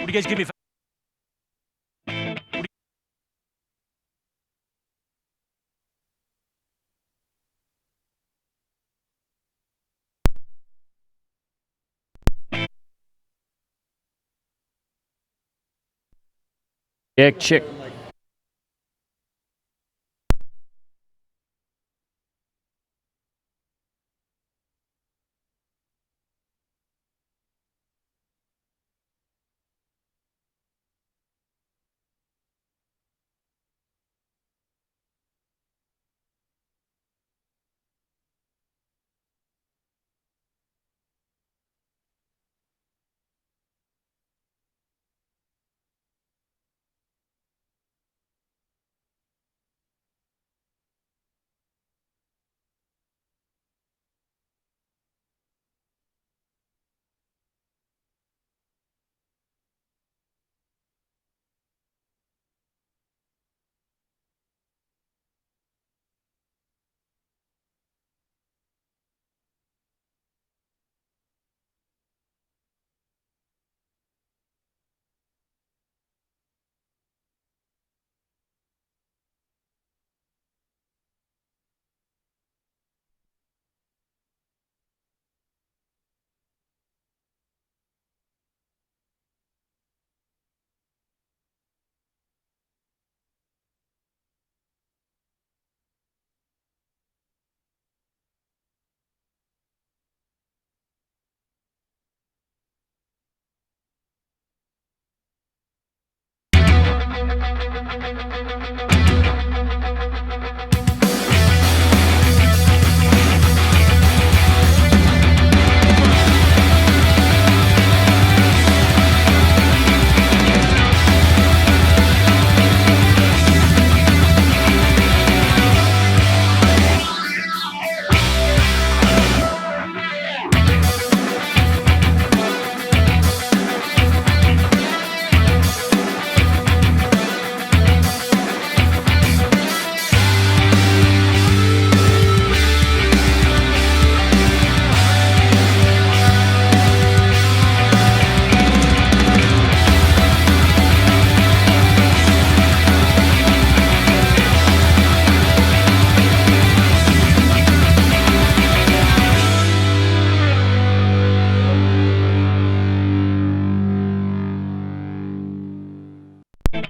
you guys give me? Chick.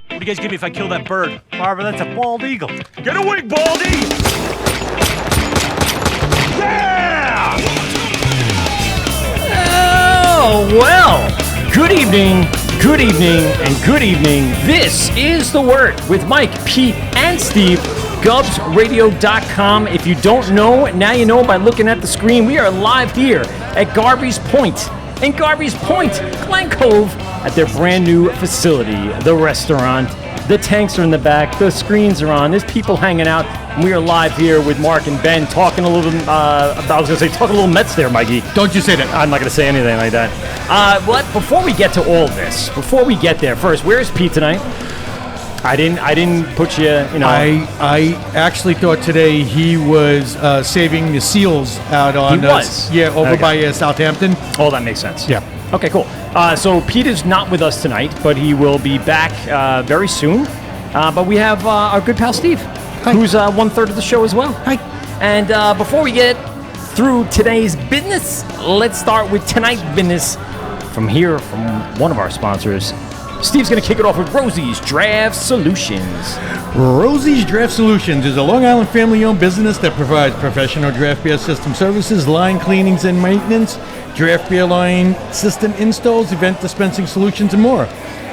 What do you guys give me if I kill that bird? Barbara, that's a bald eagle. Get away, Baldy! Yeah! Oh, well. Good evening, and good evening. This is The Wort with Mike, Pete, and Steve. GubsRadio.com. If you don't know, now you know by looking at the screen. We are live here at Garvies Point. In Garvies Point, Glen Cove, at their brand new facility, the restaurant. The tanks are in the back, the screens are on, there's people hanging out, and we are live here with Mark and Ben talking a little, talking a little Mets there, Mikey. Don't you say that. I'm not going to say anything like that. Before we get to all this, before we get there, first, where's Pete tonight? I didn't put you, I actually thought today he was saving the seals out on... He was? Over by Southampton. Oh, that makes sense. Yeah. Okay, cool. So Pete is not with us tonight, but he will be back very soon. But we have our good pal Steve, who's 1/3 of the show as well. Hi. And before we get through today's business, let's start with tonight's business from one of our sponsors. Steve's going to kick it off with Rosie's Draft Solutions. Rosie's Draft Solutions is a Long Island family-owned business that provides professional draft beer system services, line cleanings and maintenance, draft beer line system installs, event dispensing solutions, and more.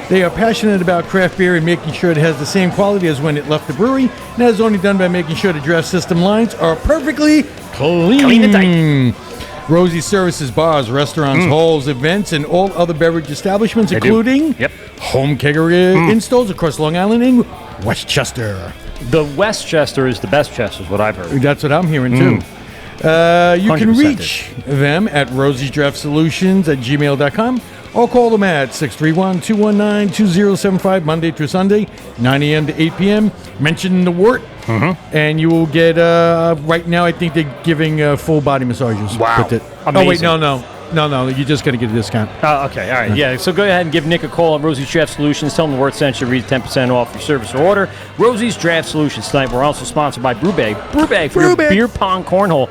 They are passionate about craft beer and making sure it has the same quality as when it left the brewery, and that is only done by making sure the draft system lines are perfectly clean. Clean and tight. Rosie services bars, restaurants, halls, events, and all other beverage establishments, including home kegger installs across Long Island and Westchester. The Westchester is the best Chester, is what I've heard. That's what I'm hearing, too. You can reach them at rosiesdraftsolutions@gmail.com or call them at 631-219-2075, Monday through Sunday, 9 a.m. to 8 p.m. Mention the Wort, and you will get, right now, I think they're giving full body massages. Wow. Oh, wait, no. No, you're just going to get a discount. Okay, all right, yeah. So go ahead and give Nick a call at Rosie's Draft Solutions. Tell them the Wort sent you, read 10% off your service or order. Rosie's Draft Solutions tonight. We're also sponsored by Brewbag. Brewbag for your beer pong cornhole.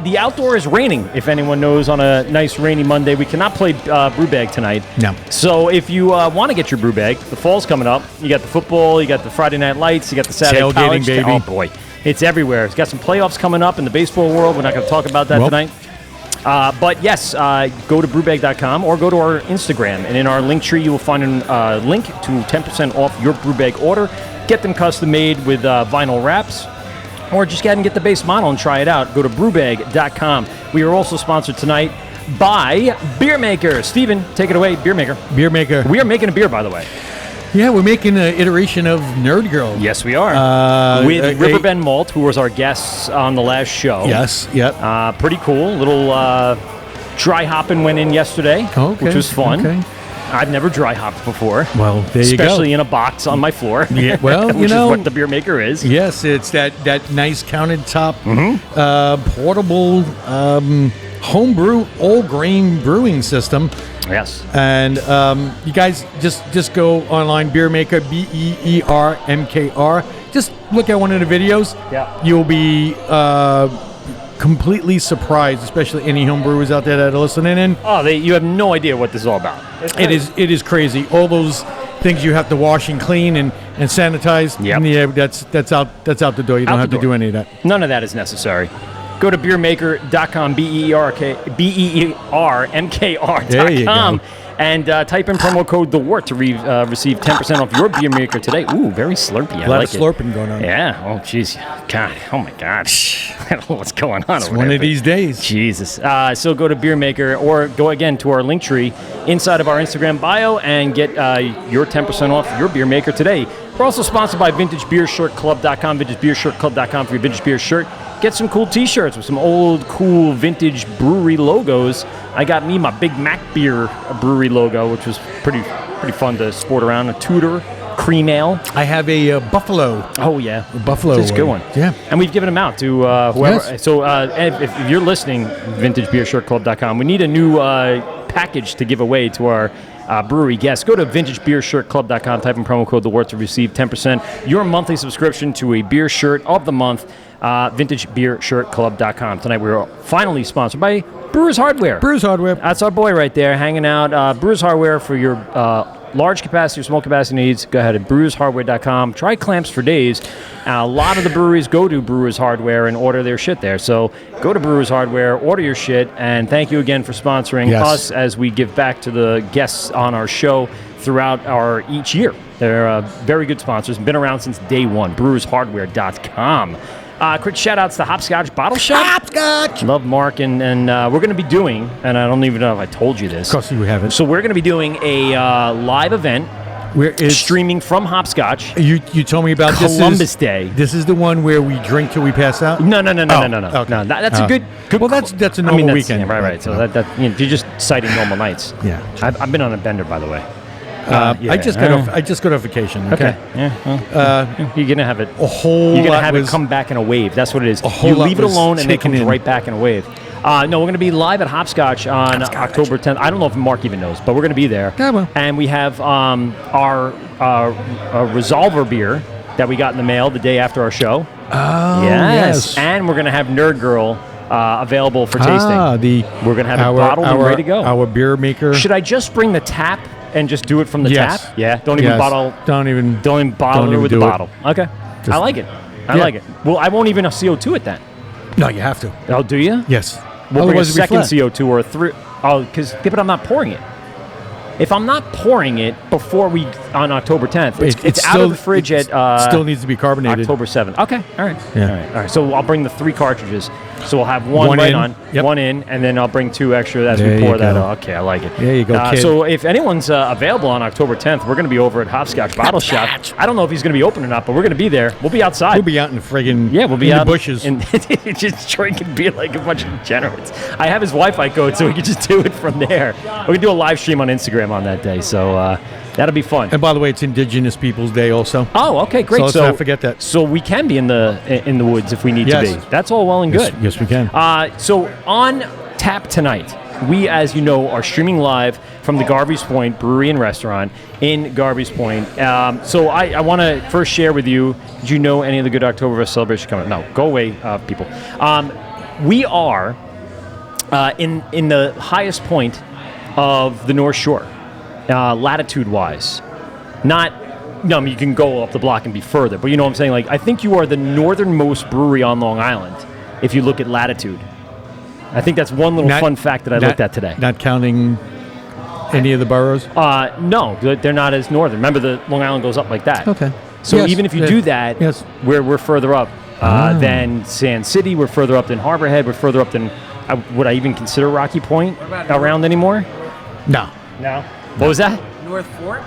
The outdoor is raining, if anyone knows, on a nice rainy Monday. We cannot play Brewbag tonight. No. So if you want to get your Brewbag, the fall's coming up. You got the football, you got the Friday Night Lights, you got the Saturday Tailgating, college. baby. Oh, boy. It's everywhere. It's got some playoffs coming up in the baseball world. We're not going to talk about that tonight. But yes, go to brewbag.com or go to our Instagram. And in our link tree, you will find a link to 10% off your Brewbag order. Get them custom made with vinyl wraps. Or just go ahead and get the base model and try it out. Go to brewbag.com. We are also sponsored tonight by Beer Maker. Steven, take it away, Beer Maker. Beer Maker. We are making a beer, by the way. Yeah, we're making an iteration of Nerd Girl. Yes, we are. With Riverbend Malt, who was our guests on the last show. Yes, yep. Pretty cool. Little dry hopping went in yesterday, which was fun. Okay. I've never dry hopped before. Well, there you go. Especially in a box on my floor. Yeah, well, which is what the Beer Maker is. Yes, it's that nice countertop, portable, homebrew, all-grain brewing system. Yes. And you guys just go online, Beer Maker, BEERMKR. Just look at one of the videos. Yeah. You'll be completely surprised, especially any home brewers out there that are listening in. Oh, you have no idea what this is all about. It is crazy. All those things you have to wash and clean and sanitize. Yep. Yeah, that's out the door. You don't have to do any of that. None of that is necessary. Go to beermaker.com, BEERMKR.com. There you go. And type in promo code The Wort to receive 10% off your Beer Maker today. Ooh, very slurpy. I A lot like of slurping going on. Yeah. Oh, jeez. God. Oh, my God. I don't know what's going on over One there, of these days. Jesus. So go to Beer Maker or go again to our link tree inside of our Instagram bio and get your 10% off your Beer Maker today. We're also sponsored by VintageBeerShirtClub.com, VintageBeerShirtClub.com for your vintage beer shirt. Get some cool t-shirts with some old, cool, vintage brewery logos. I got me my Big Mac Beer brewery logo, which was pretty fun to sport around. A Tudor cream ale. I have a Buffalo. Oh, yeah. A Buffalo. It's a good one. Yeah. And we've given them out to whoever. Yes. So if you're listening, VintageBeerShirtClub.com, we need a new package to give away to our brewery guests. Go to VintageBeerShirtClub.com, type in promo code The Wort to receive 10% your monthly subscription to a beer shirt of the month. VintageBeerShirtClub.com. Tonight we are finally sponsored by Brewers Hardware. Brewers Hardware. That's our boy right there, hanging out. Brewers Hardware for your large capacity or small capacity needs. Go ahead at brewershardware.com. Try clamps for days. A lot of the breweries go to Brewers Hardware and order their shit there. So go to Brewers Hardware, order your shit, and thank you again for sponsoring us as we give back to the guests on our show throughout each year. They're very good sponsors. Been around since day one. brewershardware.com. Quick shout-outs to Hopscotch Bottle Shop. Hopscotch! Love Mark, and we're going to be doing, and I don't even know if I told you this. Of course you haven't. So we're going to be doing a live event streaming from Hopscotch. You told me about Columbus Day. This is the one where we drink till we pass out? No. Okay. No, that's a good. Well, that's a normal weekend. Yeah, right. So that you're just citing normal nights. Yeah. I've been on a bender, by the way. I just got off vacation. Okay. Yeah. Well, you're gonna have it. A whole. You're gonna lot have was, it come back in a wave. That's what it is. A whole you lot leave it was alone, and it comes taken in. right back in a wave. No, we're going to be live at Hopscotch on October 10th. I don't know if Mark even knows, but we're going to be there. Yeah, well. And we have our Resolver beer that we got in the mail the day after our show. Oh, yes. And we're going to have Nerd Girl available for tasting. We're going to have it bottled and ready to go. Our beer maker. Should I just bring the tap and just do it from the Yes. tap? Yeah. Don't even bottle. Don't even bottle it with the do it. bottle. Okay. I like it. I Yeah. like it. Well, I won't even CO2 it then. No, you have to. Oh, do you? Yes. We'll bring a Otherwise it'd be second flat. CO2 or a three. Oh, but I'm not pouring it. If I'm not pouring it before on October 10th, it's out of the fridge at still needs to be carbonated. October 7th. Okay, all right. Yeah. All right. So I'll bring the 3 cartridges. So we'll have one right in. on, Yep. one in, and then I'll bring 2 extra as There we you pour that go. out. Okay, I like it. There you go, kid. So if anyone's available on October 10th, we're going to be over at Hopscotch Bottle Shop. I don't know if he's going to be open or not, but we're going to be there. We'll be outside. We'll be out in the friggin' Yeah, we'll be in out the bushes. and just drinking beer like a bunch of degenerates. I have his Wi-Fi code, so we can just do it from there. We can do a live stream on Instagram on that day, so that'll be fun. And by the way, it's Indigenous Peoples Day also. Oh, okay, great. So let's not forget that. So we can be in the woods if we need Yes. to be. That's all well and good. Yes, we can. So on tap tonight, we, as you know, are streaming live from the Garvies Point Brewery and Restaurant in Garvies Point. So I want to first share with you, did you know any of the good Oktoberfest celebrations coming? No, go away, people. We are in the highest point of the North Shore, latitude-wise. You can go up the block and be further, but you know what I'm saying? Like, I think you are the northernmost brewery on Long Island if you look at latitude. I think that's one little fun fact that I looked at today. Not counting any of the boroughs? No, they're not as northern. Remember, the Long Island goes up like that. Okay. So Yes, even if you do that, yes. we're further up than Sand City. We're further up than Harbor Head. We're further up than, would I even consider Rocky Point around anymore? No. No. What was that? North Fort?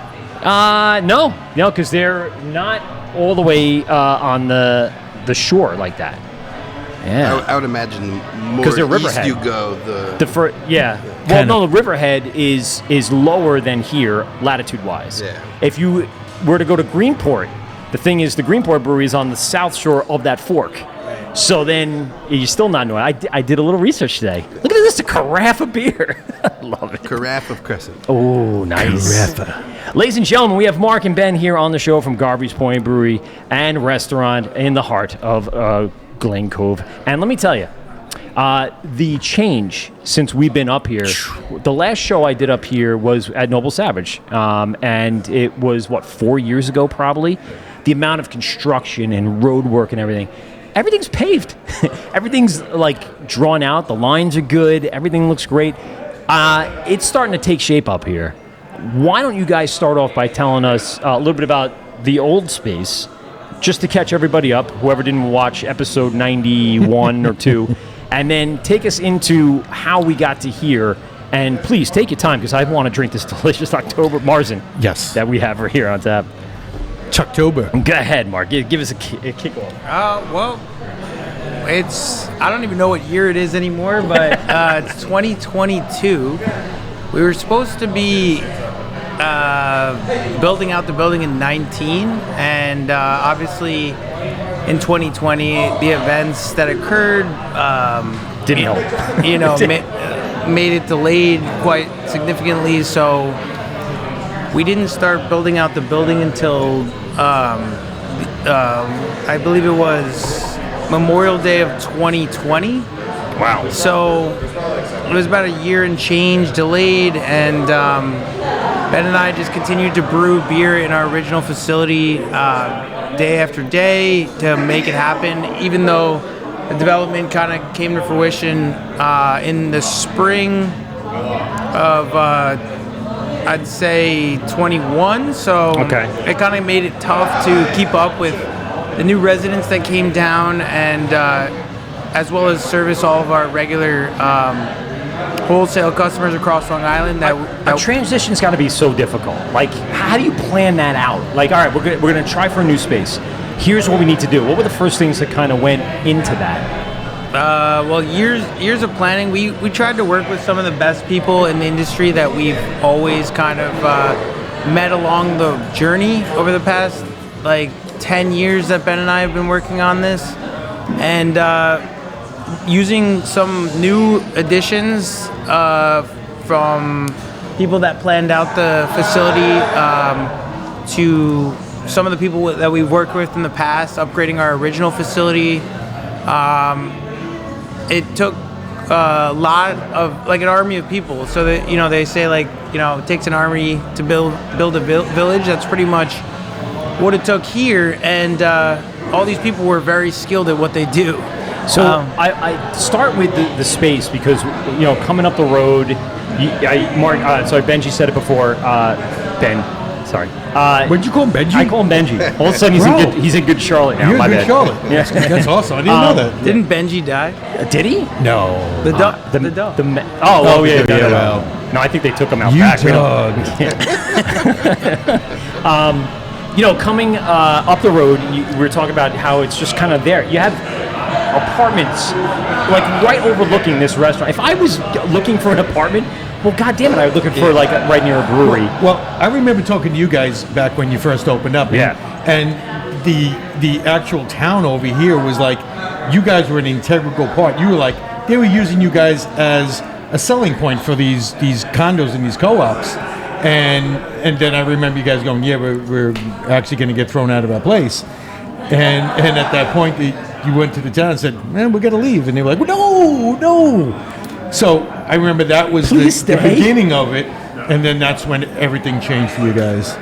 No, because they're not all the way on the shore like that. Yeah. I would imagine more 'Cause they're east Riverhead. you go, Yeah. Well, Kinda. no, the Riverhead is lower than here, latitude-wise. Yeah. If you were to go to Greenport, the thing is, the Greenport Brewery is on the south shore of that fork. So then you're still not knowing. I did a little research today. Look at this, a carafe of beer. I love it. Carafe of Crescent. Oh, nice. Ladies and gentlemen, we have Mark and Ben here on the show from Garvies Point Brewery and Restaurant in the heart of Glen Cove. And let me tell you, the change since we've been up here, the last show I did up here was at Noble Savage. And it was, 4 years ago probably? The amount of construction and road work and everything's paved. Everything's like drawn out. The lines are good. Everything looks great. It's starting to take shape up here. Why don't you guys start off by telling us a little bit about the old space, just to catch everybody up, whoever didn't watch episode 91 or 2, and then take us into how we got to here. And please take your time, because I want to drink this delicious October Marzen that we have right here on tap. Chucktober. Go ahead, Mark. Give us a kick-off. Well, I don't even know what year it is anymore, but it's 2022. We were supposed to be building out the building in 19, and obviously in 2020, the events that occurred Didn't help. made it delayed quite significantly, so we didn't start building out the building until I believe it was Memorial Day of 2020. Wow. So it was about a year and change delayed, and Ben and I just continued to brew beer in our original facility day after day to make it happen, even though the development kind of came to fruition in the spring of I'd say 21, so it kind of made it tough to keep up with the new residents that came down, and as well as service all of our regular wholesale customers across Long Island. A transition's got to be so difficult. Like, how do you plan that out? Like, all right, we're going to try for a new space. Here's what we need to do. What were the first things that kind of went into that? Well, years of planning. We tried to work with some of the best people in the industry that we've always kind of met along the journey over the past 10 years that Ben and I have been working on this, and using some new additions from people that planned out the facility to some of the people that we've worked with in the past, upgrading our original facility. It took a lot of, an army of people. So that, they say, it takes an army to build a village. That's pretty much what it took here. And all these people were very skilled at what they do. So I start with the space, because, coming up the road, Benji said it before, Ben. Sorry. What'd you call him, Benji? I call him Benji. All of a sudden, he's in good Charlotte now. You're My in good bad. Charlotte. Yeah. That's awesome. I didn't know that. Didn't Benji die? Did he? No. The dog. Yeah. No, I think they took him out back. Coming up the road, we were talking about how it's just kind of there. You have apartments, right overlooking this restaurant. If I was looking for an apartment, well, God damn it, I was looking for right near a brewery. Well, I remember talking to you guys back when you first opened up. Yeah. And the actual town over here was you guys were an integral part. You were they were using you guys as a selling point for these condos and these co-ops. And then I remember you guys going, yeah, we're actually going to get thrown out of our place. And at that point, you went to the town and said, man, we got to leave. And they were like, no. So I remember that was the beginning of it. And then that's when everything changed for you guys.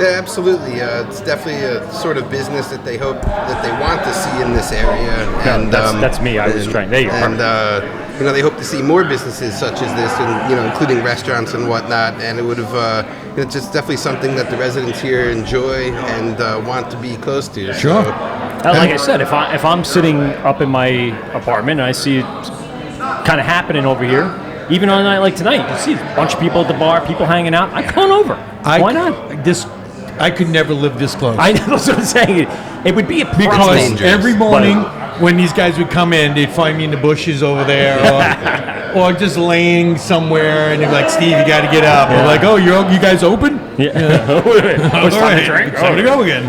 Yeah, absolutely. It's definitely a sort of business that they hope that they want to see in this area. And that's me. I was trying. There you go. And they hope to see more businesses such as this, and including restaurants and whatnot. And it would have, it's just definitely something that the residents here enjoy and want to be close to. Sure. So, Like I said, if I'm sitting up in my apartment and I see it kind of happening over here, even on a night like tonight, you see a bunch of people at the bar, people hanging out. I come over. Why not? I could never live this close. I know what I'm saying. It would be a because problem. every morning when these guys would come in, they'd find me in the bushes over there, or just laying somewhere, and they'd be like, "Steve, you got to get up." Yeah. Or like, "Oh, you guys open?" Yeah. It's time to drink. It's time to go again.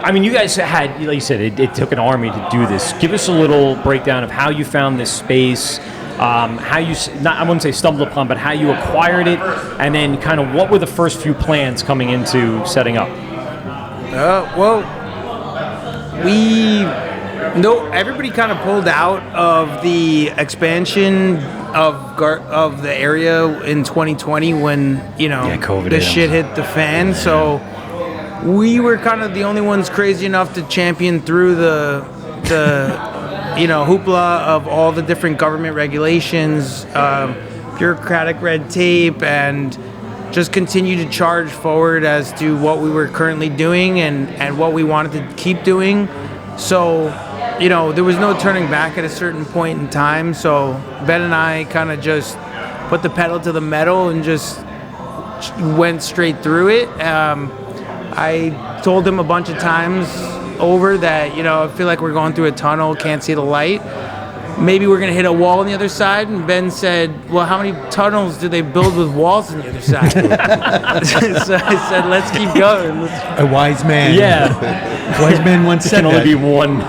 I mean, you guys had, like you said, it took an army to do this. Give us a little breakdown of how you found this space. How you, I wouldn't say stumbled upon, but how you acquired it, and then kind of what were the first few plans coming into setting up? Everybody kind of pulled out of the expansion of the area in 2020 when COVID the shit hit the fan. So we were kind of the only ones crazy enough to champion through the hoopla of all the different government regulations, bureaucratic red tape, and just continue to charge forward as to what we were currently doing and what we wanted to keep doing. So, there was no turning back at a certain point in time. So Ben and I kind of just put the pedal to the metal and just went straight through it. I told him a bunch of times over that, I feel like we're going through a tunnel, can't see the light. Maybe we're going to hit a wall on the other side. And Ben said, well, how many tunnels do they build with walls on the other side? So I said, let's keep going. A wise man. Yeah. Wise man once said Can only that. be one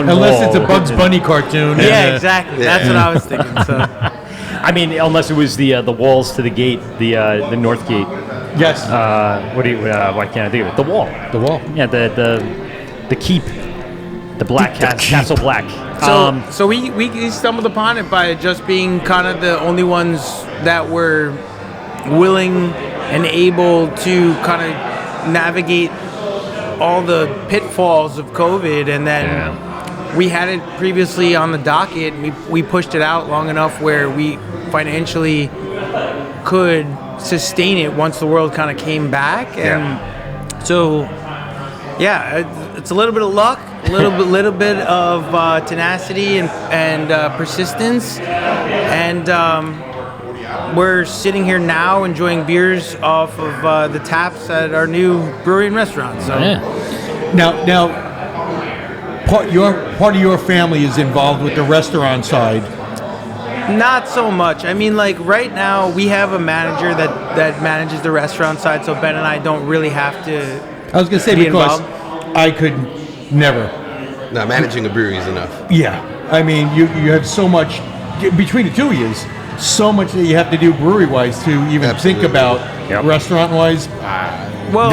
Unless wall. it's a Bugs Bunny cartoon. Yeah, exactly. Yeah. That's what I was thinking. So, I mean, unless it was the walls to the gate, the north gate. Yes. Why can't I think of it? The wall. The wall. Yeah, the keep. The black Castle Black. So we stumbled upon it by just being kind of the only ones that were willing and able to kind of navigate all the pitfalls of COVID, and then we had it previously on the docket. We pushed it out long enough where we financially could sustain it once the world kind of came back, and so it's a little bit of luck, a little bit of tenacity and persistence, and we're sitting here now enjoying beers off of the taps at our new brewery and restaurant. So now, part of your family is involved with the restaurant side. Not so much. I mean, like right now we have a manager that manages the restaurant side, so Ben and I don't really have to. I was going to say because I could never. No, managing a brewery is enough. Yeah, I mean you have so much between the two of you, so much that you have to do brewery wise to even think about restaurant wise. Well,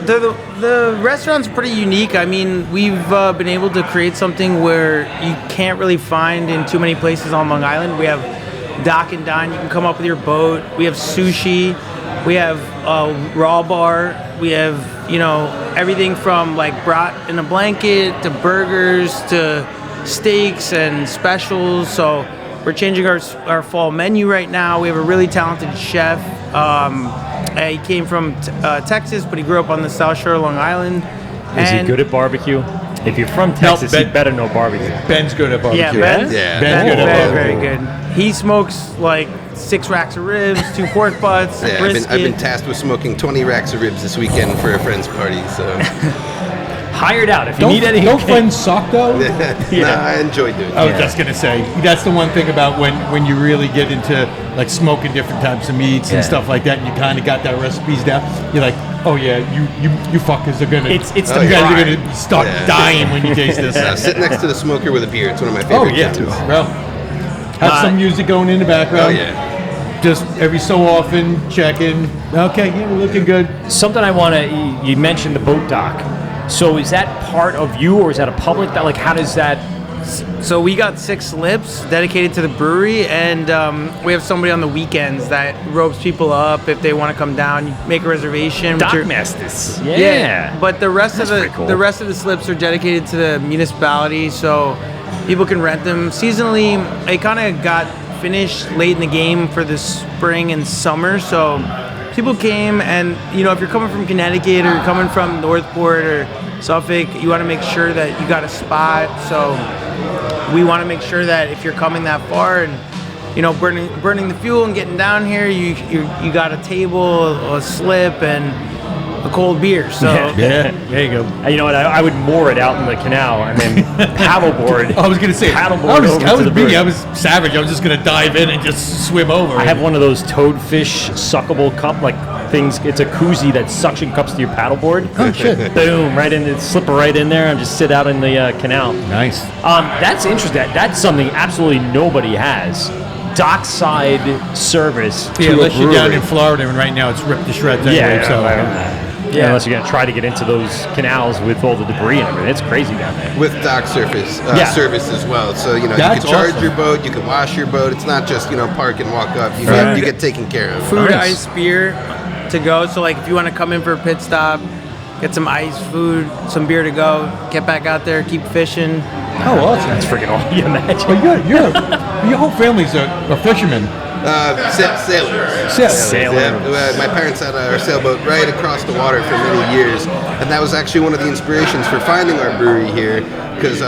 the restaurant's pretty unique. I mean, we've been able to create something where you can't really find in too many places on Long Island. We have dock and dine. You can come up with your boat. We have sushi. We have a raw bar. We have, everything from like brat in a blanket to burgers to steaks and specials. So we're changing our fall menu right now. We have a really talented chef. He came from Texas, but he grew up on the South Shore of Long Island. Is he good at barbecue? If you're from Texas, you better know barbecue. Ben's good at barbecue. Yeah, Ben's good at barbecue. Very good. He smokes like 6 racks of ribs, 2 pork butts, brisket. I've been tasked with smoking 20 racks of ribs this weekend for a friend's party. So hired out if you need anything. Don't friends suck though? No, I enjoy doing it. I was just gonna say that's the one thing about when you really get into like smoking different types of meats and stuff like that, and you kind of got that recipes down. You're like, oh yeah, you fuckers are gonna. It's you guys are gonna start dying when you taste this. Sit next to the smoker with a beer. It's one of my favorite things. Well, have some music going in the background. Oh yeah. just every so often checking. Okay, yeah, we're looking good. Something I want to, you mentioned the boat dock. So is that part of you, or is that a public, like how does that? So we got 6 slips dedicated to the brewery, and we have somebody on the weekends that ropes people up if they want to come down. You make a reservation. Dock masters. Yeah. But the rest That's of pretty cool. the rest of the slips are dedicated to the municipality, so people can rent them seasonally. It kind of got finished late in the game for the spring and summer, so people came, and if you're coming from Connecticut or you're coming from Northport or Suffolk, you want to make sure that you got a spot. So we want to make sure that if you're coming that far and burning the fuel and getting down here, you got a table, a slip, and a cold beer. So Yeah, there you go. You know what? I would moor it out in the canal and then paddleboard. I was gonna say, paddleboard over to the brewery. I was savage. I was just gonna dive in and just swim over. I have one of those toadfish suckable cup things. It's a koozie that suction cups to your paddleboard. Oh shit! Boom! Right in, slip it right in there and just sit out in the canal. Nice. That's interesting. That's something absolutely nobody has. Dockside service. To Unless a you're down brewery. in Florida, and right now it's ripped to shreds anyway. Yeah, unless you're gonna try to get into those canals with all the debris and everything. It's crazy down there. With dock service as well. So you That's can charge awesome. your boat, you can wash your boat. It's not just park and walk up. You get taken care of. food, Nice. ice, beer to go. So if you want to come in for a pit stop, get some ice, food, some beer to go, get back out there, keep fishing. Oh, awesome. That's freaking all you imagine. Well, your whole family's a fisherman. Sailors. Sailor. Yeah, my parents had our sailboat right across the water for many years, and that was actually one of the inspirations for finding our brewery here. Because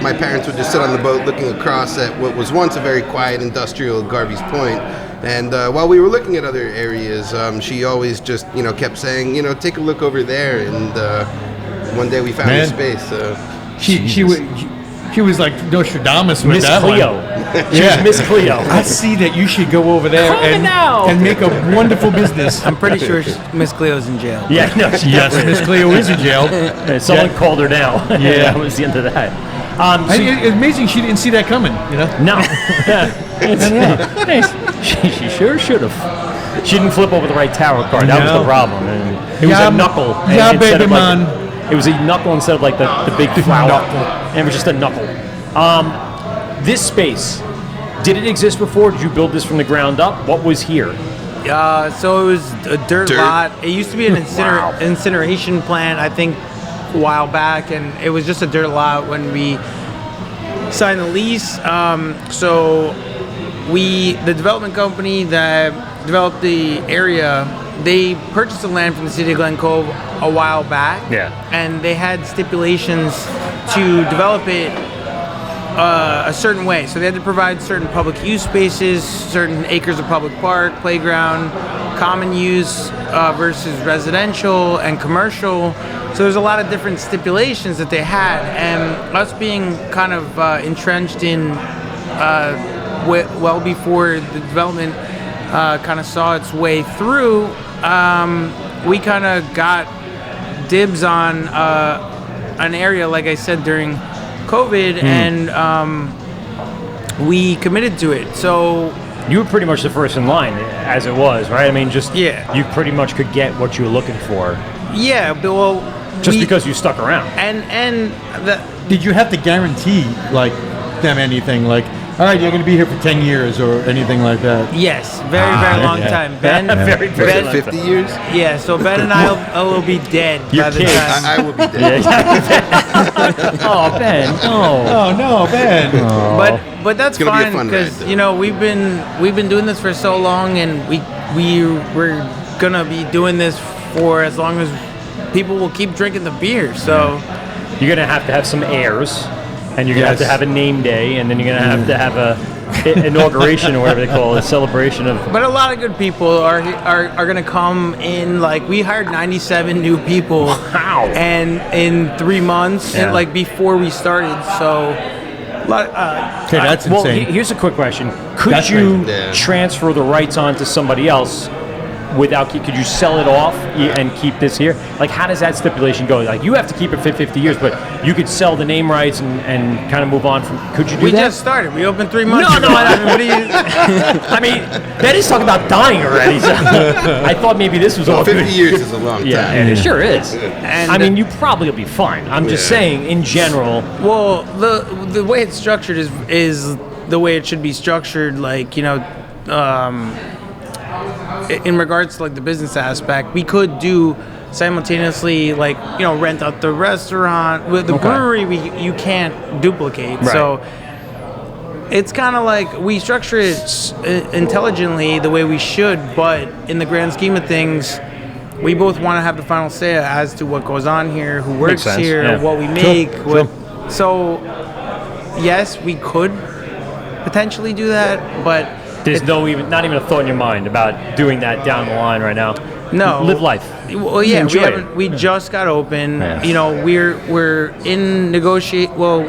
my parents would just sit on the boat looking across at what was once a very quiet industrial Garvies Point. And while we were looking at other areas, she always just kept saying, take a look over there. And one day we found the space. She was like Nostradamus with Miss that Cleo. one. She was Miss Cleo. I see that you should go over there now. and make a wonderful business. I'm pretty sure Miss Cleo's in jail. Yeah, no, she Yes, Miss Cleo is in jail. Someone called her now. Yeah. That was the end of that. It's amazing she didn't see that coming. No. She sure should have. She didn't flip over the right tarot card. That was No. the problem. And it was Yeah, a knuckle. yeah, instead baby of man. It was a knuckle instead of the big flower. Knuckle. And it was just a knuckle. This space, did it exist before? Did you build this from the ground up? What was here? So it was a dirt lot. It used to be an incineration plant, I think, a while back, and it was just a dirt lot when we signed the lease. The development company that developed the area, they purchased the land from the city of Glen Cove a while back. Yeah. And they had stipulations to develop it a certain way. So they had to provide certain public use spaces, certain acres of public park, playground, common use versus residential and commercial. So there's a lot of different stipulations that they had, and us being kind of entrenched in well before the development kind of saw its way through, we kind of got dibs on an area, like I said, during COVID, and we committed to it. So You were pretty much the first in line, as it was, right? I mean, Yeah. you pretty much could get what you were looking for, yeah, but well, just because you stuck around. and the Did you have to guarantee them anything all right, you're going to be here for 10 years or anything like that? yes, very long yeah. time. Ben, Very, very Ben, long 50 years? yeah. So Ben and I will be dead Your by the kids. time. I will be dead. Oh, Ben, no. Oh, no, Ben. But that's It's gonna be a fine fun ride, because though. we've been doing this for so long, and we're gonna be doing this for as long as people will keep drinking the beer. So You're going to have some heirs, and you're going to have a name day, and then you're going to have a inauguration or whatever they call it, a celebration of... but a lot of good people are gonna come in. Like, we hired 97 new people. Wow. And in 3 months, Yeah. and before we started, so a lot. Okay, that's Well, insane. here's a quick question. Could That's you right. Yeah. transfer the rights on to somebody else without, could you sell it off and keep this here? Like, how does that stipulation go? Like, you have to keep it for 50 years, but you could sell the name rights and kind of move on from, could you do We that? just started. We opened 3 months No, ago. what do you? I mean, Ben is talking about dying already. So I thought maybe this was all 50 good. years is a long time. Yeah, and it sure is. And I mean, you probably will be fine. I'm just saying, in general. Well, the way it's structured is the way it should be structured. Like, you know, in regards to like the business aspect, we could do simultaneously, like, you know, rent out the restaurant. With the brewery, you can't duplicate. Right. So it's kind of like we structure it intelligently the way we should, but in the grand scheme of things, we both want to have the final say as to what goes on here, who works sense, here, yeah. what we make. Sure. So, yes, we could potentially do that, but There's not even a thought in your mind about doing that down the line right now. no. Live life. Well, yeah, Enjoy it. we just got open. Yeah. You know, we're in negotiate. Well,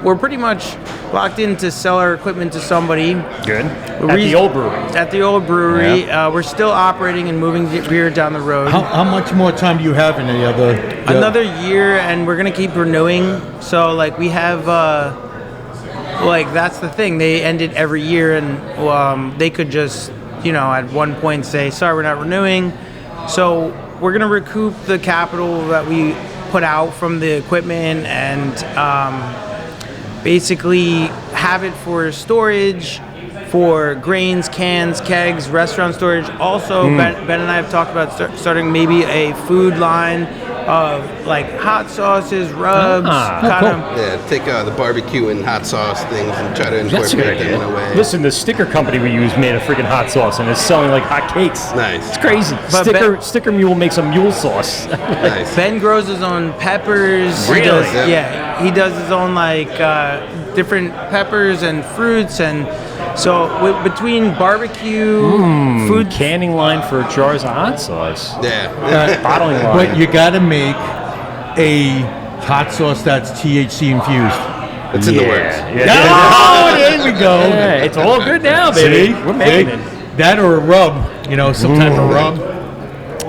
we're pretty much locked in to sell our equipment to somebody. Good. At the old brewery. At the old brewery, Yeah. we're still operating and moving beer down the road. How much more time do you have in the other? Another year, and we're gonna keep renewing. So, like, we have, like, that's the thing. They end it every year, and they could just, you know, at one point say, "Sorry, we're not renewing." So we're gonna recoup the capital that we put out from the equipment and basically have it for storage, for grains, cans, kegs, restaurant storage. Also, Ben and I have talked about starting maybe a food line of like hot sauces, rubs, kind of. Yeah, take the barbecue and hot sauce things and try to That's a good incorporate them in a idea. way. Listen, the sticker company we use made a freaking hot sauce and is selling like hotcakes. Nice. It's crazy. But Sticker Mule makes a mule sauce. Nice. Ben grows his own peppers. Really? He does, Yeah. yeah, he does his own like different peppers and fruits, and so between barbecue, food, Canning line for jars of hot sauce. Yeah. Bottling line. But you got to make a hot sauce that's THC infused. It's in the works. Yeah. Oh, there we go. Yeah, it's all good now, baby. See? We're making See? it. That or a rub, you know, some type of rub.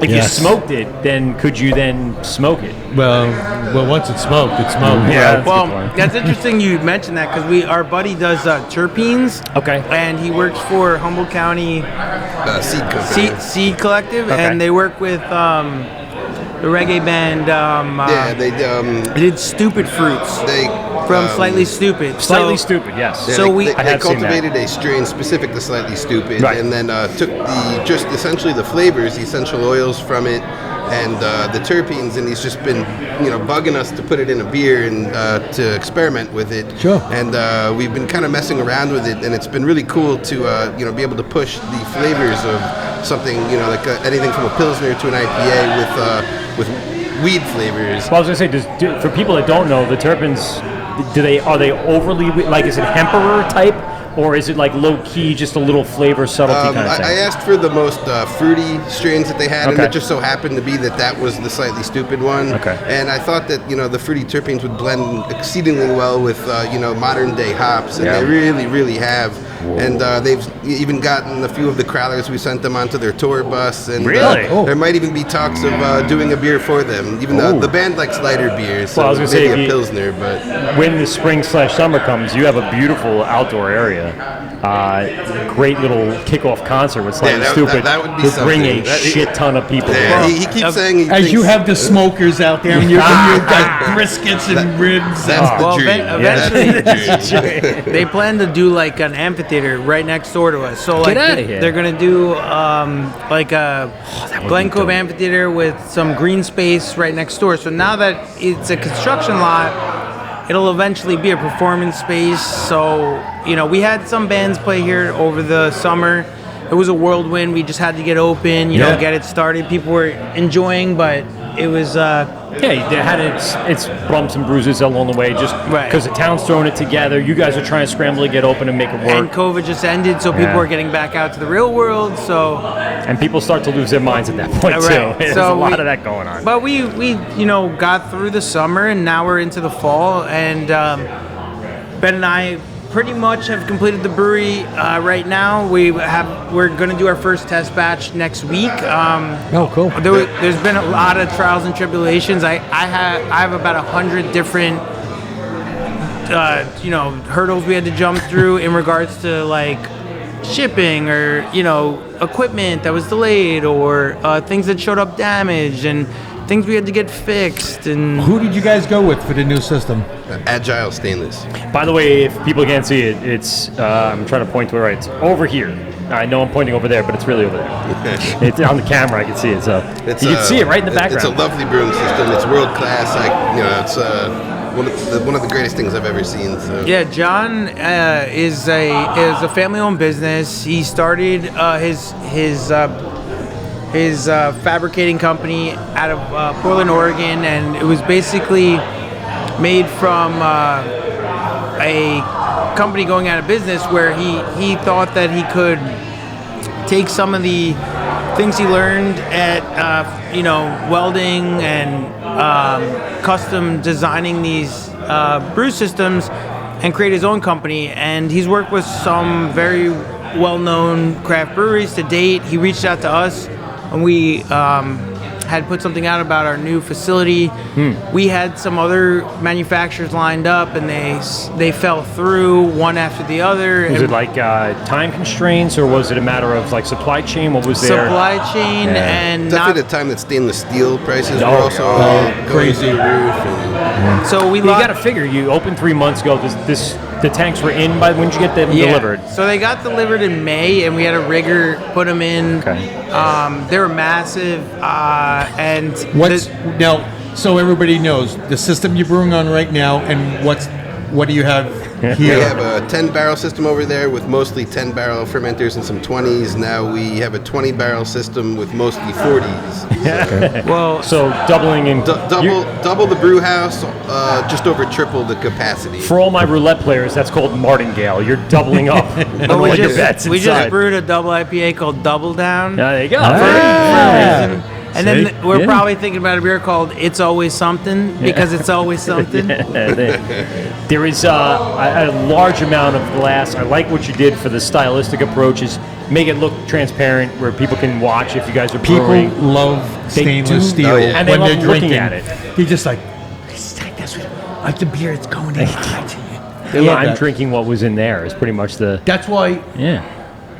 If Yes. you smoked it, then could you then smoke it? Well, once it's smoked, it's smoked. Yeah. That's a well, good one. that's interesting you mentioned that because our buddy does terpenes. Okay. And he works for Humboldt County Seed company. Seed Collective, Okay. and they work with the reggae band. Yeah, they did Stupid Fruits they from Slightly Stupid. Slightly So- stupid, yes. Yeah, So they, we- they, I they have seen that. cultivated a strain specific to Slightly Stupid, Right. and then took just essentially the flavors, the essential oils from it, and the terpenes, and he's just been bugging us to put it in a beer and to experiment with it. Sure. And we've been kind of messing around with it, and it's been really cool to be able to push the flavors of something like anything from a pilsner to an IPA with weed flavors. Well, I was gonna say, for people that don't know, the terpenes, are they overly like? Is it hemperer type, or is it like low key, just a little flavor subtlety kind of thing? I asked for the most fruity strains that they had, and Okay. it just so happened to be that was the Slightly Stupid one. Okay. And I thought that the fruity terpenes would blend exceedingly well with modern day hops, and Yeah. they really, really have. And they've even gotten a few of the crowlers. We sent them onto their tour bus, and Really? there might even be talks of doing a beer for them. Even though the band likes lighter beers, so Well, I was gonna say, maybe if a you- pilsner, but. When the spring/summer comes, you have a beautiful outdoor area. Great little kickoff concert with Slightly that- Stupid. that would be bring a something. That- shit ton of people. Yeah, there. he keeps saying he As you thinks have the smokers out there, and you've got briskets and ribs. that's the Well, dream. eventually- That's the dream. They plan to do like an amphitheater right next door to us. So like outta here. they're gonna do like a Glen Cove amphitheater with some green space right next door. So now that it's a construction lot, it'll eventually be a performance space. So we had some bands play here over the summer. It was a whirlwind. We just had to get open, Yeah. get it started. People were enjoying, but it was Yeah, they had its bumps and bruises along the way, just Right. because the town's throwing it together. You guys are trying to scramble to get open and make it work, and COVID just ended, so people Yeah. were getting back out to the real world. So. and people start to lose their minds at that point too. Right. There's So a lot we- of that going on. But we got through the summer, and now we're into the fall. And Ben and I pretty much have completed the brewery right now. We're going to do our first test batch next week. Cool. There's been a lot of trials and tribulations. I have about 100 different hurdles we had to jump through in regards to like shipping or equipment that was delayed or things that showed up damaged and things we had to get fixed. And Who did you guys go with for the new system? Agile Stainless. By the way, if people can't see it, it's I'm trying to point to it right. It's over here. I know I'm pointing over there, but it's really over there. It's on the camera. I can see it. So you can see it right in the background. It's a lovely brewing system. It's world class. It's one of the greatest things I've ever seen. So. Yeah, John is a family-owned business. He started his fabricating company out of Portland, Oregon, and it was basically made from a company going out of business where he thought that he could take some of the things he learned at welding and custom designing these brew systems and create his own company. And he's worked with some very well-known craft breweries to date. He reached out to us and we had put something out about our new facility. We had some other manufacturers lined up, and they fell through one after the other. Was it like time constraints, or was it a matter of like supply chain? What was there? Supply chain and Definitely the time that stainless steel prices were Oh, also yeah. going Crazy. through the roof. And so You got to figure. You opened 3 months ago. The tanks were in by when did you get them delivered? So they got delivered in May, and we had a rigger put them in. Okay. They were massive, and Now, so everybody knows the system you're brewing on right now, and what do you have we here? have a 10-barrel system over there with mostly 10-barrel fermenters and some 20s. Now we have a 20-barrel system with mostly 40s. well, So doubling in. Double the brew house, just over triple the capacity. For all my roulette players, that's called martingale. You're doubling up. but all we your bets just inside. brewed a double IPA called Double Down. There you go. for a reason. And See? then we're Yeah. probably thinking about a beer called It's Always Something because it's always something. There is a large amount of glass. I like what you did for the stylistic approach. Is make it look transparent where people can watch if you guys are People brewing. love They stainless do. steel Oh, yeah. And they when love they're looking drinking. at it. You're just like, that's like the beer that's going in. They Yeah, love I'm that. drinking what was in there. Is pretty much the That's why, yeah.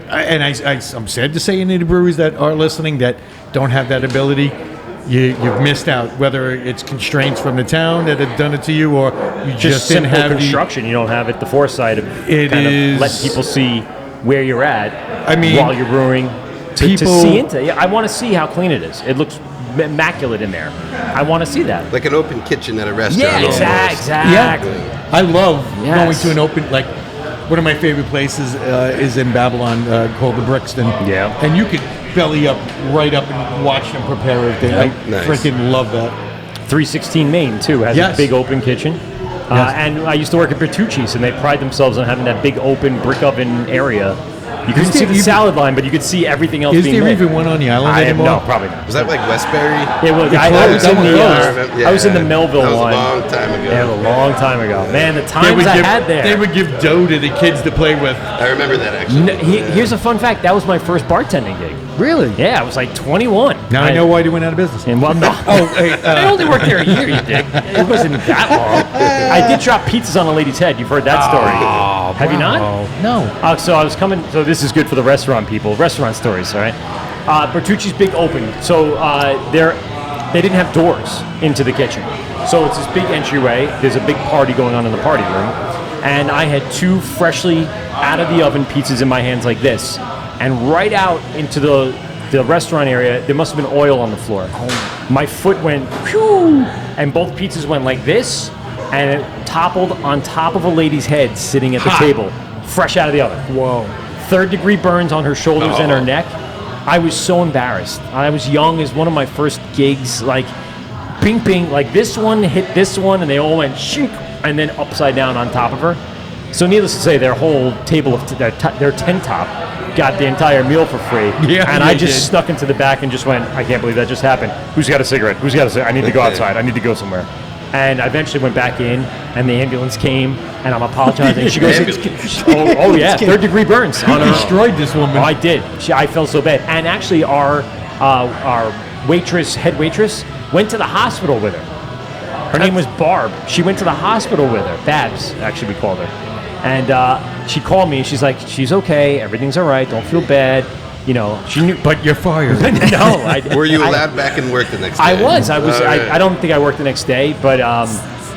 I'm sad to say, any of the breweries that are listening that don't have that ability, you've missed out. Whether it's constraints from the town that have done it to you, or you Just didn't simple have construction. You don't have it the foresight of It kind is- of let people see where you're at. I mean, while you're brewing, to people- see into. Yeah, I want to see how clean it is. It looks immaculate in there. I want to see that. Like an open kitchen at a restaurant. Yeah, almost. exactly. Yeah, I love Yes. going to an open, like, one of my favorite places is in Babylon called the Brixton. Yeah. And you could belly up right up and watch them prepare everything. I Nice. freaking love that. 316 Main too has Yes. a big open kitchen. Yes. And I used to work at Bertucci's, and they pride themselves on having that big open brick oven area. You couldn't Is see there the even- salad line, but you could see everything else Is being there made. even one on the island I have anymore? no, probably not. Was that like Westbury? It was. It I closed. was in That one the. closed. I was in the Melville That was one. a long time ago. Yeah, a long time ago. Man, the They times would I give, had there. They would give dough to the kids to play with. I remember that actually. Here's a fun fact. That was my first bartending gig. Really? Yeah, I was like 21. Now I know why they went out of business. And well, no. Oh, hey, I only worked there a year, you dick. It wasn't that long. I did drop pizzas on a lady's head. You've heard that story. Have you not? No. So I was coming. So this is good for the restaurant people. Restaurant stories, all right? Bertucci's big open. So they didn't have doors into the kitchen. So it's this big entryway. There's a big party going on in the party room. And I had 2 freshly out of the oven pizzas in my hands like this. And right out into the restaurant area, there must have been oil on the floor. My foot went, whew, and both pizzas went like this, and it toppled on top of a lady's head sitting at the table, fresh out of the oven. Whoa. 3rd-degree burns on her shoulders and her neck. I was so embarrassed. I was young. It was one of my first gigs. Like, ping, ping. Like, this one hit this one, and they all went shink, and then upside down on top of her. So needless to say, their whole table of their tent top got the entire meal for free. Yeah, and I they just did. snuck into the back and just went, I can't believe that just happened. Who's got a cigarette? Who's got a cigarette? I need to go outside. I need to go somewhere. And I eventually went back in, and the ambulance came, and I'm apologizing. She goes, oh yeah, 3rd-degree burns. You destroyed this woman. Oh, I did. I felt so bad. And actually, our head waitress, went to the hospital with her. Her name was Barb. She went to the hospital with her. Babs, actually, we called her. And she called me, and she's like, she's okay. Everything's all right. Don't feel bad. You know, she knew. But you're fired. No. Were you allowed back in work the next day? I was. Right. I don't think I worked the next day, but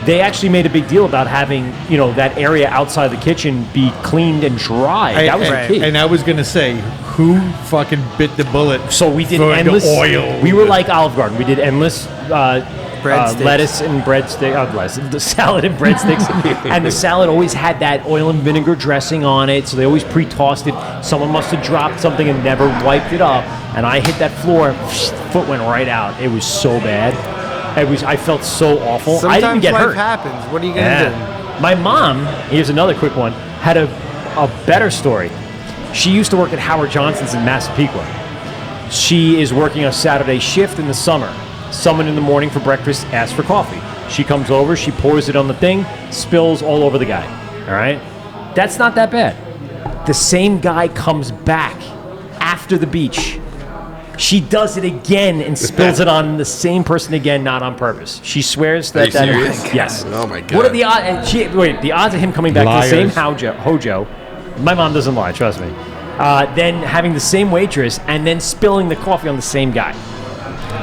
they actually made a big deal about having, that area outside the kitchen be cleaned and dry. That was the key. And I was going to say, who fucking bit the bullet? So we did for endless. The oil. We were like Olive Garden. We did endless Breadsticks. lettuce and breadstick, the salad and breadsticks, and the salad always had that oil and vinegar dressing on it. So they always pre-tossed it. Someone must have dropped something and never wiped it up, and I hit that floor, and foot went right out. It was so bad. I felt so awful. Sometimes I didn't get life hurt. happens. What are you gonna do? My mom, here's another quick one, had a better story. She used to work at Howard Johnson's in Massapequa. She is working a Saturday shift in the summer. Someone in the morning for breakfast asks for coffee. She comes over, she pours it on the thing, spills all over the guy. All right? That's not that bad. The same guy comes back after the beach. She does it again and spills it on the same person again, not on purpose. She swears that Are you serious? Yes. Oh my God. What are the odds? The odds of him coming back Liars. to the same hojo? My mom doesn't lie, trust me. Then having the same waitress and then spilling the coffee on the same guy.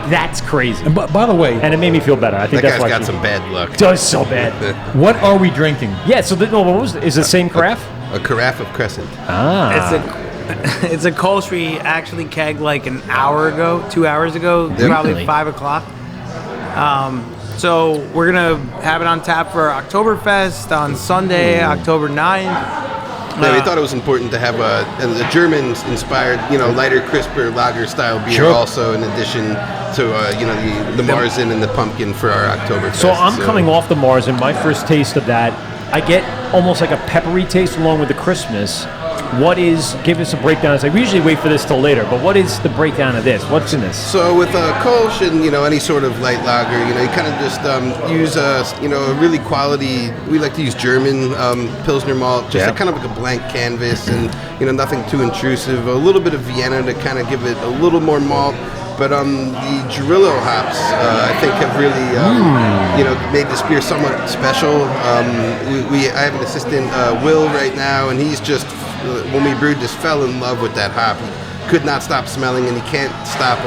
That's crazy. And by the way, And it made me feel better. I think That that's guy's why got she some bad luck. does so bad. what are we drinking? Yeah. So what was it? Is it the same carafe? A carafe of Crescent. It's a Kolsch we actually kegged like an hour ago, 2 hours ago, probably Really? 5 o'clock. So we're gonna have it on tap for Oktoberfest on Sunday, October 9th. Yeah, we thought it was important to have a German-inspired, lighter, crisper lager-style beer Sure. also, in addition to, the Marzen and the pumpkin for our Oktoberfest. So I'm coming off the Mars, and my first taste of that, I get almost like a peppery taste along with the crispness. Give us a breakdown. We usually wait for this till later, but what is the breakdown of this? What's in this? So with Kolsch and, any sort of light lager, you kind of just use, a really quality, we like to use German Pilsner malt, just kind of like a blank canvas and, nothing too intrusive. A little bit of Vienna to kind of give it a little more malt. But the Girillo hops, I think, have really, made this beer somewhat special. I have an assistant, Will, right now, and he's just, when we brewed this, fell in love with that hop. He could not stop smelling, and he can't stop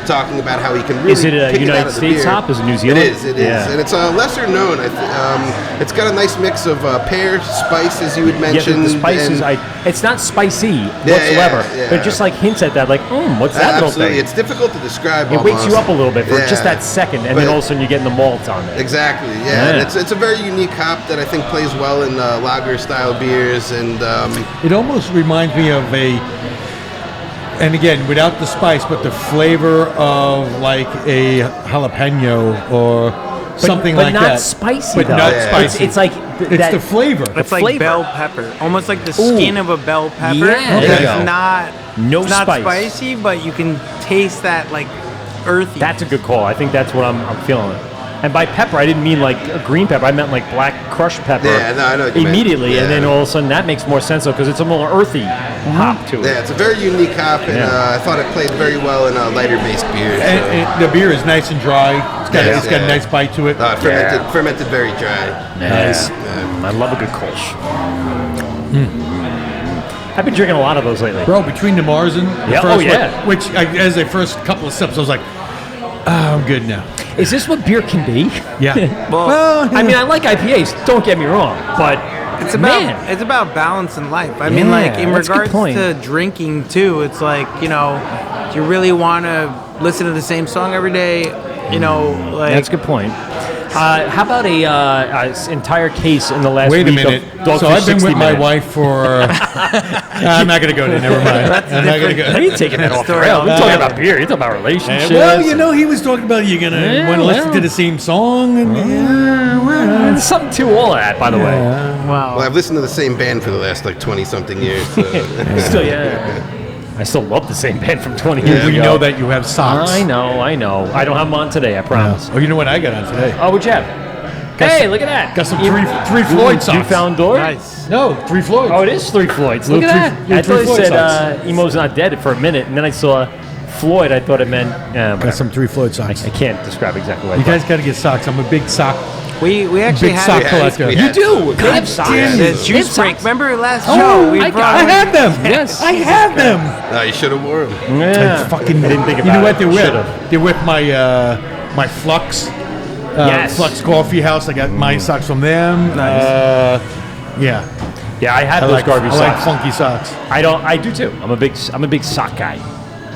talking about how he can really Is it a pick it out United of the States beer. hop? Is it New Zealand? It is, Yeah. and it's lesser known. It's got a nice mix of pear, spice, as you had Yeah, mentioned. the spices. and- It's not spicy whatsoever, yeah. but it just like hints at that, like, what's that little Absolutely, thing? it's difficult to describe. It wakes you up a little bit for Yeah. just that second, and But- then all of a sudden you're getting the malt on it. Exactly, yeah. Yeah. And it's a very unique hop that I think plays well in lager style beers, and It almost reminds me of and again, without the spice, but the flavor of like a jalapeno or something but like not that. spicy, But though. not Yeah. spicy. It's like It's the flavor. It's like flavor. bell pepper, almost like the skin of a bell pepper. Yeah, there you It's go. not No it's not spice. spicy, but you can taste that like earthy. That's a good call. I think that's what I'm feeling. And by pepper, I didn't mean like a green pepper. I meant like black crushed pepper. Yeah, no, I know what you meant. immediately, and Yeah. then all of a sudden that makes more sense though, because it's a more earthy hop to it. yeah, it's a very unique hop, and Yeah. I thought it played very well in a lighter based beer. So. And the beer is nice and dry. It's got a nice bite to it. Fermented very dry. Nice. I love a good Kolsch. I've been drinking a lot of those lately. Bro, between the Mars and the Yeah, first oh, yeah. one, which as a first couple of sips, I was like, I'm good now. Is this what beer can be? Yeah. Well, I mean, I like IPAs. Don't get me wrong, but It's about man, it's about balance in life. I mean, Yeah, like in that's a good regards point. to drinking too, it's like, do you really want to listen to the same song every day? Like that's a good point. How about a entire case in the last Wait a week minute. of Dogfish So I've been 60 with my minutes? wife for. I'm not going to go there. Never mind. I'm not going to How go. are you taking that off the Story rail? We're all talking about. about beer. You're talking about relationships. Well, he was talking about you're going to want to listen well. to the same song. And, There's something to all of that, by the way. wow. Well, I've listened to the same band for the last 20-something years. So. Still, I still love the same band from 20 years we ago. know that you have socks. I know. I don't have them on today, I promise. Oh, you know what I got on today? Oh, what'd you have? Hey, look at that. Got some three Floyd socks. You found door? Nice. No, 3 Floyd. Oh, it is 3 Floyds. Look Little at three- that. I little thought three it Floyd said Emo's not dead for a minute, and then I saw Floyd. I thought it meant. Got some 3 Floyd socks. I can't describe exactly what I You thought. guys got to get socks. I'm a big sock. We actually Big had sock Yeah, collector. we You had- do. They have socks. damn the you. They juice have break. socks. Remember last Oh, show? I got- I had them. Yes. I had them. No, you should have wore them. Yeah. I fucking didn't think You about know it. what they're with? Should've. They're with my Flux. Yes. Flux Coffee House. I got my socks from them. Nice. Yeah. Yeah, I had I those like, Garvies I like socks. funky socks. I do too. I'm a big sock guy.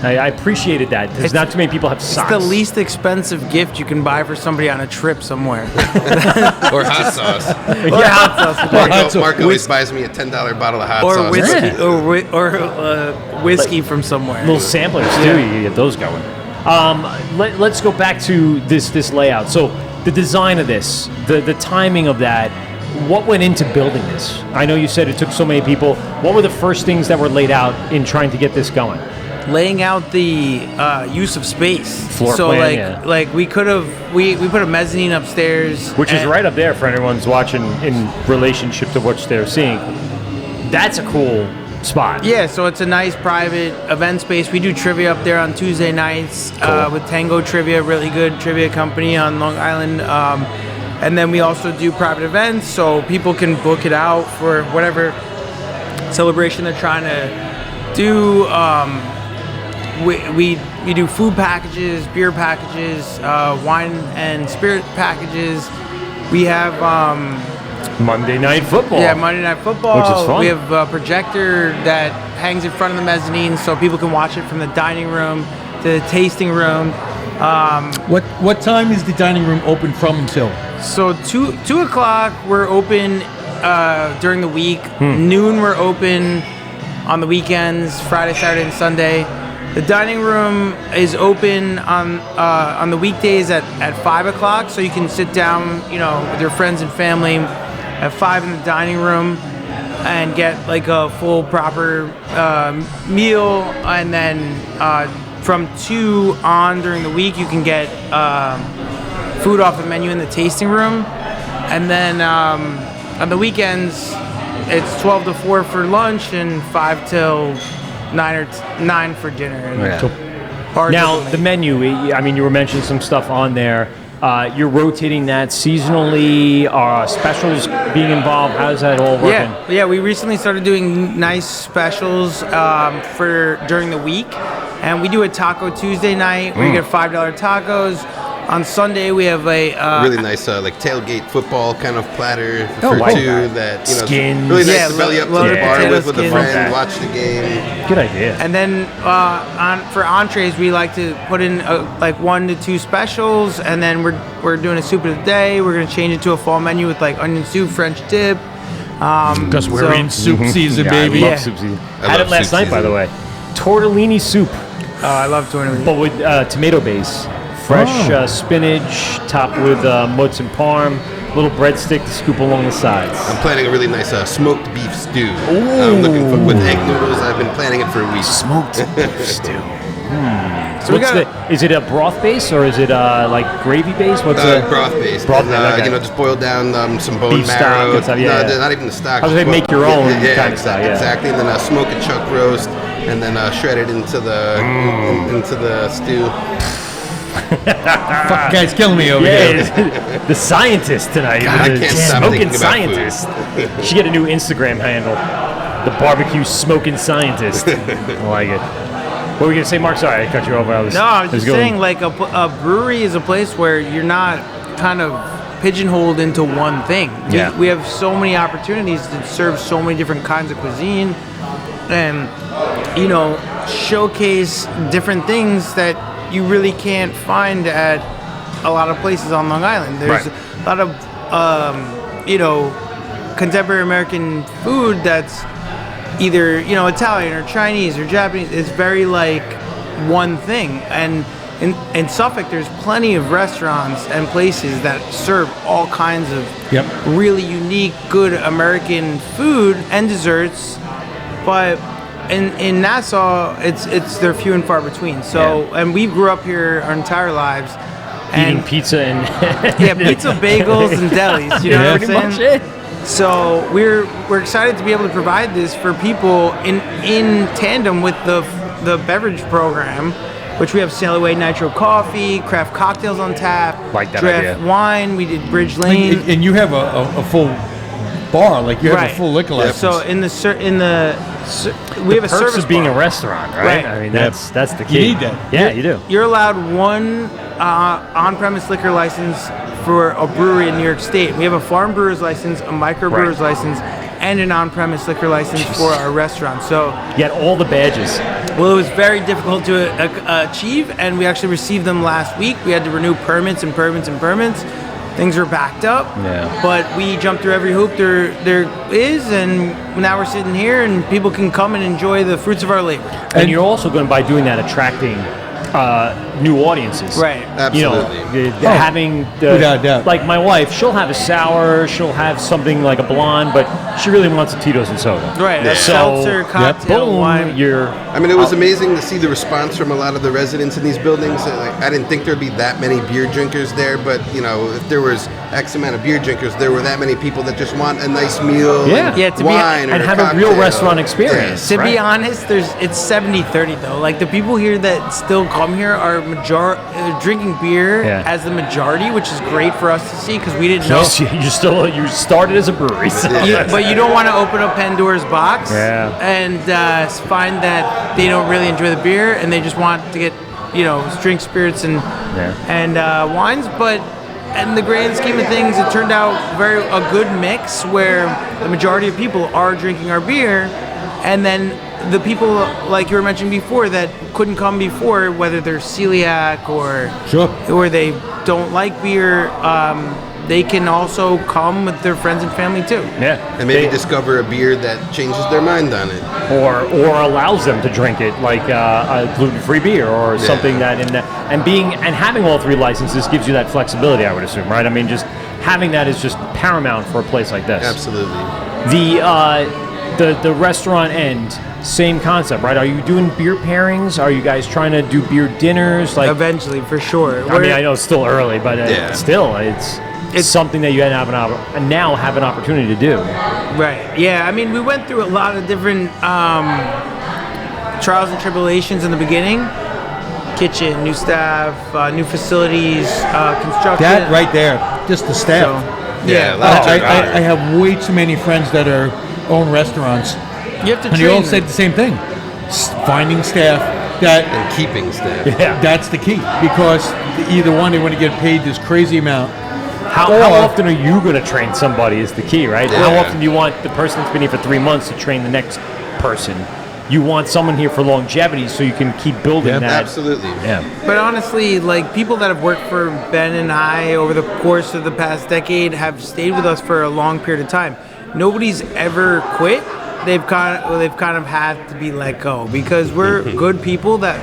I appreciated that. There's not too many people have It's socks. the least expensive gift you can buy for somebody on a trip somewhere. Or hot sauce. Or hot sauce. Mark always buys me a $10 bottle of hot Or sauce. whiskey. Yeah. Or whiskey from somewhere. Little samplers too. You get those going. Let's go back to this layout. So the design of this, the timing of that. What went into building this? I know you said it took so many people. What were the first things that were laid out in trying to get this going? Laying out the use of space. Floor so plan, like we could have we put a mezzanine upstairs, Which is and- right up there for anyone's watching in relationship to what they're seeing. That's a cool spot. Yeah, so it's a nice private event space. We do trivia up there on Tuesday nights with Tango Trivia, really good trivia company on Long Island. And then we also do private events, so people can book it out for whatever celebration they're trying to do. We do food packages, beer packages, wine and spirit packages. We have Monday Night Football. Monday Night Football. Which is fun. We have a projector that hangs in front of the mezzanine, so people can watch it from the dining room to the tasting room. What time is the dining room open from until? So 2 o'clock we're open during the week. Noon we're open on the weekends, Friday, Saturday, and Sunday. The dining room is open on the weekdays at 5 o'clock, so you can sit down, with your friends and family at 5 in the dining room and get like a full proper meal, and then from 2 on during the week you can get food off the menu in the tasting room, and then on the weekends it's 12 to 4 for lunch and 5 till 9 for dinner. And bars Now, open the menu, I mean, you were mentioning some stuff on there. You're rotating that seasonally, specials being involved. How does that all work? Yeah, we recently started doing nice specials for during the week, and we do a Taco Tuesday night where you get $5 tacos. On Sunday we have a Really nice, like tailgate football kind of platter for wow. 2 that Skins. really nice Yeah, to belly up to loaded the bar potato with a skins. Love friend, that. watch the game. Good idea. And then for entrees, we like to put in like 1 to 2 specials, and then we're doing a soup of the day. We're gonna change it to a fall menu with like onion soup, French dip. Because we're So- in soup season, Yeah, baby. I love Yeah. soup season. I Had love it last soup night, by season. the way. Tortellini soup, I love tournament. but with tomato base. Fresh spinach, topped with mozz and parm, little breadstick to scoop along the sides. I'm planning a really nice smoked beef stew. I'm looking for with egg noodles. I've been planning it for a week. Smoked beef stew. So we got Is it a broth base or is it like gravy base? What's Broth based. Broth And, based, okay. just boil down some bone Beef stock marrow. and stuff, yeah, No, yeah. not even the stock. I was gonna just make your own Yeah, kind of style, yeah. exactly. And then smoke a chuck roast, and then shred it into the into the stew. Fuck, guy's killing me over here. Yeah, the scientist tonight. God, I the can't stop smoking thinking about scientist. Should get a new Instagram handle. The barbecue smoking scientist. I like it. What were you gonna say, Mark? Sorry, I cut you off. No, I was just saying, like a brewery is a place where you're not kind of pigeonholed into one thing. Yeah. We have so many opportunities to serve so many different kinds of cuisine, and showcase different things that you really can't find at a lot of places on Long Island. There's Right. a lot of contemporary American food that's either Italian or Chinese or Japanese. It's very like one thing, and in Suffolk there's plenty of restaurants and places that serve all kinds of Yep. really unique good American food and desserts, but in Nassau they're few and far between. So and we grew up here our entire lives, Eating pizza and Yeah, pizza, bagels, and delis. You know what I'm pretty saying? much it. So we're excited to be able to provide this for people in tandem with the beverage program, which we have Sail Away Nitro Coffee, craft cocktails on tap, Like that draft idea. wine. We did Bridge Lane. And you have a full bar, like you have Right. a full liquor license. So we have a Perks service of being bar. a restaurant, right? Right. I mean, that's the key. need that. Yeah, you do. You're allowed one on-premise liquor license for a brewery in New York State. We have a farm brewer's license, a microbrewer's license, and an on-premise liquor license for our restaurant. So, You had all the badges. well, it was very difficult to achieve, and we actually received them last week. We had to renew permits. Things were backed up, Yeah. but we jumped through every hoop there is, and now we're sitting here, and people can come and enjoy the fruits of our labor. And you're also going, by doing that, attracting new audiences. Right. Absolutely. You know, having the, Without a doubt. like my wife, she'll have a sour, she'll have something like a blonde, but she really wants a Tito's and soda. Right, a So, seltzer, cocktail, boom, wine. you're. I mean, it was amazing to see the response from a lot of the residents in these buildings. Like, I didn't think there'd be that many beer drinkers there, but you know, if there was X amount of beer drinkers, there were that many people that just want a nice meal, Yeah. and Yeah, to be- wine, and or have a real cocktail. restaurant experience. To be Right. honest, it's 70-30 though. Like the people here that still come here are drinking beer Yeah. as the majority, which is great for us to see because we didn't know. You started as a brewery. So. But you don't want to open up Pandora's box Yeah. and find that they don't really enjoy the beer and they just want to get, drink spirits and wines. But in the grand scheme of things, it turned out a good mix where the majority of people are drinking our beer, and then the people, like you were mentioning before, that couldn't come before, whether they're celiac or they don't like beer, they can also come with their friends and family too. Yeah. And maybe discover a beer that changes their mind on it. or allows them to drink it, like a gluten-free beer or something that having all three licenses gives you that flexibility, I would assume, right? I mean, just having that is just paramount for a place like this. Absolutely. The restaurant end, same concept, right? Are you doing beer pairings? Are you guys trying to do beer dinners? Like, Eventually, for sure. I mean, I know it's still early, but still, it's something that you now have an opportunity to do. Right. Yeah. I mean, we went through a lot of different trials and tribulations in the beginning. Kitchen, new staff, new facilities, construction. That right there, just the staff. I have way too many friends that own restaurants, You have to and train they all them. said the same thing: finding staff And keeping staff. Yeah. that's the key, because either one, they want to get paid this crazy amount. How often are you going to train somebody is the key, right? Yeah. How often do you want the person that's been here for 3 months to train the next person? You want someone here for longevity so you can keep building that. Absolutely. Yeah. But honestly, like people that have worked for Ben and I over the course of the past decade have stayed with us for a long period of time. Nobody's ever quit. They've kind of had to be let go because we're good people that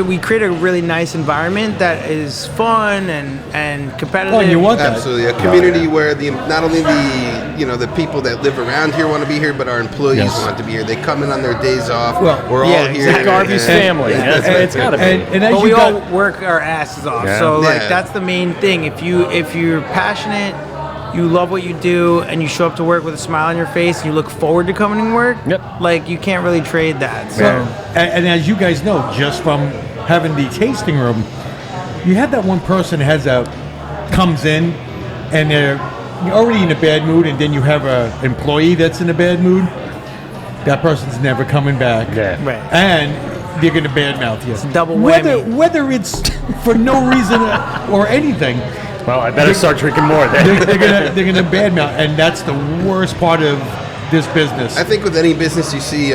we create a really nice environment that is fun and competitive. Oh, and you want that. Absolutely, a community where not only the people that live around here want to be here, but our employees want to be here. They come in on their days off. Well, we're all here. Exactly. Garvies family. That's what it's got to be. And as But you we all got, work our asses off. Yeah. So Yeah. that's the main thing. If you're passionate, you love what you do, and you show up to work with a smile on your face, and you look forward to coming to work. Yep. Like you can't really trade that. So and as you guys know, just from having the tasting room, you have that one person that comes in and they're already in a bad mood, and then you have an employee that's in a bad mood. That person's never coming back. Yeah. Right. And they're going to badmouth you. It's a double whammy. Whether it's for no reason or anything, Well, I better start drinking more then. they're gonna badmouth, and that's the worst part of this business. I think with any business you see,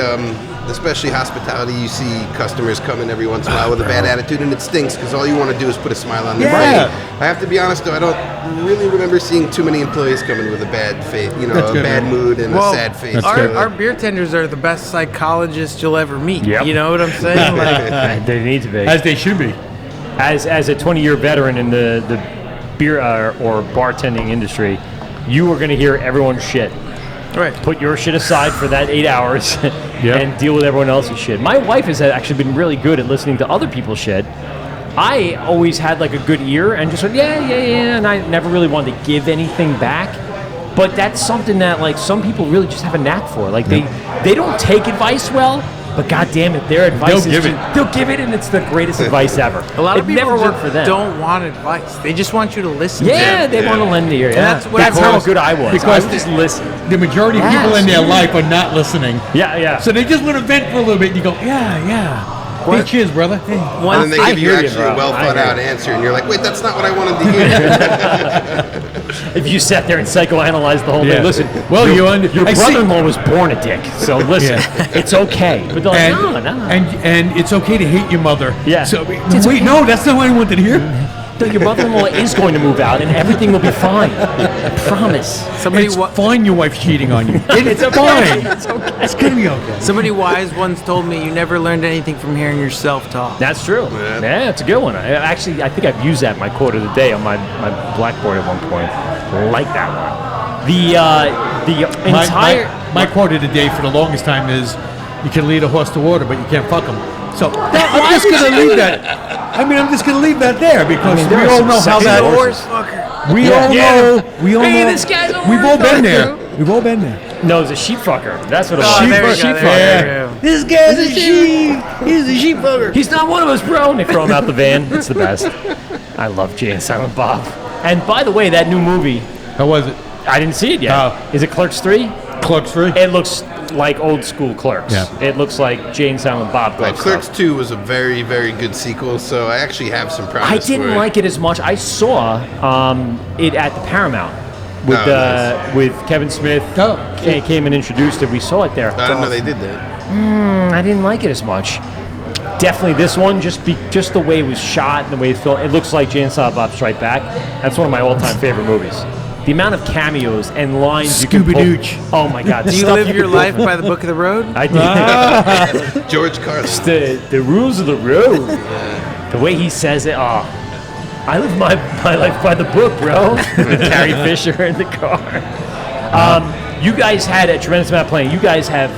especially hospitality, you see customers come in every once in a while with a bad attitude, and it stinks because all you want to do is put a smile on their Yeah. face. I have to be honest though, I don't really remember seeing too many employees come in with a bad face, That's a good, bad man. mood and a sad face. Our beer tenders are the best psychologists you'll ever meet. Yep. You know what I'm saying? Like, They need to be. As they should be. As a 20-year veteran in the beer or bartending industry, you are going to hear everyone's shit. right. Put your shit aside for that 8 hours and deal with everyone else's shit. My wife has actually been really good at listening to other people's shit I always had like a good ear and just went, yeah, and I never really wanted to give anything back. But that's something that like some people really just have a knack for. Like they don't take advice well, but god damn it, their advice they'll give it and it's the greatest advice ever. A lot of people never worked for them. don't want advice. They just want you to listen to Yeah, them. they want to lend the ear. Yeah. That's how good I was. Because I would just listen. The majority of people in their life are not listening. Yeah. So they just want to vent for a little bit, and you go, yeah. Hey, cheers, brother. Hey. And then they I give you hear you, actually bro. a well I thought hear out you. answer, and you're like, wait, that's not what I wanted to hear. If you sat there and psychoanalyzed the whole Yeah. thing, listen. Well, your I see- brother-in-law was born a dick, so listen, it's okay. But they're like, no. And it's okay to hate your mother. Yeah. So It's wait, okay. no, that's not what I wanted to hear. Your brother-in-law is going to move out, and everything will be fine. I promise. It's fine your wife's cheating on you. It's fine. It's gonna be okay. Somebody wise once told me you never learned anything from hearing yourself talk. That's true. Yeah, it's a good one. I think I've used that in my quote of the day on my blackboard at one point. Like that one. The entire my quote of the day for the longest time is, you can lead a horse to water, but you can't fuck him. So I'm just gonna leave that. I'm just gonna leave that there because we all know how that. Horse fucker. We all know. We all know. this guy's a We've all horse been there. We've all been there. No, it's a sheep fucker. That's what it Oh, was. there we go, Sheep there fucker. we go. This guy's a sheep. He's a sheep fucker. He's not one of us, bro. And they throw him out the van. It's the best. I love Jay and Silent Bob. And by the way, that new movie, How was it? I didn't see it yet. Oh. Is it Clerks 3? Clerks 3. It looks like old school Clerks. Yeah. It looks like Jay and Silent Bob. Like Clerks 2 was a very, very good sequel, so I actually have some promise I didn't for it. like it as much. I saw it at the Paramount with nice. with Kevin Smith. Oh. Came and introduced it. We saw it there. I didn't know they did that. I didn't like it as much. Definitely this one, just the way it was shot and the way it felt. It looks like Jay and Silent Bob Strike Back. That's one of my all-time favorite movies. The amount of cameos and lines you can pull. Scooby-Dooch. Oh my God! Do you Stuff live can your pull life from- by the book of the road? I did. George Carlin. the rules of the road. The way he says it. Oh, I live my life by the book, bro. With Carrie Fisher in the car. You guys had a tremendous amount of playing. You guys have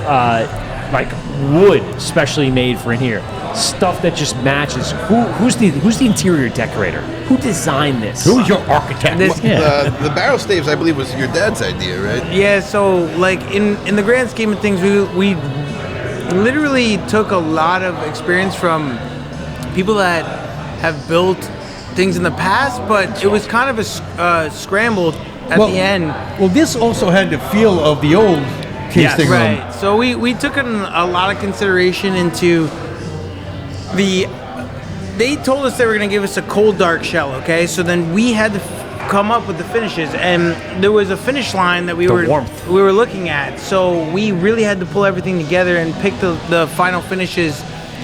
like wood specially made for in here. Stuff that just matches. Who's the interior decorator? Who designed this? Who's your architect? The barrel staves, I believe, was your dad's idea, right? Yeah, so like in the grand scheme of things, we literally took a lot of experience from people that have built things in the past, but it was kind of a scramble at the end. Well, this also had the feel of the old tasting room. Right. So we took a lot of consideration into they told us they were going to give us a cold dark shell, okay? So then we had to come up with the finishes, and there was a finish line that we were looking at. So we really had to pull everything together and pick the final finishes.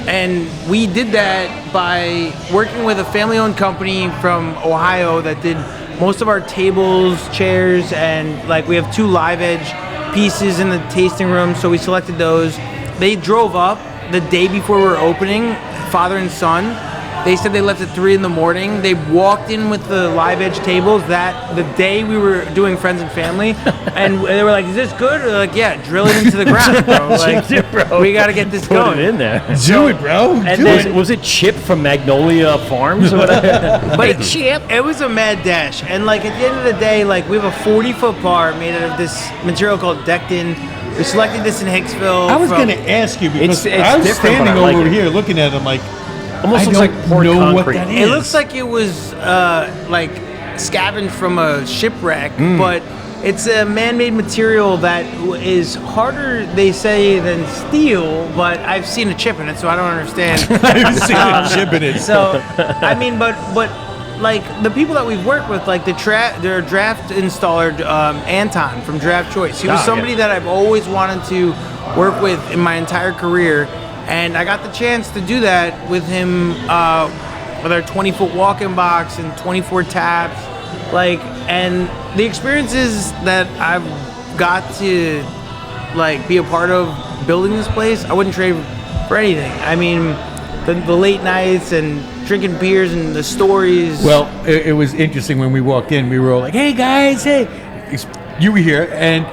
And we did that by working with a family-owned company from Ohio that did most of our tables, chairs, and like we have 2 live edge pieces in the tasting room, so we selected those. They drove up the day before we were opening, father and son. They said they left at 3 in the morning. They walked in with the live edge tables the day we were doing Friends and Family, and they were like, "Is this good?" We're like, "Yeah, drill it into the ground, bro. Like, Bro, we got to get this put going." it in there. Do it, bro. And Do then, it. was it Chip from Magnolia Farms or whatever? But it was a mad dash, and like at the end of the day, like we have a 40-foot bar made out of this material called Dectin. We selected this in Hicksville. I was going to ask you because It's I was different, standing but I like over it. here looking at him like, Almost I looks don't like poured know what concrete. that is. It looks like it was like scavenged from a shipwreck, but it's a man-made material that is harder, they say, than steel. But I've seen a chip in it, so I don't understand. I've seen a chip in it. So I mean, but like the people that we've worked with, like their draft installer Anton from Draft Choice. He was somebody that I've always wanted to work with in my entire career, and I got the chance to do that with him with our 20-foot walk-in box and 24 taps, like, and the experiences that I've got to like be a part of building this place, I wouldn't trade for anything. I mean, the late nights and drinking beers and the stories. Well, it was interesting when we walked in. We were all like, "Hey guys, hey!" You were here, and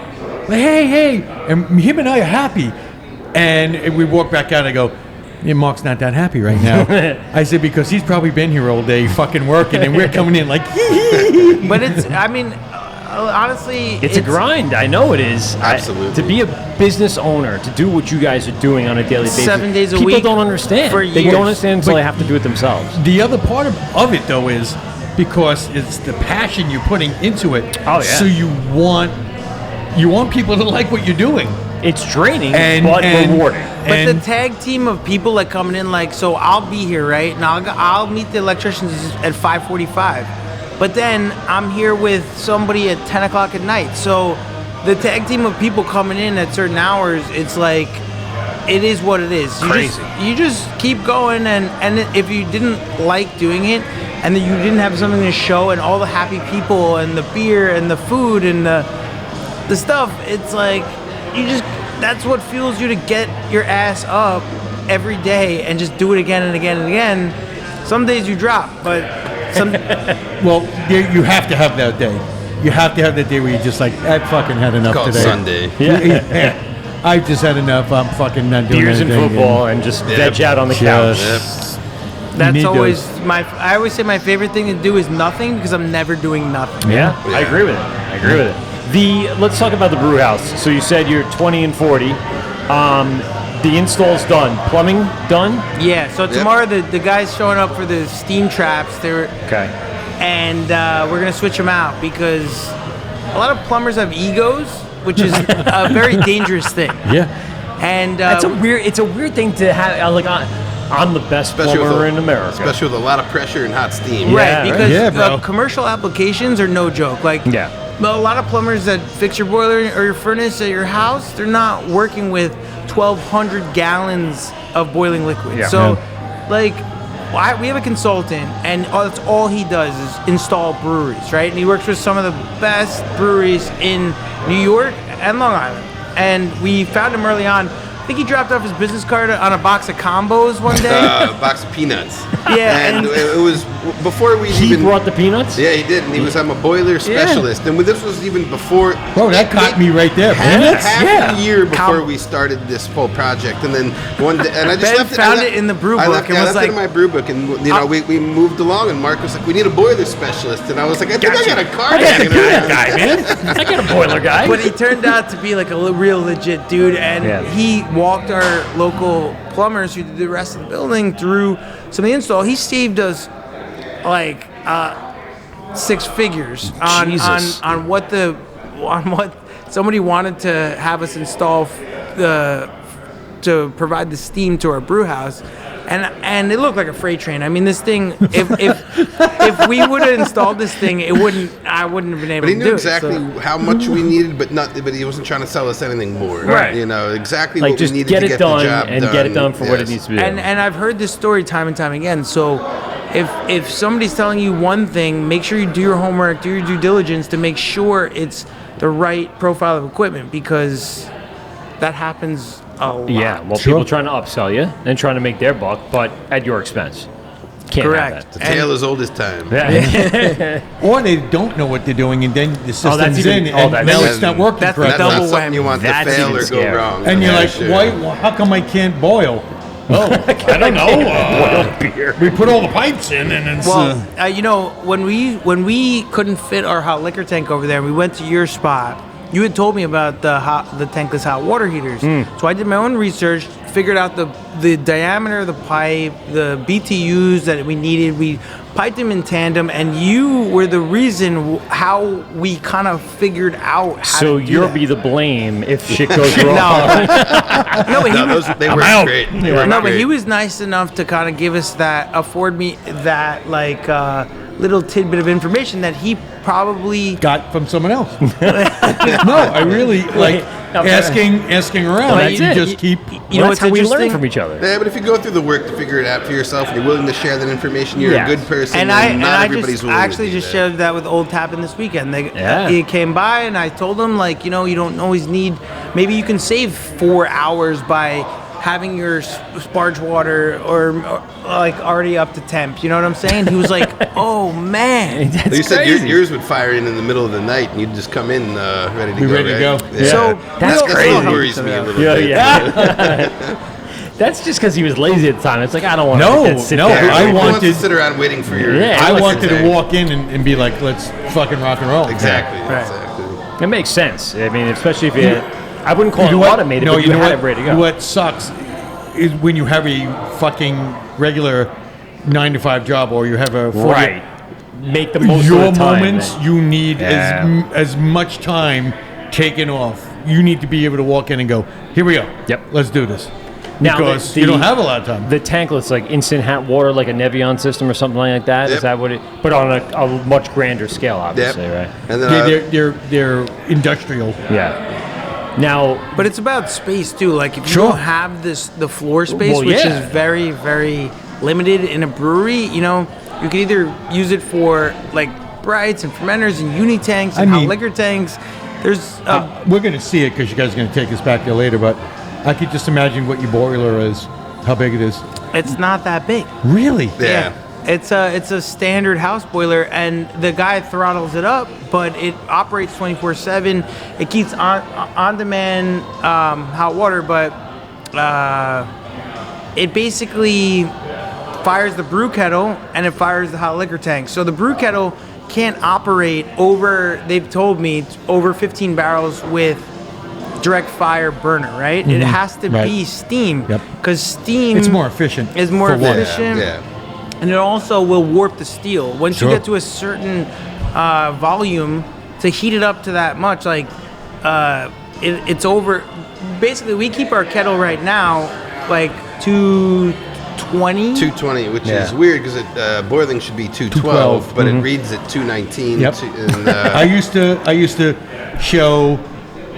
like, "Hey!" And him and I are happy. And we walked back out. And I go, Yeah, Mark's not that happy right now. I said, because he's probably been here all day fucking working, and we're coming in like, But it's, I mean, honestly, It's a grind. I know it is. Absolutely. To be a business owner, to do what you guys are doing on a daily basis. 7 days a people week don't understand. for They years. don't understand until But- they have to do it themselves. the other part of it, though, is because it's the passion you're putting into it. Oh, yeah. So you want people to like what you're doing. It's draining, And- but and- rewarding. But the And- tag team of people like coming in, like, so I'll be here, right? And I'll meet the electricians at 5:45. But then I'm here with somebody at 10 o'clock at night. So the tag team of people coming in at certain hours, it's like, it is what it is. You just keep going, and if you didn't like doing it, and then you didn't have something to show, and all the happy people, and the beer, and the food, and the stuff, it's like, that's what fuels you to get your ass up every day and just do it again and again and again. Some days you drop, but some Well, you have to have that day. You have to have that day where you're just like, I fucking had enough Called today. Sunday. Yeah. I just had enough. I'm fucking not doing Beers and anything. football and just veg out on the couch. Just- that's need always those. I always say my favorite thing to do is nothing, because I'm never doing nothing. Yeah, I agree with it. Let's talk about the brew house. So you said you're 20 and 40. The install's done. Plumbing done? Yeah, so tomorrow the guys showing up for the steam traps, Okay. and we're gonna switch them out, because a lot of plumbers have egos, which is a very dangerous thing. Yeah. And It's a weird thing to have. Like, I'm the best Especially plumber with in America. Especially with a lot of pressure and hot steam. right, Yeah, because Yeah, bro. commercial applications are no joke. Like, Yeah. a lot of plumbers that fix your boiler or your furnace at your house, they're not working with 1,200 gallons of boiling liquid. Yeah. So, like, we have a consultant, and that's all he does is install breweries, right? And he works with some of the best breweries in New York and Long Island. And we found him early on. I think he dropped off his business card on a box of combos one day. A box of peanuts. Yeah, and and- it was before we He even. brought the peanuts? Yeah, he did, and he was I'm a boiler specialist, and this was even before. Bro, that caught me right there. Peanuts? Half a year before Com- we started this whole project, and then one day, and I just Ben left found I it in the brew I book left, and I was left it in like- my brew book, and we moved along, and Mark was like, "We need a boiler specialist," and I was like, "I think I got a card hanging around." guy, man. I got a boiler guy. But he turned out to be like a real legit dude, and Yeah. he walked our local plumbers who did the rest of the building through some of the install. He saved us like 6 figures on Jesus. on what somebody wanted to have us install to provide the steam to our brew house. And it looked like a freight train. I mean, this thing. If we would have installed this thing, I wouldn't have been able But he to knew do exactly it. So. how much we needed, but he wasn't trying to sell us anything more. Right. You know exactly Like, what just we needed get to it get done the job and done. get it done for what it Yes. needs to be. And I've heard this story time and time again. So if somebody's telling you one thing, make sure you do your homework, do your due diligence to make sure it's the right profile of equipment, because that happens a lot. Yeah, well, Sure. people trying to upsell you and trying to make their buck, but at your expense. Can't Correct. have The that. tale as old as time. Yeah. Or they don't know what they're doing, and then the system's even- in, oh, and that's- now it's not working that's the That's correctly. not double something you whammy. want to That's fail even or go scary. wrong. And you're Yeah, like, sure. why? How come I can't boil? I don't know. Boiled beer. We put all the pipes in, and it's. Well, when we couldn't fit our hot liquor tank over there, and we went to your spot. You had told me about the tankless hot water heaters. So I did my own research, figured out the diameter of the pipe, the BTUs that we needed. We piped them in tandem, and you were the reason how we kind of figured out how So to do you'll that. be the blame if shit goes wrong. No, but he No, was, they work out. great. They no, work but great. he was nice enough to kind of give us afford me that little tidbit of information that he probably. got from someone else. No, I really like asking around. That's you it. just keep. You know That's what's how we learn interesting? from each other. Yeah, but if you go through the work to figure it out for yourself and you're willing to share that information, you're Yes. a good person. And not I everybody's just willing actually to do just that. shared that with Old Tappin this weekend. Yeah. He came by and I told him, like, you don't always need. Maybe you can save 4 hours by having your sparge water or like already up to temp. You know what I'm saying? He was like, "Oh man." That's You said crazy. yours would fire in the middle of the night, and you'd just come in ready to Be go. ready to right? go. Yeah. So That's that crazy. worries me a little Yeah, bit. yeah. That's just because he was lazy at the time. It's like, I don't want No, to sit no, there. I Who wants wanted- to sit around waiting for your. Yeah, I listen, wanted to walk in and be like, let's fucking rock and roll. Exactly. Right. Exactly. It makes sense. I mean, especially if you, I wouldn't call You it know what? automated, No, but you know had what? it ready to go. What sucks is when you have a fucking regular 9 to 5 job, or you have a 40 Right. Make the most your of the time. moments, you need Yeah. as much time taken off. You need to be able to walk in and go, here we go. Yep. Let's do this. Now, Because you don't have a lot of time. The tankless, like instant hot water, like a Nevion system or something like that. Is Yep. that what it? But on a much grander scale, obviously, right? And Yeah, then they're industrial. Yeah. Now, But it's about space too. Like if you Sure. don't have the floor space, Well, which yeah. is very, very limited in a brewery, you know, you can either use it for like brights and fermenters and uni tanks and I hot mean- liquor tanks. There's We're going to see it because you guys are going to take us back there later, but I could just imagine what your boiler is, how big it is. it's not that big. Really? Yeah. It's a standard house boiler, and the guy throttles it up, but it operates 24/7. It keeps on demand hot water, but it basically fires the brew kettle and it fires the hot liquor tank. So the brew kettle can't operate over. They've told me over 15 barrels with direct fire burner, right? It has to Right. be steam Yep. because steam It's more efficient. is more for water. efficient. Yeah. And it also will warp the steel. Once Sure. you get to a certain volume, to heat it up to that much, like it's over. Basically, we keep our kettle right now like 220. 220, which Yeah. is weird because boiling should be 212, 212, but it reads at 219. Yep. And, I used to show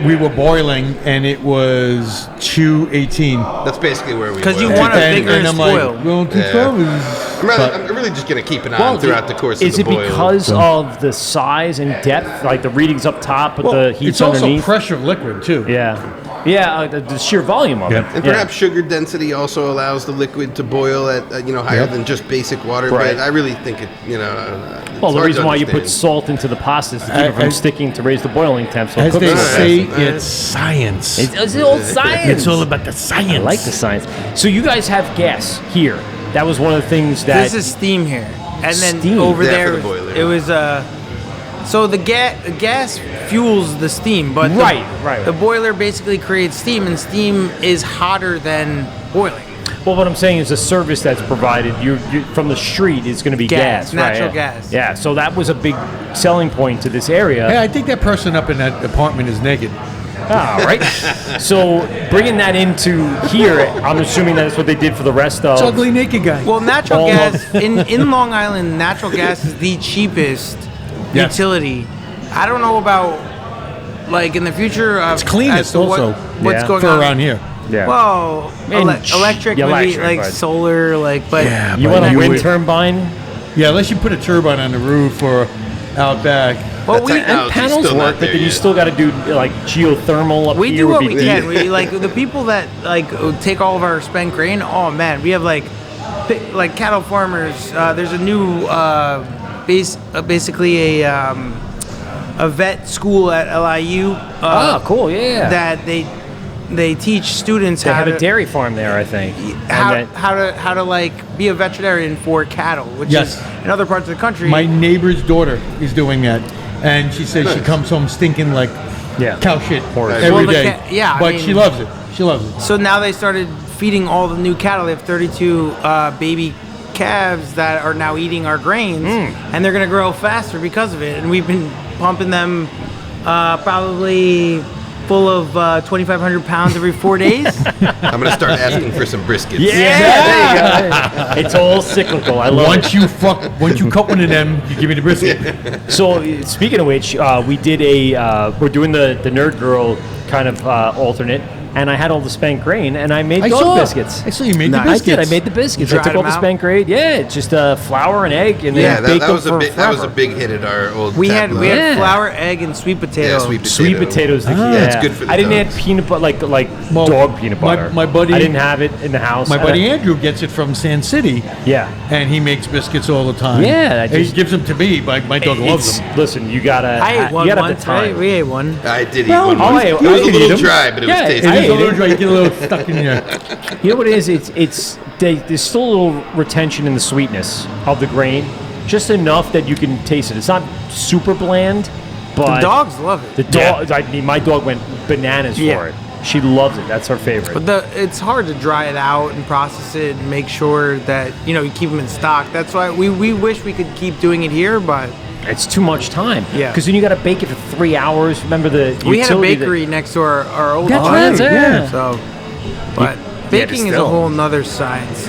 we were boiling and it was 218. that's basically where we Because you were. want a And vigorous I'm boil. like, well, 212 is. I'm really just going to keep it on throughout the course is of the it boil. because of the size and depth, like the readings up top, but the heat's it's also underneath? pressure of liquid too. Yeah, yeah, the sheer volume of Yeah. it. And Yeah. perhaps sugar density also allows the liquid to boil at higher Yep. than just basic water. Right. But I really think it it's Well, the hard reason to why you put understand. salt into the pastas to keep it from As- sticking to raise the boiling temps. So it As cooks they better. say, Right. it's science. It's the old science. It's all about the science. I like the science. So you guys have gas here. That was one of the things that. This is steam here, and then Steam. over Yeah, there for the boiler. it was so the gas fuels the steam, but Right. the boiler basically creates steam, and steam is hotter than boiling. Well, what I'm saying is the service that's provided you from the street is going to be Gas, gas, right, natural yeah. gas. Yeah, so that was a big selling point to this area. Hey, I think that person up in that apartment is naked. Ah, right. So bringing that into here, I'm assuming that's what they did for the rest of. It's ugly naked guy. Well, natural All gas in Long Island, natural gas is the cheapest Yes. utility. I don't know about like in the future. It's cleanest as to what- also what's Yeah. going for on around here. Yeah. Well, And electric, yeah, maybe electric, like right. solar, like but Yeah, you but want a you wind would- turbine? Yeah, unless you put a turbine on the roof or out back. well, That's we like- No, And she's panels still not work, but there then you yet. still got to do like geothermal up we here. do would what be- we can. We like the people that like take all of our spent grain. Oh man, we have like cattle farmers. There's a new basically a vet school at LIU. Oh, cool! Yeah. That they teach students they how have to a dairy farm there, I think. how, And then- how to like be a veterinarian for cattle, which Yes. is in other parts of the country. My neighbor's daughter is doing that, and she says she comes home stinking like Yeah. cow shit Horse. every Well, the day. I but mean- she loves it. She loves it. So now they started feeding all the new cattle. They have 32 baby calves that are now eating our grains, and they're going to grow faster because of it. And we've been pumping them probably full of 2,500 pounds every 4 days. I'm going to start asking for some briskets. Yeah, there you go. It's all cyclical. I love Once you cut one of them, you give me the brisket. it. So speaking of which, we did we're doing the Nerd Girl kind of alternate, and I had all the spent grain, and I made dog biscuits. I saw you made Nice. the I biscuits. did. I made the biscuits. I Dried took all them the out? spent grain. Yeah, it's just flour and egg, and Yeah, then baked that them was a for big that was a forever. big hit at our old we tap had Yeah. flour, egg, and sweet potato. Yeah, sweet potato. Sweet potatoes. Ah. Yeah, it's good for the I didn't dogs. add peanut butter, like Well, dog peanut my- butter. my buddy- I didn't have it in the house. My And buddy I- Andrew gets it from Sand City, Yeah. and he makes biscuits all the time. Yeah, I And he just- gives them to me. My dog loves It's- them. Listen, you gotta. I ate one you gotta have once, the time. right? We ate one. I did eat Well, one. I It was a can eat little 'em. dry, but it was Yeah, tasty. I a little dry. You get a little stuck in there. You know what it is? There's still a little retention in the sweetness of the grain, just enough that you can taste it. It's not super bland, but The dogs love it. the dog. I mean, my dog went bananas Yeah. for it. She loves it. That's her favorite. But it's hard to dry it out and process it and make sure that you keep them in stock. That's why we wish we could keep doing it here, but It's too much time. Yeah. Because then you got to bake it for 3 hours. Remember the we had a utility bakery next to our old That's farm. right, yeah. So, but baking is a still. whole nother science.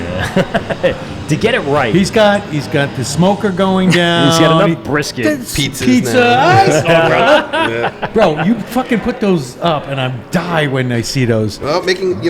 to get it right. He's got the smoker going down. He's got enough brisket. Pizzas Pizza. now. Bro, you fucking put those up, and I die when I see those. Well, making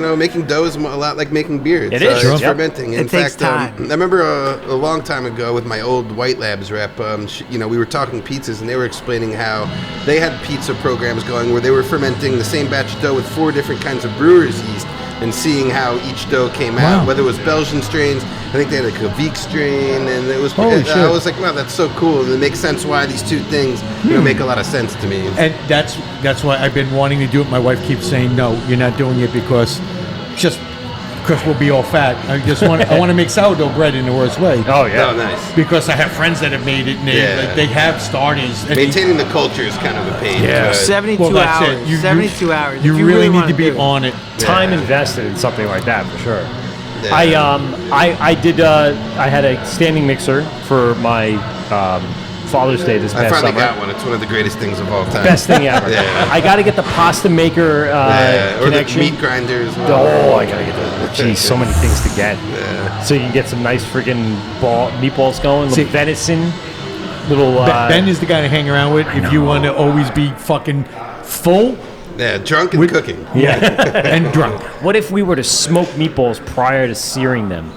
dough is a lot like making beer. It's, It is. It's Yep. fermenting. It takes time. I remember a long time ago with my old White Labs rep. We were talking pizzas, and they were explaining how they had pizza programs going where they were fermenting the same batch of dough with 4 different kinds of brewer's yeast and seeing how each dough came out. Whether it was Belgian strains, I think they had like a Vic strain, and it was. Holy shit. I was like, wow, that's so cool. And it makes sense why these two things make a lot of sense to me. And that's why I've been wanting to do it. My wife keeps saying, no, you're not doing it because we'll be all fat. I want to make sourdough bread in the worst way. Oh, yeah. Oh, nice. Because I have friends that have made it, and they have starters. And Maintaining the culture is kind of a pain. Yeah. but- 72 well, that's hours. it. 72 hours. You If really need wanna to be do it. on it. Time invested in something like that for sure. Yeah. I had a standing mixer for my Father's Day this I past finally summer. got one. It's one of the greatest things of all time. Best thing ever. Yeah. I got to get the pasta maker Yeah, or the connection. meat grinder as well. Oh, I gotta get those. Geez, so many things to get. So you can get some nice freaking meatballs going. See- Little venison. Little. Ben is the guy to hang around with if you want to always be fucking full Yeah, drunk and cooking. yeah. and drunk. What if we were to smoke meatballs prior to searing them?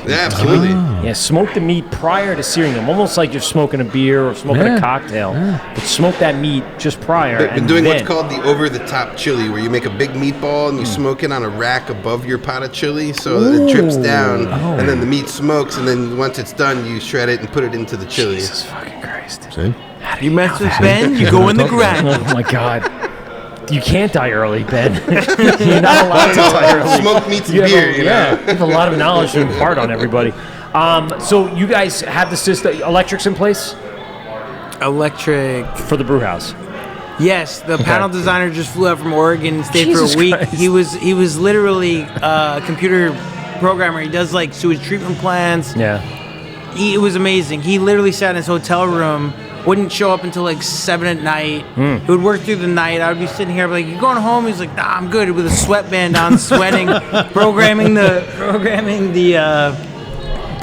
Yeah, absolutely. Yeah, smoke the meat prior to searing them, almost like you're smoking a beer or smoking Yeah. a cocktail. But smoke that meat just prior. I've been and doing then, what's called the over-the-top chili, where you make a big meatball and you smoke it on a rack above your pot of chili so that it drips down, and then the meat smokes, and then once it's done, you shred it and put it into the chili. Jesus fucking Christ! See? You mess with Ben, you go in the grind. Oh my God! You can't die early, Ben. You're not allowed to die early. Smoked meats and You have beer, a, you yeah, know. you have a lot of knowledge to impart on everybody. So you guys have the system, electrics in place Electric. for the brew house. Yes, the panel designer just flew out from Oregon and stayed Jesus for a week. Christ. He was literally a computer programmer. He does like sewage treatment plants. Yeah. It was amazing. He literally sat in his hotel room, wouldn't show up until like 7 at night. He would work through the night. I would be sitting here, I'd be like, "You going home?" He's like, "Nah, I'm good." With a sweatband on, sweating, programming the.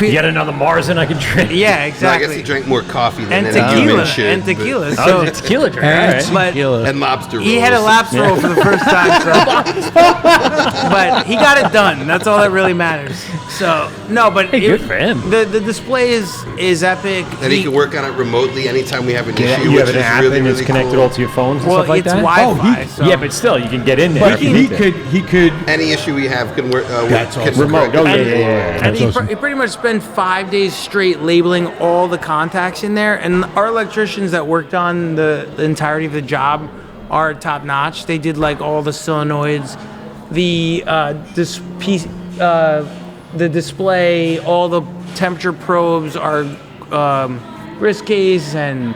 Yet another Marzen I can drink. Yeah, No, I exactly. guess he drank more coffee than and any tequila. human should. And but- tequila. Oh, So, it's a tequila drink. And All right. but And lobster rolls. he had a lobster roll for the first time, so. But he got it done. That's all that really matters. So no, but Hey, good for him. The display is epic. And he can work on it remotely anytime we have an Yeah, issue, you which have an is app really, and really it's connected cool. all to your phones and Well, stuff like it's that. Wi-Fi. he- so. Yeah, but still, you can get in there. But if you he need to. could. Any issue we have can work. That's can awesome. Remote. correct Oh, it. yeah, yeah, yeah. And he, awesome. he pretty much spent 5 days straight labeling all the contacts in there. And our electricians that worked on the entirety of the job are top notch. They did like all the solenoids, the display, all the temperature probes, our wrist case and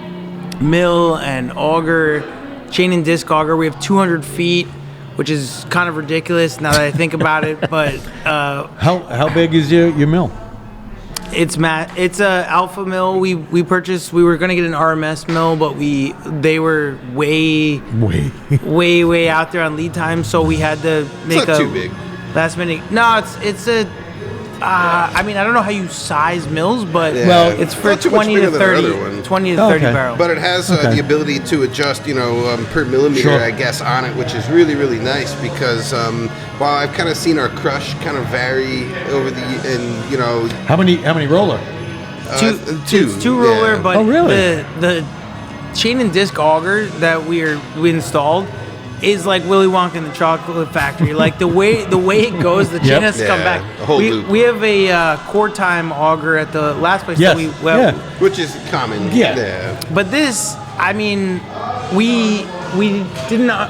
mill and auger, chain and disc auger. We have 200 feet, which is kind of ridiculous now that I think about it. But How big is your mill? it's a alpha mill. We purchased. We were gonna get an RMS mill, but they were way out there on lead time, so we had to make not a too big. last minute. No, it's a. I mean, I don't know how you size mills, but Yeah. Well, it's for not too much 20 to bigger than our 30, other one. 20 to 30 Okay. barrels. But it has Okay. the ability to adjust, per millimeter, Sure. I guess, on it, which is really, really nice because while I've kind of seen our crush kind of vary over How many roller? two roller, yeah. but Oh, really? the chain and disc auger that we installed is like Willy Wonka in the Chocolate Factory. Like the way it goes, the chain Yep. has to come Yeah, back. a whole loop. We have a core time auger at the last place Yes. that Yeah. Which is common. Yeah. Yeah. But this, I mean, we we didn't know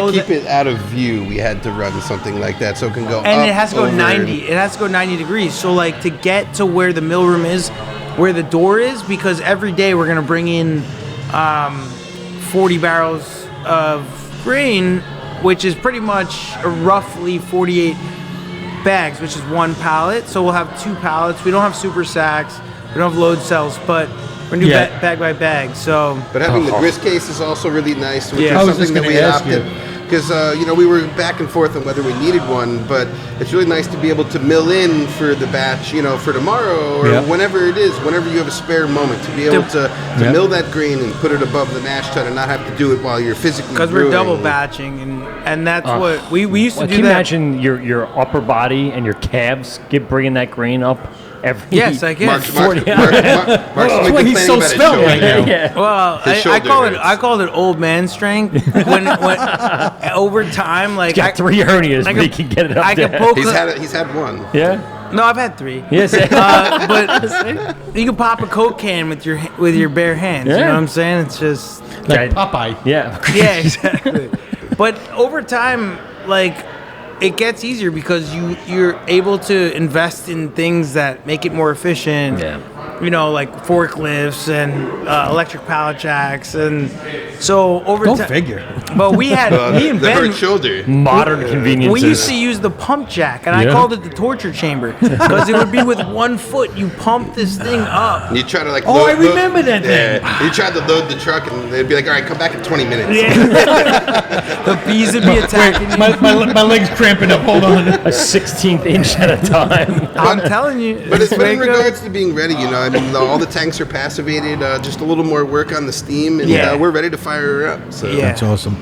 To keep that. it out of view, we had to run something like that so it can go And up, it has to go over, 90. It has to go 90 degrees. So like to get to where the mill room is, where the door is, because every day we're gonna bring in 40 barrels of grain, which is pretty much roughly 48 bags, which is one pallet. So we'll have 2 pallets. We don't have super sacks. We don't have load cells, but we're gonna do bag by bag. So, But having the grist case is also really nice, which Yeah. I is was just something that gonna we ask you. adopted. Because, we were back and forth on whether we needed one, but it's really nice to be able to mill in for the batch, for tomorrow or whenever it is, whenever you have a spare moment, to be able to mill that grain and put it above the mash tun and not have to do it while you're physically because brewing. we're double batching, and that's what we used to Well, do. can you that. imagine your upper body and your calves bringing that grain up every? Yes, I can. Mark's Mark's That's why he's so svelte right now. Yeah. Well, His I call it shoulder I called it old man strength. when over time, like He's got 3 hernias, I but he can- can get it up I there. can poke. He's had one. Yeah. No, I've had 3. Yes. But you can pop a Coke can with your bare hands. You Yeah. know what I'm saying? It's just Like Popeye. Yeah. yeah, exactly. But over time, like it gets easier because you're able to invest in things that make it more efficient. Yeah. Like forklifts and electric pallet jacks, and so over Go time. figure. But we had me and The Ben. hurt shoulder. Modern conveniences. We used to use the pump jack, and I Yeah. called it the torture chamber because it would be with 1 foot. You pump this thing up. You try to Oh, I remember that thing. Yeah. You tried to load the truck and they'd be like, all right, come back in 20 minutes. The bees would be attacking you. My leg's cramping up. Hold on. a 16th inch at a time. I'm telling you. But in Wake up. regards to being ready, I mean, all the tanks are passivated, just a little more work on the steam, and Yeah. we're ready to fire her up. So. Yeah. That's awesome.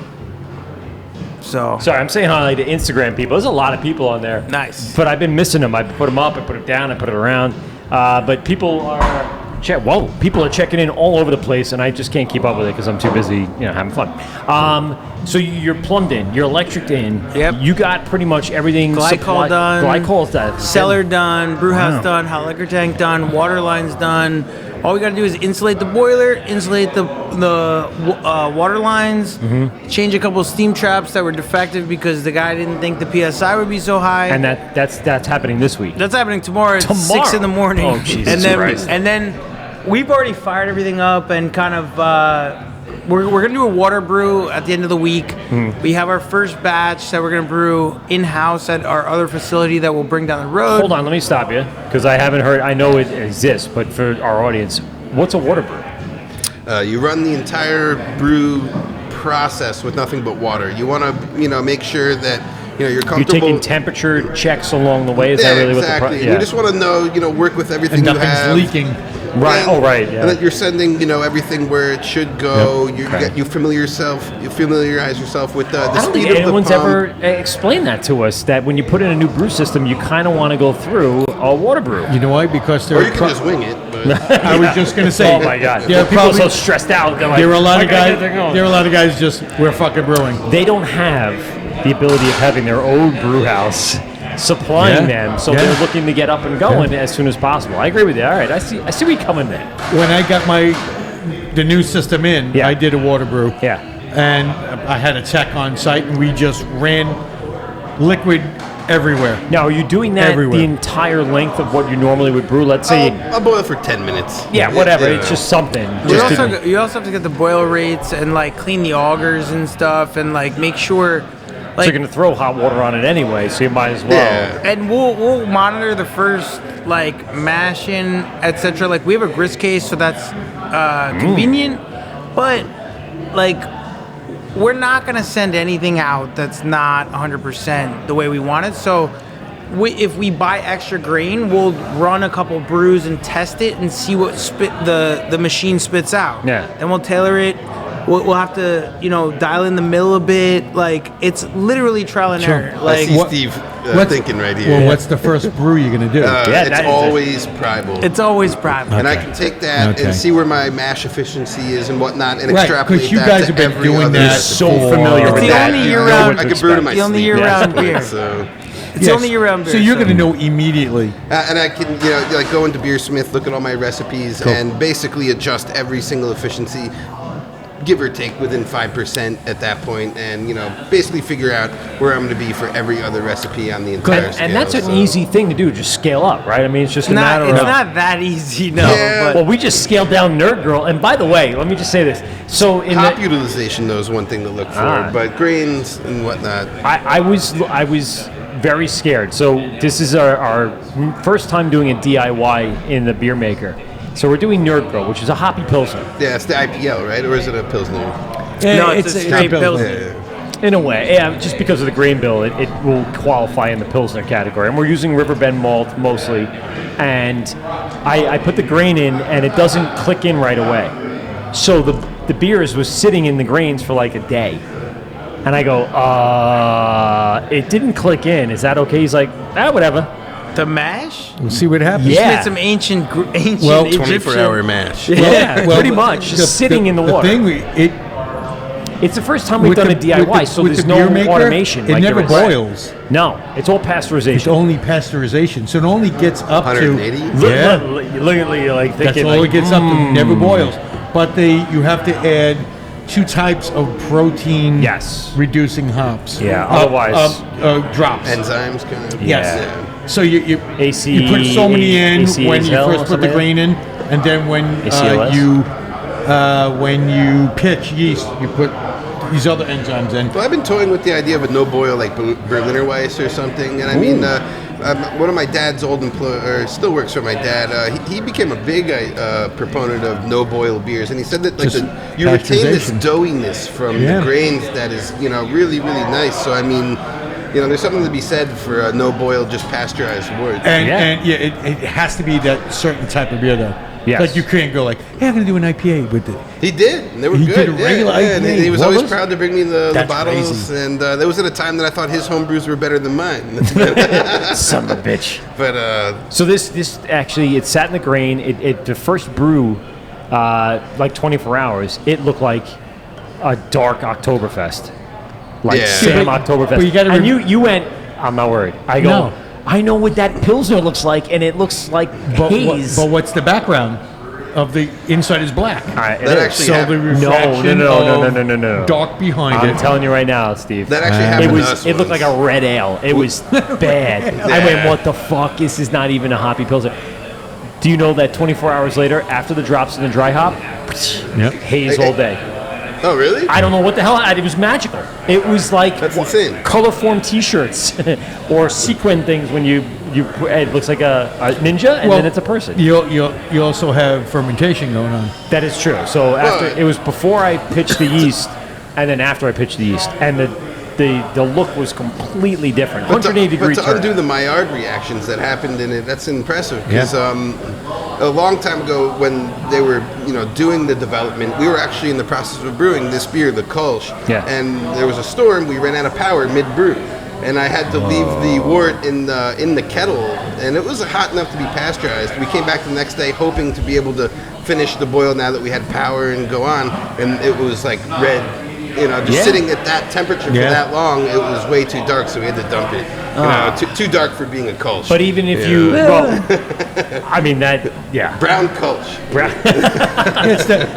So Sorry, I'm saying hi to Instagram people. There's a lot of people on there. Nice. But I've been missing them. I put them up, I put it down, I put it around. But people are people are checking in all over the place, and I just can't keep up with it because I'm too busy, having fun. So you're plumbed in, you're electric in. Yep. You got pretty much everything. Glycol done. Glycol's done. cellar done, brew house Wow. done, hot liquor tank done, water lines done. All we got to do is insulate the boiler, insulate the water lines, change a couple of steam traps that were defective because the guy didn't think the PSI would be so high. And that's happening this week. That's happening tomorrow at 6 in the morning. Oh, Jesus and then, Christ. And then we've already fired everything up and kind of we're going to do a water brew at the end of the week. We have our first batch that we're going to brew in-house at our other facility that we'll bring down the road. Hold on, let me stop you because I haven't heard. I know it exists, but for our audience, what's a water brew? You run the entire brew process with nothing but water. You want to, make sure that you're You're comfortable. taking temperature checks along the way. Is that really exactly. what the You just want to know, work with everything And you nothing's have. leaking. Right. And, Oh, right. Yeah. And that you're sending, everything where it should go. Yep. You Okay. you familiarize yourself with the I don't speed think of the anyone's pump. ever explained that to us. That when you put in a new brew system, you kind of want to go through a water brew. You know why? Because Or you can just wing it. But I was just gonna say. Oh my God! There are People are so probably stressed out. They're like, there are a lot "I of gotta guys. get that going." There are a lot of guys just we're fucking brewing. They don't have the ability of having their own brew house supplying Yeah. them, so Yeah. they're looking to get up and going as soon as possible. I agree with you. All right, I see where you're coming there. When I got the new system in, Yeah. I did a water brew. Yeah. And I had a tech on site, and we just ran liquid everywhere. Now, are you doing that Everywhere. the entire length of what you normally would brew? Let's say, I'll boil it for 10 minutes. yeah, whatever. It's just something. You Just also, to- you also have to get the boil rates and clean the augers and stuff and make sure so you're going to throw hot water on it anyway, so you might as well. Yeah. and we'll monitor the first mashing, etc. We have a grist case, so that's convenient, but we're not gonna send anything out that's not 100% the way we want it. So if we buy extra grain, we'll run a couple brews and test it and see what the machine spits out. Yeah. Then we'll tailor it. We'll have to, dial in the mill a bit. It's literally trial and error. I see what- Steve what's- thinking right here. Well, what's the first brew you're gonna do? Yeah, it's that is always primal. it's always private. And I Okay. can take that Okay. and see where my mash efficiency is and whatnot and Right, extrapolate 'cause you that guys to have been every doing other that recipe. So familiar It's with the that. only You know year-round- what to I could brew to expect. my The only sleep. year-round Yeah. beer. So, It's the only year-round beer. So you're gonna know immediately. and I can, go into Beersmith, look at all my recipes, and basically adjust every single efficiency give or take within 5% at that point, and basically figure out where I'm going to be for every other recipe on the entire scale. And that's an easy thing to do, just scale up, right? I mean, it's just a matter of... It's not that easy, no. Yeah. But Well, we just scaled down Nerd Girl, and by the way, let me just say this. So in Hop the, utilization, though, is one thing to look for, but grains and whatnot. I was very scared. So this is our first time doing a DIY in the beer maker. So we're doing Nerd Girl, which is a hoppy pilsner. Yeah, it's the IPL, right? Or is it a Pilsner? no, it's a straight Pilsner. Pilsner. In a way, yeah, just because of the grain bill, it will qualify in the Pilsner category. And we're using Riverbend malt mostly. And I put the grain in, and it doesn't click in right away. So the beers was sitting in the grains for like a day. And I go, it didn't click in. Is that okay? He's like, whatever. The mash? We'll see what happens. Yeah. It's some ancient Well, Egyptian. 24-hour mash. Yeah, Well, pretty much. Just sitting in the water. It's the first time we've done a DIY, so there's no automation. It like never there is. boils. No, it's all It's pasteurization. only pasteurization, so it only gets up 180? to. Look at you like That's thinking all like, it gets up to. Never boils. But you have to add 2 types of protein. Yes. Reducing hops. Yeah, otherwise- drops. Enzymes, kind of. Yes. So you AC, you put so many in ACHL when you first put the or grain in, and then when you pitch yeast, you put these other enzymes in. Well, I've been toying with the idea of a no-boil, like Berliner Weiss or something. And I mean, one of my dad's old still works for my dad. He became a big proponent of no-boil beers, and he said that like Just you retain this pasteurization. doughiness from the grains that is really, really nice. So I mean, there's something to be said for a no-boil, just pasteurized wort. And it has to be that certain type of beer though. Yes. Like you can't go like, hey, I'm gonna do an IPA with it. He did, and they were He good. did a regular and IPA. he was What always was- proud to bring me the That's bottles. crazy. And that was at a time that I thought his home brews were better than mine. son of a bitch. But So this actually, it sat in the grain. The first brew, like 24 hours, it looked like a dark Oktoberfest. Like Yeah. Sam But Oktoberfest. you gotta and you went, I'm not worried. I go, No. I know what that Pilsner looks like, and it looks like haze. But what's the background of the inside is black? That That actually So the happened. refraction no. dark behind I'm it. telling you right now, Steve. that actually It happened to us was. It looked once. like a red ale. It was bad. I went, what the fuck? This is not even a hoppy pilsner. Do you know that 24 hours later, after the drops in the dry hop, haze all day? Oh, really? I don't know what the hell. It was magical. It was like That's insane. colorform T-shirts or sequin things when you it looks like a ninja and then it's a person. You also have fermentation going on. That is true. So after Well, it was before I pitched the yeast, and then after I pitched the yeast, and the look was completely different. 180 degree But to turn. undo the Maillard reactions that happened in it, that's impressive. Because a long time ago, when they were doing the development, we were actually in the process of brewing this beer, the Kolsch. Yeah. And there was a storm. We ran out of power mid-brew. And I had to leave the wort in the kettle, and it was hot enough to be pasteurized. We came back the next day hoping to be able to finish the boil now that we had power and go on, and it was like red. Just sitting at that temperature for that long, it was way too dark, so we had to dump it. Too dark for being a Kolsch. But even if you, well, I mean Brown Kolsch.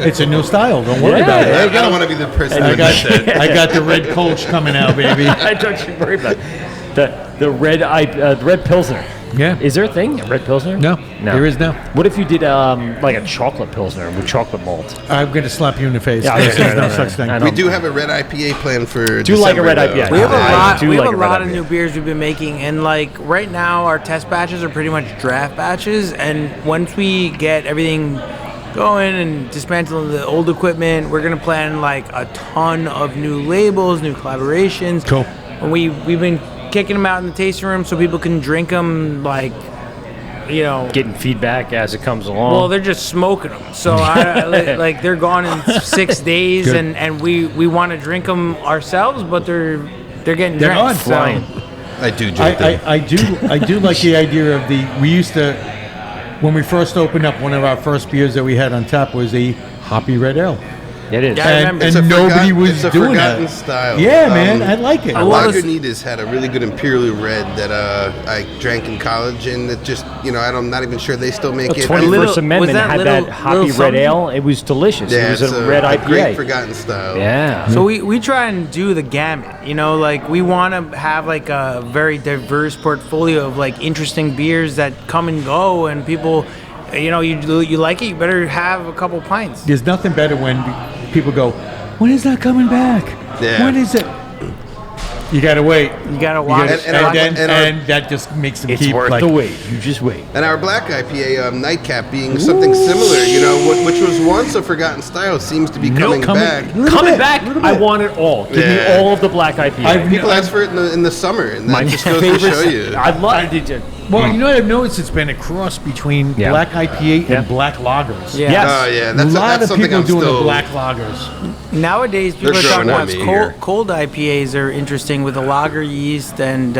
It's a new style. Don't worry Yeah. about it. I don't want to be the person I who got, does that. I got the red Kolsch coming out, baby. I don't you worry about it. The red pilsner. Yeah. Is there a thing? A red pilsner? No, there is now. What if you did like a chocolate pilsner with chocolate malt? I'm going to slap you in the face. Yeah, There's okay, no no, such thing. I know. We do have a red IPA plan for Do like a December, red though. IPA. We have a I lot. do We have like a a red lot of IPA. new beers we've been making, and like right now, our test batches are pretty much draft batches. And once we get everything going and dismantling the old equipment, we're gonna plan like a ton of new labels, new collaborations. Cool. And we've been kicking them out in the tasting room so people can drink them like. Getting feedback as it comes along. Well, they're just smoking them. So like they're gone in 6 days, Good. and we want to drink them ourselves, but they're getting They're drank. on. So. flying. I do drink them. I do like the idea of we used to, when we first opened up, one of our first beers that we had on tap was a Hoppy Red Ale. It is. Yeah, I remember. and It's a nobody was it's a doing forgotten that. style. Yeah, man, I like it. Lagunitas had a really good Imperial Red that I drank in college, and it just, I'm not even sure they still make The it. 21st was Amendment that had little- that Hoppy little Red something? Ale. It was delicious. Yeah, it was it's a red IPA. great forgotten style. Yeah. So we try and do the gamut, like we want to have like a very diverse portfolio of like interesting beers that come and go, and people, you like it, you better have a couple pints. There's nothing better when people go, when is that coming back? Yeah. When is it? You gotta wait. You gotta watch. And that just makes them It's keep worth like. the wait. You just wait. And our black IPA, Nightcap, being something similar, which was once a forgotten style, seems to be coming back. Coming back, I want it all. Give me Yeah. all of the black IPA. People ask for it in the summer, and My that just goes to show favorite. you. I love it. Well, you know what I've noticed? It's been a cross between Yeah. black IPA Yeah. and black lagers. Yeah. Yes. Oh yeah, A that's lot that's of something people I'm doing still. the black lagers. Nowadays, people They're are talking showing about at me here. cold IPAs are interesting with the lager yeast and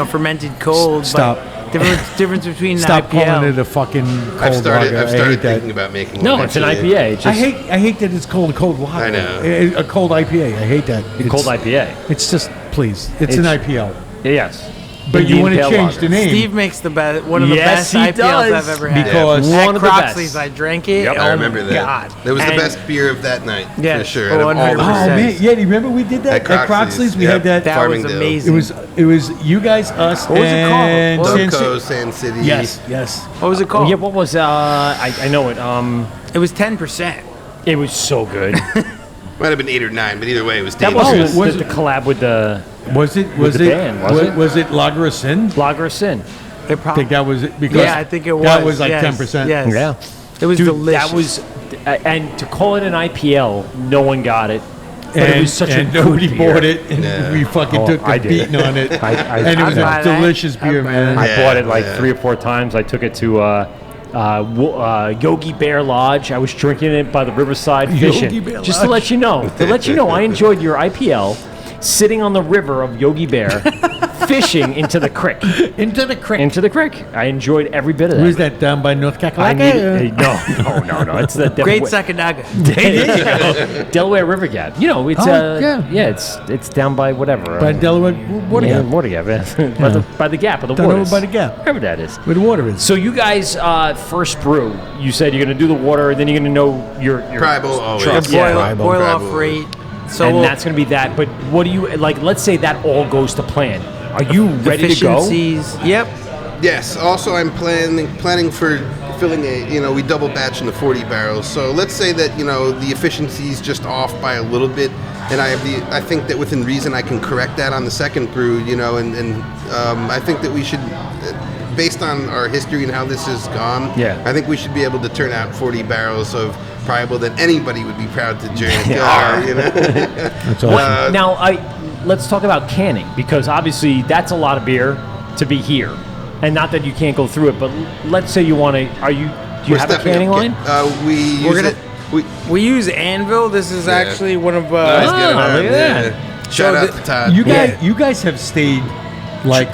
fermented cold. Stop. But difference between Stop an IPL. calling it a fucking cold I've started lager. I hate thinking that. about making No, one. it's an actually. IPA. It's I just hate that it's called a cold lager. I know. A cold IPA. I hate that. cold IPA. It's just, please. It's an IPL. Yes. But you Indian want to Pale change Lager. the name. Steve makes one of the Yes, best he IPLs does. I've ever had. Because One At of the Croxley's, best. I drank it. Yep. Oh I remember my that. God. That was the And- best beer of that night, Yeah, for sure. oh, out of all 100%. of Oh them. man, yeah, do you remember we did that At at Croxley's? We Croxley's, had that. That was Farmingdale. amazing. It was you guys, us, What was it called? and What- San Dumco, City. Sand City. Yes. What was it called? Yeah, what was I know it. It was 10%. It was so good. Might have been 8 or 9, but either way, it was That dangerous. wasn't the collab with the Was it? Was the it? band, was was, it? it Lager of Sin? Lager of Sin. It I probably. think that was it because Yeah, I think it was. That was like yes, 10%. Yes. Yeah. It was Dude, delicious. that was, and to call it an IPL, no one got it. But And, it was such a and good nobody beer. bought it, and Yeah. we fucking Oh, took I a did. beating on it. and it was I'd buy a that. delicious beer, I'd buy man. I Yeah, bought it like yeah. 3 or 4 times. I took it to Yogi Bear Lodge. I was drinking it by the riverside fishing. Yogi Bear Just to Lodge. let you know. I enjoyed your IPL sitting on the river of Yogi Bear fishing into the creek. Into the creek. Into the creek. I enjoyed every bit of that. Where's that down by North I Kakalaka? needed, no. It's the Great Delaware, Sakadaga. Delaware River Gap. It's it's down by whatever. By Delaware water yeah, gap. water gap. by the gap of the Down water. over by the gap. Wherever that is. Where the water is. So you guys first brew. You said you're going to do the water, and then you're going to know your Tribal always. trucks. Yeah, Yeah. Boil off Tribal. rate. So And that's going to be that. But what do you like? Let's say that all goes to plan. Are you ready to go? efficiencies. Yep. Yes. Also, I'm planning for filling we double batch in the 40 barrels. So let's say that the efficiency is just off by a little bit, and I think that within reason I can correct that on the second brew. And I think that we should. Based on our history and how this has gone, Yeah. I think we should be able to turn out 40 barrels of Priable that anybody would be proud to drink. That's awesome. Now, let's talk about canning, because obviously that's a lot of beer to be here, and not that you can't go through it. But let's say you want to. Do you We're have a stepping canning up. line? We use gonna- it. We use Anvil. This is actually one of. Nice, get it look out, at that. yeah. Shout out to Todd. You guys have stayed like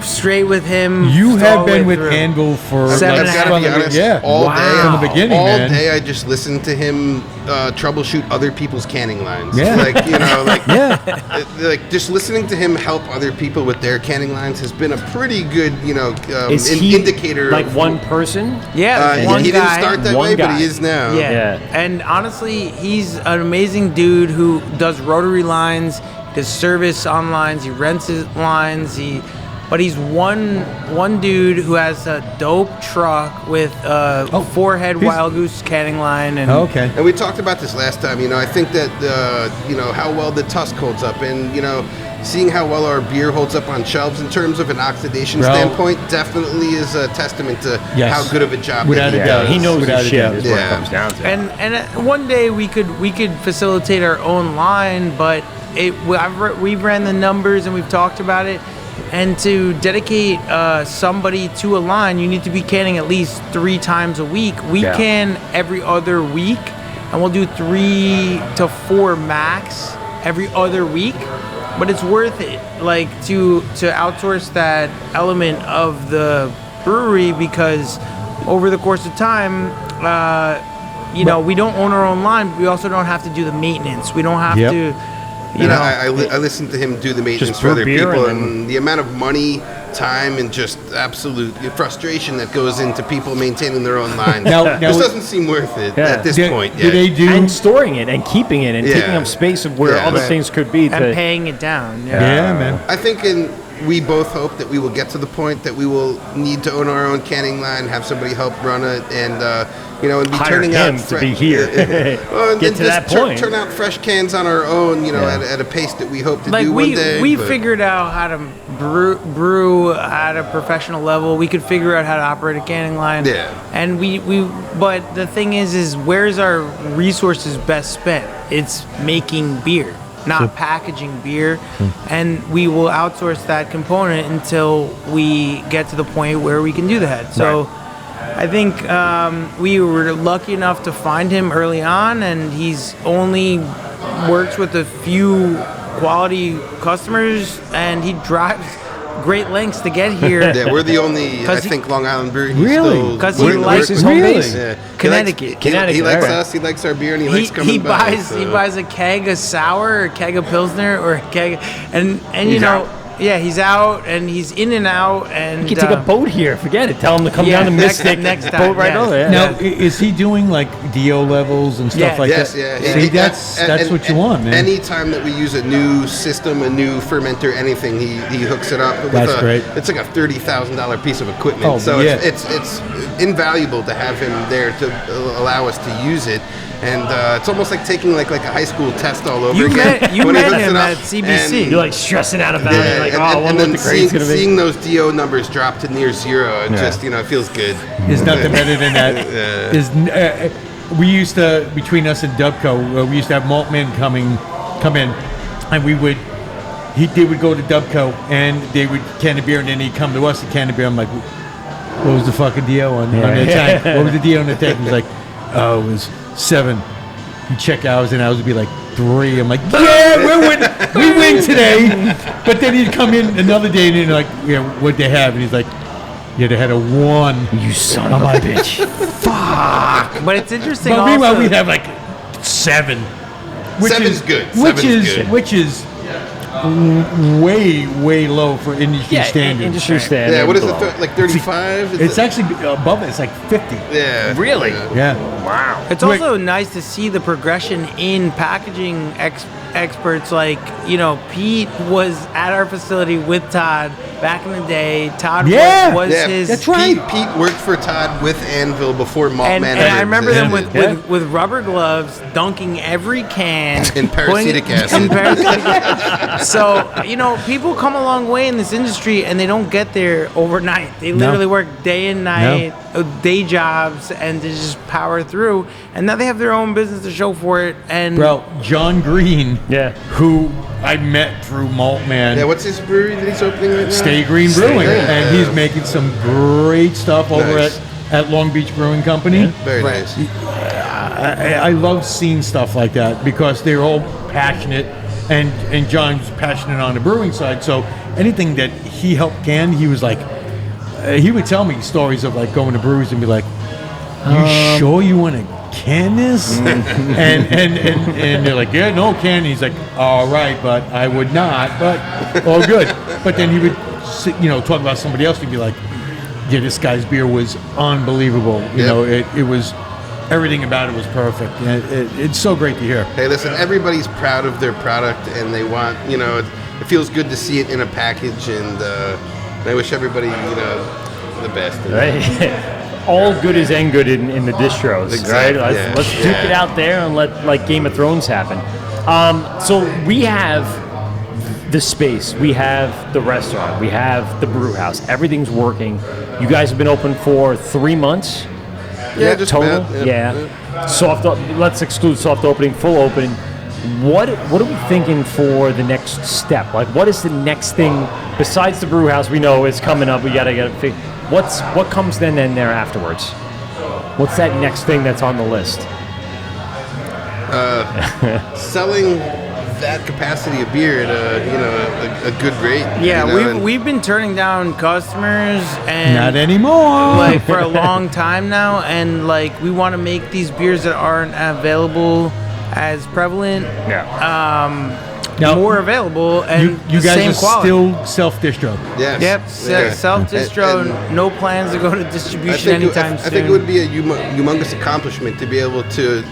Straight with him. you all have the way been with through. Anvil for Seven I've and a got to half be from the- honest. yeah, All day from the beginning, all man. day I just listened to him troubleshoot other people's canning lines. Yeah. Yeah. Like just listening to him help other people with their canning lines has been a pretty good, Is he indicator. like of, one person? Yeah, he one didn't guy. start that One way, but guy. he is now. Yeah. Yeah. And honestly, he's an amazing dude who does rotary lines, does service on lines, he rents his lines, but he's one dude who has a dope truck with a four-head he's- Wild Goose canning line. And Okay. And we talked about this last time. I think that how well the tusk holds up, and seeing how well our beer holds up on shelves in terms of an oxidation Bro. standpoint definitely is a testament to Yes. how good of a job Without that a he doubt. does. He knows Without his a shit. doubt. Is what it Yeah. comes down to. And one day we could facilitate our own line, but we ran the numbers and we've talked about it. And to dedicate somebody to a line, you need to be canning at least 3 times a week. We Yeah. can every other week, and we'll do 3 to 4 max every other week. But it's worth it, like to outsource that element of the brewery, because over the course of time, you know, we don't own our own line, but we also don't have to do the maintenance. We don't have to, you know. I listen to him do the maintenance Just for other brew beer people, and and the amount of money, time, and just absolute frustration that goes into people maintaining their own line. Now- this doesn't seem worth it at this point Do yet. they do? And storing it and keeping it and taking up space of where Yeah, other right. things could be. And paying it down. yeah, man. I think we both hope that we will get to the point that we will need to own our own canning line, have somebody help run it, and you know, and be Hire turning him out to be here. Well, and Get to just that point. turn out fresh cans on our own, you know, at a pace that we hope to Like do one day. we but- figured out how to brew at a professional level. We could figure out how to operate a canning line. Yeah. And we but the thing is where's our resources best spent? It's making beer, not packaging beer. And we will outsource that component until we get to the point where we can do that. So I think we were lucky enough to find him early on, and he's only works with a few quality customers, and he drives great lengths to get here. Yeah, we're the only, I 'Cause he- think, Long Island brewery. Really? 'Cause he likes his home base? Yeah. Connecticut. He likes Connecticut, all right. us. He likes our beer, and he He, likes coming he by. buys so. he buys a keg of sour, a keg of pilsner, or a keg, and you He's know, out. yeah, he's out and he's in and out, and You can take a boat here. Forget it. Tell him to come yeah, down to next- Mystic. next time, boat right yeah. over. Yeah. Now, is he doing like DO levels and stuff Yeah. like Yes, that? yeah. See, that's what you want, man. Anytime that we use a new system, a new fermenter, anything, he hooks it up. With That's great. It's like a $30,000 piece of equipment. Oh, so yeah. it's invaluable to have him there to allow us to use it. And it's almost like taking like a high school test all over You again. met- you when he met hooks him it up. at CBC. And- You're like stressing out about it. Like, and, oh, I and wonder then what the grade's going to be. seeing those DO numbers drop to near zero, it just, you know, it feels good. There's nothing better than that. We used to, between us and Dubco, we used to have malt men come in, and they would go to Dubco and they would can a beer, and then he'd come to us a can of beer. I'm like, what was the fucking DO on the tank? What was the DO on the tank? He was like, oh, it was 7. You check ours, and ours would be like 3. I'm like, yeah, we win today. But then he'd come in another day, and he'd like, yeah, what'd they have? And he's like, yeah, they had a 1. You son of a bitch. But it's interesting. But also, meanwhile, we'd have like 7. Seven's good. Which is way low for industry standards. Industry standard. Yeah, what is below. it, like 35? It's actually above it. It's like 50. Yeah. Really? Yeah. Wow. It's also nice to see the progression in packaging experts. Like, you know, Pete was at our facility with Todd back in the day. Todd was Yeah, his. that's right. Pete worked for Todd with Anvil before Maltman And ever I remember them existed. with rubber gloves, dunking every can In putting it- paracetic acid. in paracetic acid. So, you know, people come a long way in this industry, and they don't get there overnight. They literally work day and night, day jobs, and they just power through. And now they have their own business to show for it. And Bro, John Green, Yeah. who I met through Maltman, Yeah, what's his brewery that he's opening right now? Stay Green Stay Brewing, Green, and yeah. he's making some great stuff over Nice. at Long Beach Brewing Company. Very nice. I love seeing stuff like that because they're all passionate, and John's passionate on the brewing side. So anything that he helped can, he was like, he would tell me stories of like going to breweries and be like, "You sure you want to can this?" and they're like, "Yeah, no can." He's like, "All right, but I would not." But all good. But then he would, talk about somebody else and be like, "Yeah, this guy's beer was unbelievable. You know, it was." Everything about it was perfect. And it's so great to hear. Hey, listen, everybody's proud of their product, and they want, it feels good to see it in a package, and I wish everybody, the best. Right? All good is end good in the distros, Exactly, right? yeah. Let's duke it out there and let like Game of Thrones happen. So we have the space, we have the restaurant, we have the brew house. Everything's working. You guys have been open for 3 months. Yeah, just total. about, Yeah. Soft. Let's exclude soft opening. Full opening. What are we thinking for the next step? Like, what is the next thing besides the brew house? We know is coming up. We gotta get it fixed. What comes then and there afterwards? What's that next thing that's on the list? Selling that capacity of beer at a good rate. Yeah, you know, and- we've been turning down customers and Not anymore. like for a long time now, and like we want to make these beers that aren't available as prevalent, Now, more available and you the guys same are quality. still self-distro. Yes. Yep, Yeah. self-distro, And- no plans to go to I distribution think, anytime I soon. think it would be a humongous accomplishment to be able to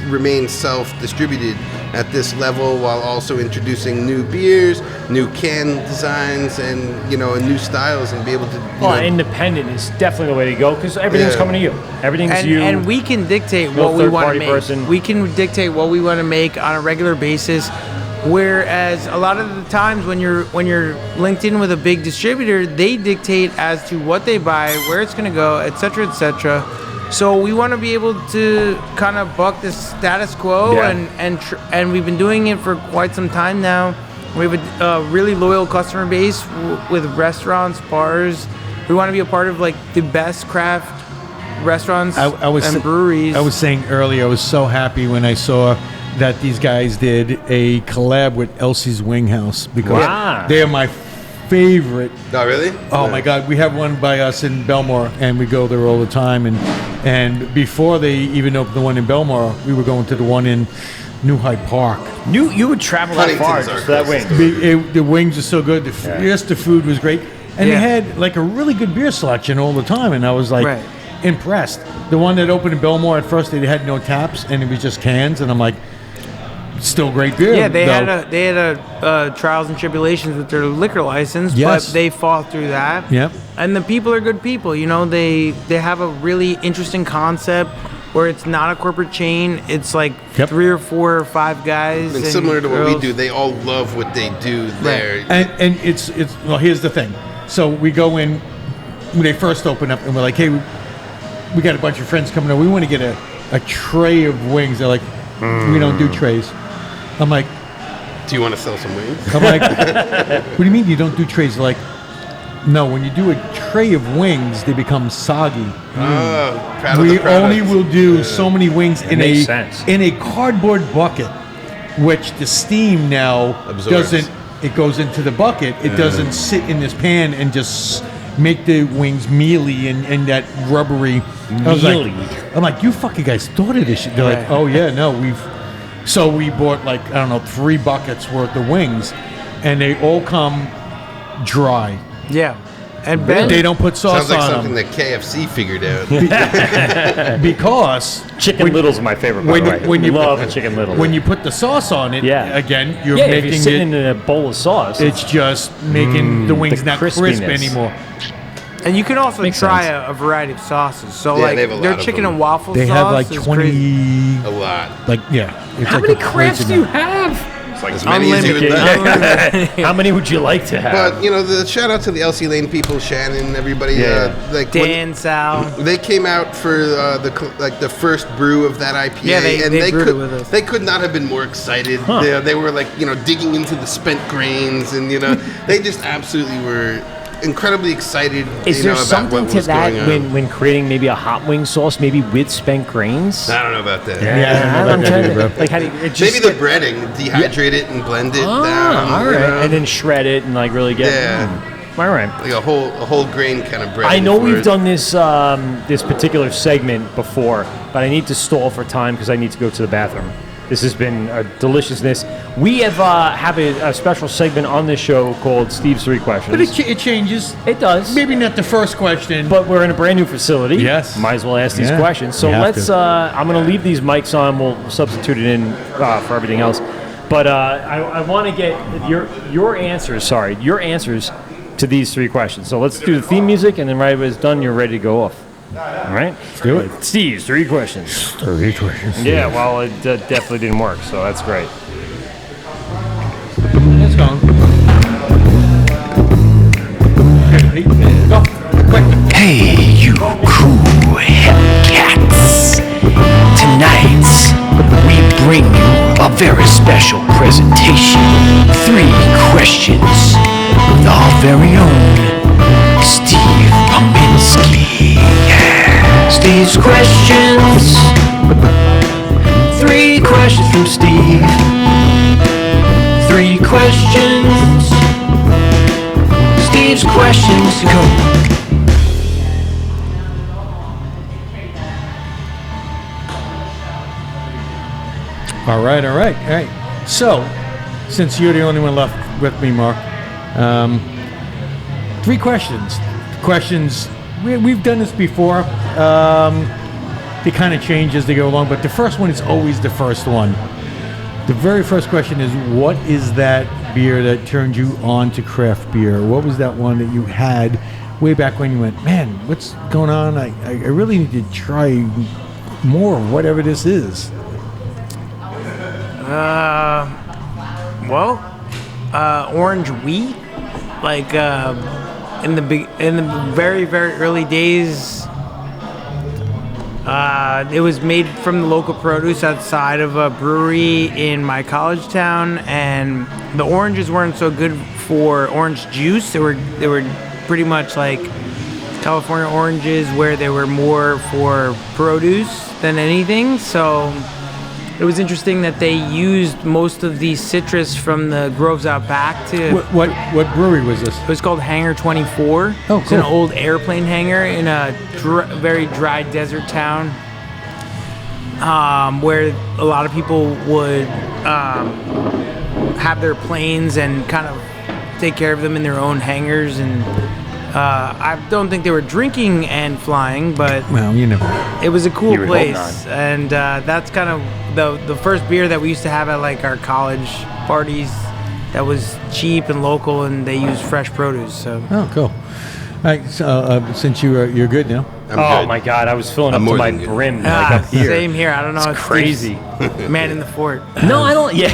remain self-distributed at this level while also introducing new beers, new can designs, and new styles, and be able to. Well, independent is definitely the way to go because everything's Yeah. coming to you. Everything's and, you. and we can dictate No what we want to third-party make. person. We can dictate what we want to make on a regular basis. Whereas a lot of the times when you're linked in with a big distributor, they dictate as to what they buy, where it's going to go, etc., etc. So we want to be able to kind of buck the status quo, Yeah. and we've been doing it for quite some time now. We have a really loyal customer base with restaurants, bars. We want to be a part of like the best craft restaurants and breweries. I was saying earlier, I was so happy when I saw that these guys did a collab with Elsie's Wing House because Wow. they are my favorite. Oh, really? Oh my God, we have one by us in Belmore, and we go there all the time. And before they even opened the one in Belmore, we were going to the one in New Hyde Park. You would travel that far Huntington's just our for that wing. closest. The wings are so good. The food was great, and Yeah. they had like a really good beer selection all the time. And I was like Right. impressed. The one that opened in Belmore at first, they had no taps, and it was just cans. And I'm like, still great beer. Yeah, they though. had a trials and tribulations with their liquor license, Yes. but they fought through that. Yep. And the people are good people. You know, they have a really interesting concept where it's not a corporate chain. It's like Yep. 3 or 4 or 5 guys. And similar to what we girls. do, they all love what they do there. And it's well, here's the thing. So we go in when they first open up, and we're like, hey, we got a bunch of friends coming over. We want to get a tray of wings. They're like, we don't do trays. I'm like, Do you want to sell some wings? what do you mean you don't do trays? They're like, no, when you do a tray of wings, they become soggy. Oh, proud of We the product. only will do so many wings makes sense. in a cardboard bucket, which the steam now Absorbs. doesn't. It goes into the bucket. It doesn't sit in this pan and just make the wings mealy and that rubbery. Mealy. I'm like, you fucking guys thought of this shit. They're like, Right. oh yeah, no, So we bought like, I don't know, 3 buckets worth of wings, and they all come dry. Yeah. And Ben, They don't put sauce Sounds like on something them that KFC figured out. because Chicken Little's my favorite, by the way. when you love Chicken Little. when you put the sauce on it, Yeah. again, you're if making you're sitting it. in a bowl of sauce, It's just making the wings the not crisp crispiness. anymore. and you can also Makes try sense. a variety of sauces. So Yeah, like they have a their lot of chicken them. and waffle They sauce have like is 20, crazy. A lot. like yeah. It's how like many a crafts crazy do you amount. have? It's like as many as you would Unlimited. like. How many would you like to have? But the shout out to the LC Lane people, Shannon, everybody. Yeah. Like when Dan, Sal. they came out for the first brew of that IPA, Yeah, they brewed could it with us. they could not have been more excited. Huh. They were like digging into the spent grains, and they just absolutely were incredibly excited. Is there about something what to was that going on. when creating maybe a hot wing sauce, maybe with spent grains? I don't know about that. Yeah, I don't know I'm about trying that to- either, bro. like how do you, it just Maybe the breading, dehydrate it and blend it down. all right, and then shred it and like really get. Yeah. All right. like a whole grain kind of bread. I know we've done this this particular segment before, but I need to stall for time because I need to go to the bathroom. This has been a deliciousness. We have a special segment on this show called Steve's 3 Questions. But it changes. It does. Maybe not the first question. But we're in a brand new facility. Yes. Might as well ask these Yeah, questions. So you have let's. to. I'm going to leave these mics on. We'll substitute it in for everything else. But I want to get your answers. Sorry, your answers to these 3 questions. So let's do the theme music, and then right when it's done, you're ready to go off. All right. Let's do it. Steve's 3 questions. 3 questions. Yeah. Well, it definitely didn't work. So that's great. It's gone. Go. Quick. Hey, you cool Hellcats! Tonight, we bring you a very special presentation. 3 questions with our very own Steve Pominski. Steve's questions. 3 questions from Steve. questions. Steve's questions. Go. All right. So, since you're the only one left with me, Mark, 3 questions. We've done this before. They kind of change as they go along, but the first one is always the first one. The very first question is, what is that beer that turned you on to craft beer? What was that one that you had way back when you went, man, what's going on? I really need to try more of whatever this is. Orange wheat, like in the very early days. It was made from the local produce outside of a brewery in my college town, and the oranges weren't so good for orange juice. They were pretty much like California oranges, where they were more for produce than anything. So it was interesting that they used most of the citrus from the groves out back to. What brewery was this? It was called Hangar 24. Oh, It's an cool. old airplane hangar in a very dry desert town, where a lot of people would have their planes and kind of take care of them in their own hangars. And I don't think they were drinking and flying, but Well, you never. it was a cool You would hope place. And that's kind of the first beer that we used to have at like our college parties that was cheap and local, and they used fresh produce. So Oh, cool. All right, so, since you're good now. I'm Oh good. my God, I was filling I'm up to more my than good. brim like up here. same here. I don't know. It's if crazy. Steve's man in the fort. No, I don't. Yeah.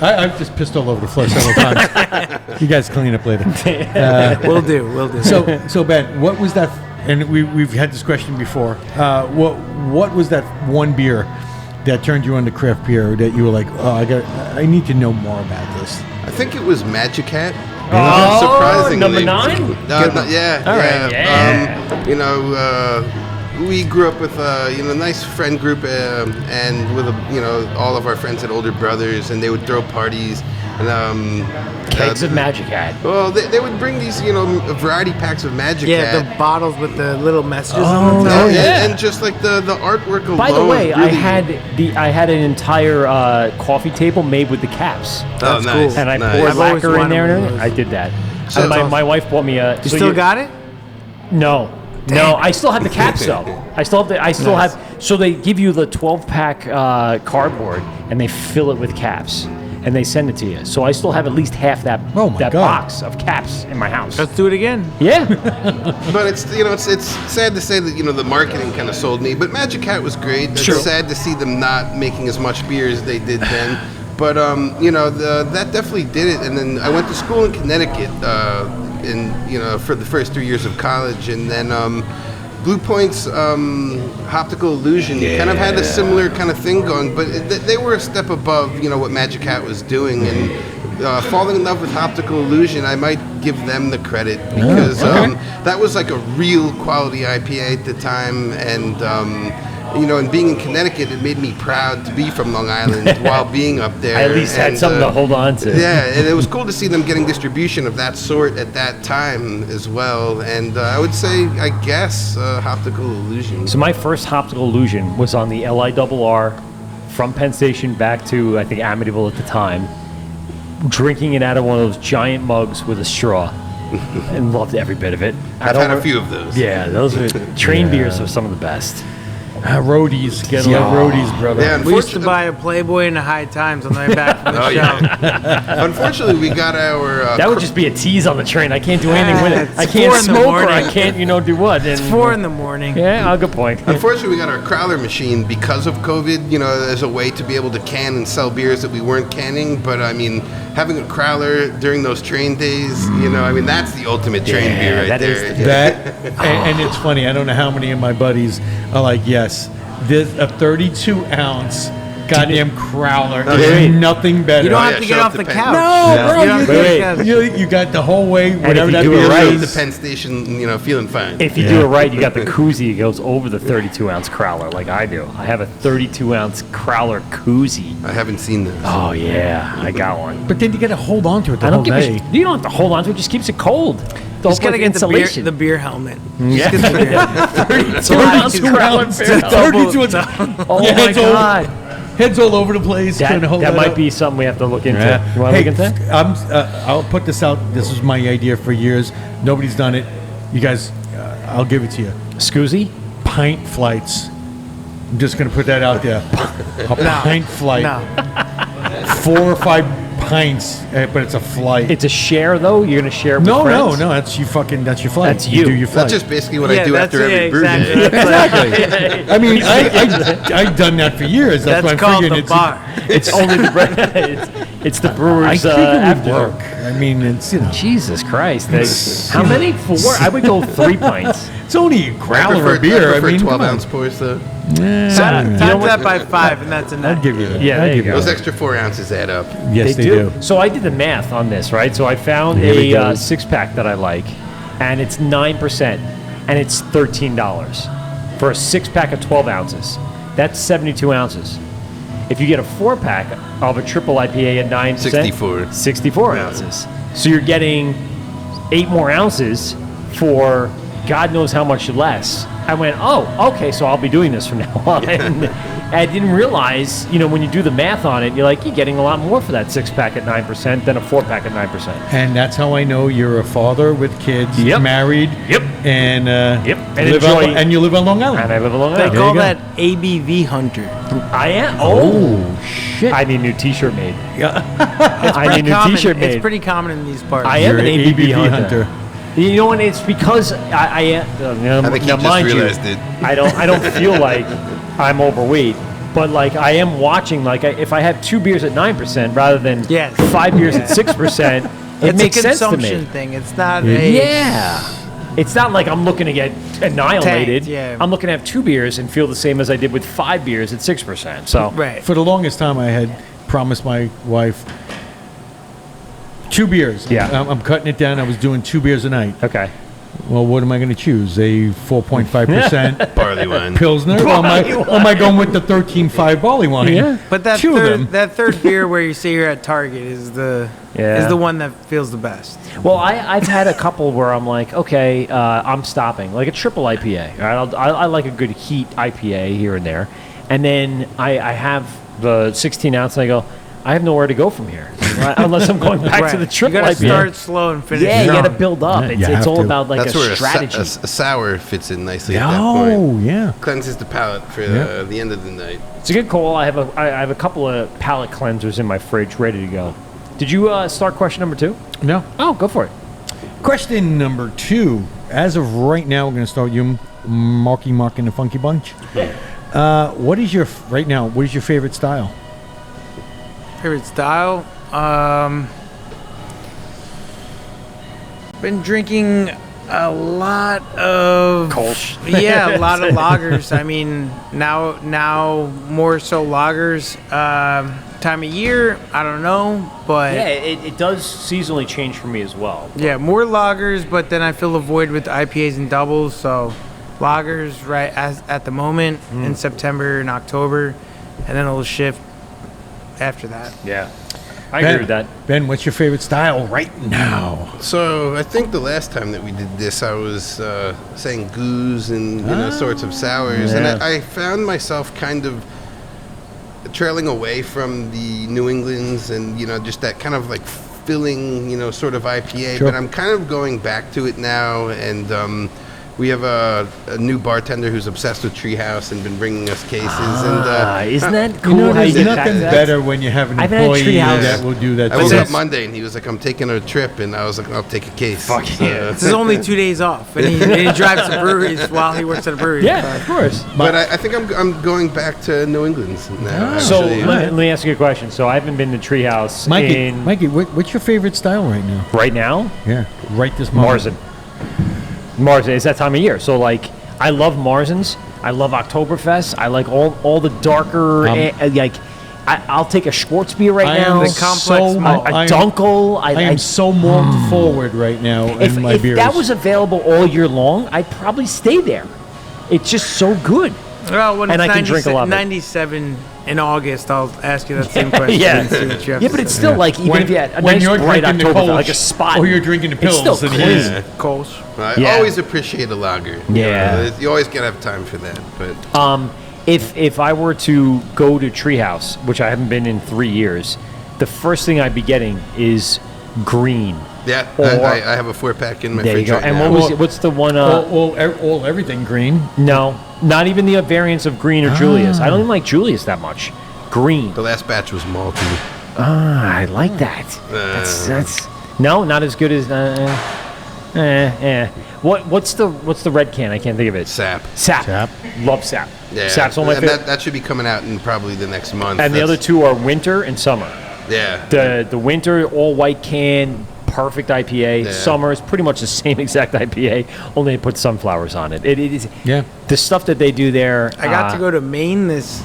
I've just pissed all over the floor several times. You guys clean up later. We'll do. So Ben, what was that? And we've had this question before. What was that one beer that turned you on to craft beer that you were like, oh, I need to know more about this? I think it was Magic Hat. Oh, Surprisingly. number 9? Yeah. All right, yeah. We grew up with a nice friend group, and with all of our friends had older brothers, and they would throw parties. And Kegs of Magic Hat. Well, they would bring these variety packs of Magic Yeah, Hat. the bottles with the little messages on the top. And just like the artwork alone. By the way, I really- had an entire coffee table made with the caps, Oh, That's nice. cool. and I nice. poured I've always lacquer in wanted there. one of And everything. those. I did that. So And that's my wife bought me a. You still got it? No. No, I still have the caps though. I still Nice. have. So they give you the 12-pack cardboard and they fill it with caps and they send it to you. So I still have at least half that Oh my that God. box of caps in my house. Let's do it again. Yeah. But it's sad to say that the marketing kind of sold me. But Magic Hat was great. It's Sure. sad to see them not making as much beer as they did then. But that definitely did it. And then I went to school in Connecticut, for the first 3 years of college, and then Blue Point's Optical Illusion kind of had a similar kind of thing going, but they were a step above what Magic Hat was doing. And falling in love with Optical Illusion, I might give them the credit, because that was like a real quality IPA at the time. And and being in Connecticut, it made me proud to be from Long Island while being up there. I at least had And, something to hold on to. Yeah, and it was cool to see them getting distribution of that sort at that time as well. And I would say, I guess, Optical Illusion. So my first optical illusion was on the LIRR from Penn Station back to I think Amityville at the time, drinking it out of one of those giant mugs with a straw, and loved every bit of it. I've had a few of those. Yeah, those are train beers are some of the best. Roadies, get roadies, brother. Yeah, We used to buy a Playboy in the High Times on the way back from the show. Unfortunately, we got our. That would just be a tease on the train. I can't do anything with it. It's I can't 4 in the smoke or I morning. can't, do what. And, 4 in the morning. Yeah, good point. Unfortunately, we got our crowler machine because of COVID, as a way to be able to can and sell beers that we weren't canning. But I mean, having a crowler during those train days, that's the ultimate train beer right that there. is the- That and it's funny. I don't know how many of my buddies are like, yes, this a 32 ounce goddamn crowler. Oh, There's yeah. nothing better. You don't yeah, have to show get up off to the Penn. couch. No, bro, You don't have to Wait, get off the couch. you got the whole way, whatever if that you do it beer right- The is. Penn Station, feeling fine. If you do it right, you got the koozie. It goes over the 32-ounce crowler like I do. I have a 32-ounce crowler koozie. I haven't seen this. Oh, yeah. I got one. But then you got to hold on to it the I whole don't give a day. shit. You don't have to hold on to it. It just keeps it cold. Just gotta get the beer helmet. Yeah. Just get the beer helmet. 32-ounce crowler ounce. barrel. 32 ounce. Oh, Yeah, my it's all- God. Heads all over the place. trying to That, hold that might up. be something we have to look into. Yeah. You want to Hey, look into it? I'll put this out. This was my idea for years. Nobody's done it. You guys, I'll give it to you. Scoozy? Pint flights. I'm just going to put that out there. A pint flight. No. 4 or 5 pints, but it's a flight. It's a share, though? You're going to share with no, friends? no. That's your flight. That's you. do your flight. That's just basically what I Yeah, do that's- after every yeah, brew exactly. day. Exactly. I mean, I've done that for years. That's, why That's I'm called figuring the bar. It's only it's the I brewer's think it would after. work. I mean, it's Jesus Christ. How many? 4? I would go 3 pints. it's only a I growler of beer. I prefer mean, 12-ounce pours, though. Times that by 5, and that's I'd enough. give you that. Yeah, I'd there you give go. Those extra 4 ounces add up. Yes, they do. So I did the math on this, right? So I found Here we a go. 6-pack that I like, and it's 9%, and it's $13 for a 6-pack of 12 ounces. That's 72 ounces. If you get a 4-pack of a triple IPA at 9%, 64 ounces. So you're getting 8 more ounces for God knows how much less. I went, oh, okay, so I'll be doing this from now on. And I didn't realize, when you do the math on it, you're getting a lot more for that 6-pack at 9% than a 4-pack at 9%. And that's how I know you're a father with kids, Yep. married, Yep. and And live enjoy- on, and you live on Long Island. And I live along They that. call go. that ABV hunter. I am. Oh shit! I need a new T-shirt made. Yeah. I need a new Common. T-shirt made. It's pretty common in these parts. I am You're an an ABV ABV hunter. You know, and it's because I am. I think he now, just mind you, realized it. I don't feel like I'm overweight, but I am watching. If I have 2 beers at 9% rather than Yes. 5 beers at 6%, it It's makes a sense to consumption me. thing. It's not Yeah. a... Yeah. It's not like I'm looking to get annihilated. Tanked, yeah. I'm looking to have 2 beers and feel the same as I did with 5 beers at 6%. So Right. For the longest time, I had promised my wife 2 beers. Yeah. I'm cutting it down. I was doing 2 beers a night. okay. Well, what am I going to choose? A 4.5% Barley wine. Pilsner? Or am I going with the 13.5 barley wine? Yeah. But that 2 of them. third beer where you say you're at Target is the one that feels the best. Well, I've had a couple where I'm like, okay, I'm stopping. Like a triple IPA. Right? I like a good heat IPA here and there. And then I have the 16 ounce and I go, I have nowhere to go from here. Right? Unless I'm going back to the triple You gotta IPA. start slow and finish Yeah, you strong. got to build up. Yeah, It's, you it's have all to. about That's a where strategy. a sour fits in nicely at that point. Oh, yeah. Cleanses the palate for Yeah. the end of the night. It's a good call. I have a couple of palate cleansers in my fridge ready to go. Did you start question number 2? No. Oh, go for it. Question number 2. As of right now, we're going to start you, Marky Mark and the Funky Bunch. What is your favorite style? Favorite style? Been drinking a lot of Kolsch. Yeah, a lot of lagers. I mean, now more so lagers. Time of year, I don't know, but Yeah, it does seasonally change for me as well. yeah, more lagers. But then I fill a void with IPAs and doubles. So lagers right at the moment in September and October, and then it'll shift after that. Yeah. I agree with that. Ben, what's your favorite style right now? So I think the last time that we did this, I was saying goose and sorts of sours, and Yeah. I found myself kind of trailing away from the New Englands and just that kind of like filling sort of IPA. Sure. But I'm kind of going back to it now, and we have a new bartender who's obsessed with Treehouse and been bringing us cases. Isn't that You cool? know, how there's you get back nothing to that? better when you have an I've had employee Treehouse. that will do that. I woke too. up Monday and he was like, "I'm taking a trip," and I was like, "I'll take a case." Fuck yeah. This is only 2 days off, and he drives to breweries while he works at a brewery. Yeah, of course. But I think I'm going back to New England now. So actually. let me ask you a question. So I haven't been to Treehouse Mikey, what's your favorite style right now? right now. Yeah, right this moment. Marzen. It's that time of year. So I love Marzens. I love Oktoberfest. I like all the darker I'll take a Schwarzbier right I now. am The complex so, malt. a I am- Dunkel. I am so malt forward right now If, in my if beers. that was available all year long, I'd probably stay there. It's just so good. Well, when And it's I can drink a lot of it. 97 in August, I'll ask you that same question. Yeah. and see what you have Yeah, to but it's say. still like, even if you had a when nice you're bright drinking the October, Kolsch, like a spot. or you're drinking the it's still pills, and clean. yeah. Coles. I Yeah. always appreciate a lager. Yeah. You always gotta have time for that. But If I were to go to Treehouse, which I haven't been in 3 years, the first thing I'd be getting is green. yeah, Or- I have a 4-pack in my There you fridge go. right And now. what was it? What's the one? all everything green. No, not even the variants of green or Julius. I don't even like Julius that much. Green. The last batch was malty. I like that. That's no, not as good as. What's the red can? I can't think of it. Sap. Sap. Love Sap. Yeah, Sap's one of my and favorite. that should be coming out in probably the next month. And the That's- other two are winter and summer. Yeah. The winter all white can, perfect IPA. Yeah. Summer is pretty much the same exact IPA, only they put sunflowers on it. It is Yeah. the stuff that they do there. I got to go to Maine this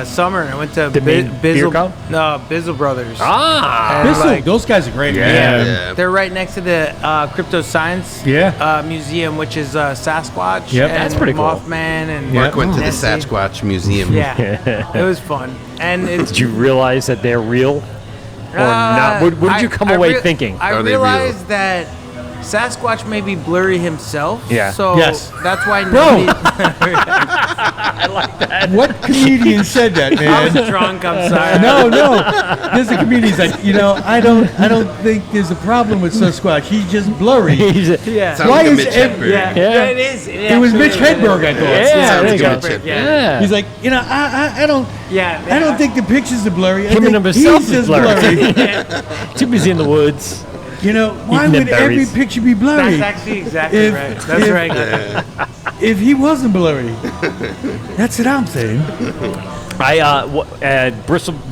summer, and I went to The Maine Beer Co? Bizzle Brothers. Ah, And, Bissell, like, those guys are great. Yeah. Man. Yeah. They're right next to the Crypto Science Yeah. Museum, which is Sasquatch. Yep. and That's pretty cool. Mothman and Yeah. Mark went to the Nessie. Sasquatch Museum. Yeah, it was fun. And it's did you realize that they're real or not? What did you come away thinking? I Are they real? realized that Sasquatch may be blurry himself. Yeah. So Yes. that's why. Bro. I like that. What comedian said that, I was man? drunk. I'm sorry. No. There's a comedian like, I don't think there's a problem with Sasquatch. He's just blurry. Yeah. Sounds Why like a is Mitch ev- Hedberg. Yeah. Yeah. It is. It was Mitch Hedberg, I thought. Yeah, Sounds there like you a go. Mitch Hedberg. Yeah. He's like, I don't. Yeah. I don't think the pictures are blurry. I Him think and himself he's is just blurry. Too busy in the woods. Why Eating the would every berries. picture be blurry? That's actually exactly If- right. That's if- right. If he wasn't blurry, that's what I'm saying.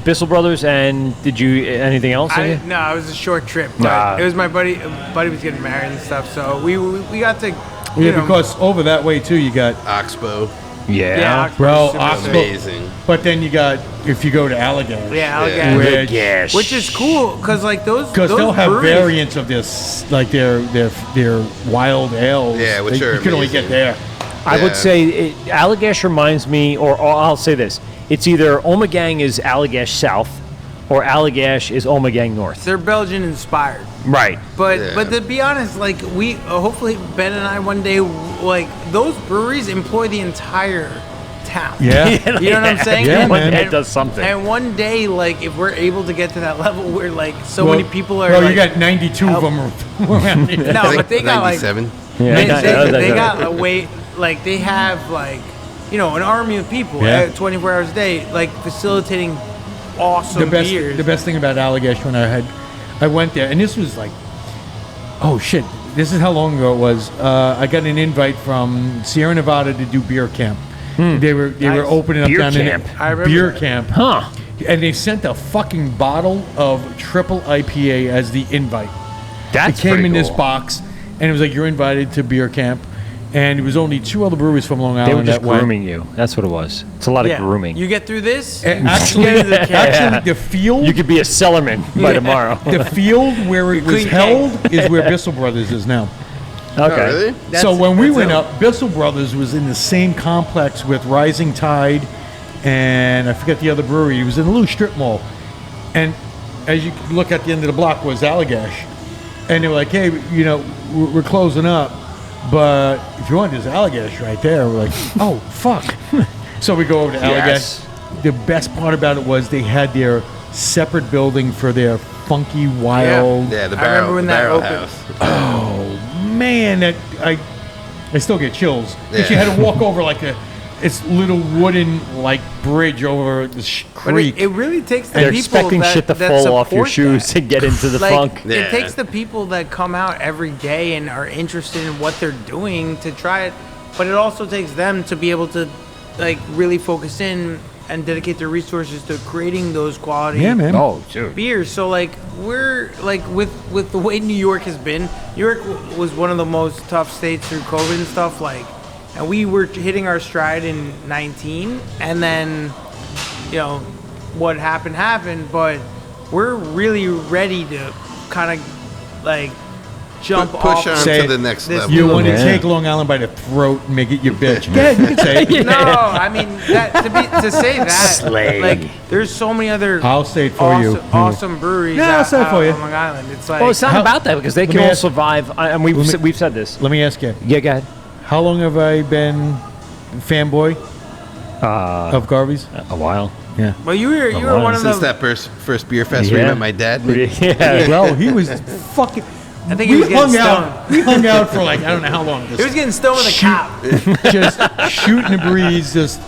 Bissell Brothers, and did you anything else? No, it was a short trip. But Nah. it was my buddy. Buddy was getting married and stuff, so we got to. Yeah, because over that way too, you got Oxbow. Yeah. bro, super Oxbow. Amazing. But then you got if you go to Allagash, Yeah, Yeah. Alligator. Which is cool because like those because those they'll have breweries- variants of this, like their wild ales. Yeah, which that are you can only get amazing. there. I would Yeah. say Allagash reminds me, or I'll say this: it's either Omegang is Allagash South, or Allagash is Omegang North. They're Belgian inspired. Right. But Yeah. but to be honest, like we hopefully Ben and I one day like those breweries employ the entire town. Yeah. You know what I'm saying? Yeah, And- man. That and- does something. And one day, like if we're able to get to that level where like so Well, many people are Bro, like, you got 92 of them around here. no, I think but they got like 97. Yeah, they got a way like they have like an army of people Yeah. 24 hours a day like facilitating awesome beers. The best thing about Allagash when I went there, and this was like, oh shit, this is how long ago it was. I got an invite from Sierra Nevada to do beer camp. They were Nice. opening up Beer down camp. in I remember beer that. camp, Huh. and they sent a fucking bottle of triple IPA as the invite. That's It came pretty in this cool. box, and it was like you're invited to beer camp, and it was only 2 other breweries from Long They were Island just that went. grooming you. That's what it was. It's a lot of grooming. You get through this. And you actually, get into the camp. actually, the field. You could be a cellarman by tomorrow. the field where it was clean held is where Bissell Brothers is now. Oh, Okay. really? So when we that's went it. up, Bissell Brothers was in the same complex with Rising Tide, and I forget the other brewery. It was in a little strip mall. And as you look at the end of the block was Allagash. And they were like, hey, we're closing up, but if you want, there's Allagash right there. We're like, oh, fuck. So we go over to Yes. Allagash. The best part about it was they had their separate building for their funky, wild... Yeah, the I barrel, remember when the that barrel opened. house. Man, that I still get chills. Because you Yeah. had to walk over like it's little wooden like bridge over the But creek. it really takes the They're people expecting that, shit to that fall off your support shoes that. to get into the Like, funk. Yeah. It takes the people that come out every day and are interested in what they're doing to try it, but it also takes them to be able to like really focus in and dedicate their resources to creating those quality yeah, man. Oh, dude. beers. So like we're like with the way New York has been, New York was one of the most tough states through COVID and stuff like, and we were hitting our stride in 19, and then what happened, but we're really ready to kind of like jump Push off. on Say to the it. next This level. You want to Yeah. take Long Island by the throat and make it your bitch. Go ahead, you can say it. No, I mean to say that, Slay. like there's so many other I'll say it for you. awesome breweries. Yeah, I'll out- say it for out you. on Long Island. It's like Well, it's not How- about that because they let can me all ask- survive. And we've said this. Let me ask you, Yeah, go ahead. how long have I been fanboy of Garvies? A while. Yeah. well, you were long one of Since the. that first beer fest where you met my dad. Yeah. Well, he was fucking. I think he was getting stoned. We hung out for like I don't know how long. He was getting stoned with a cop. just shooting the breeze, just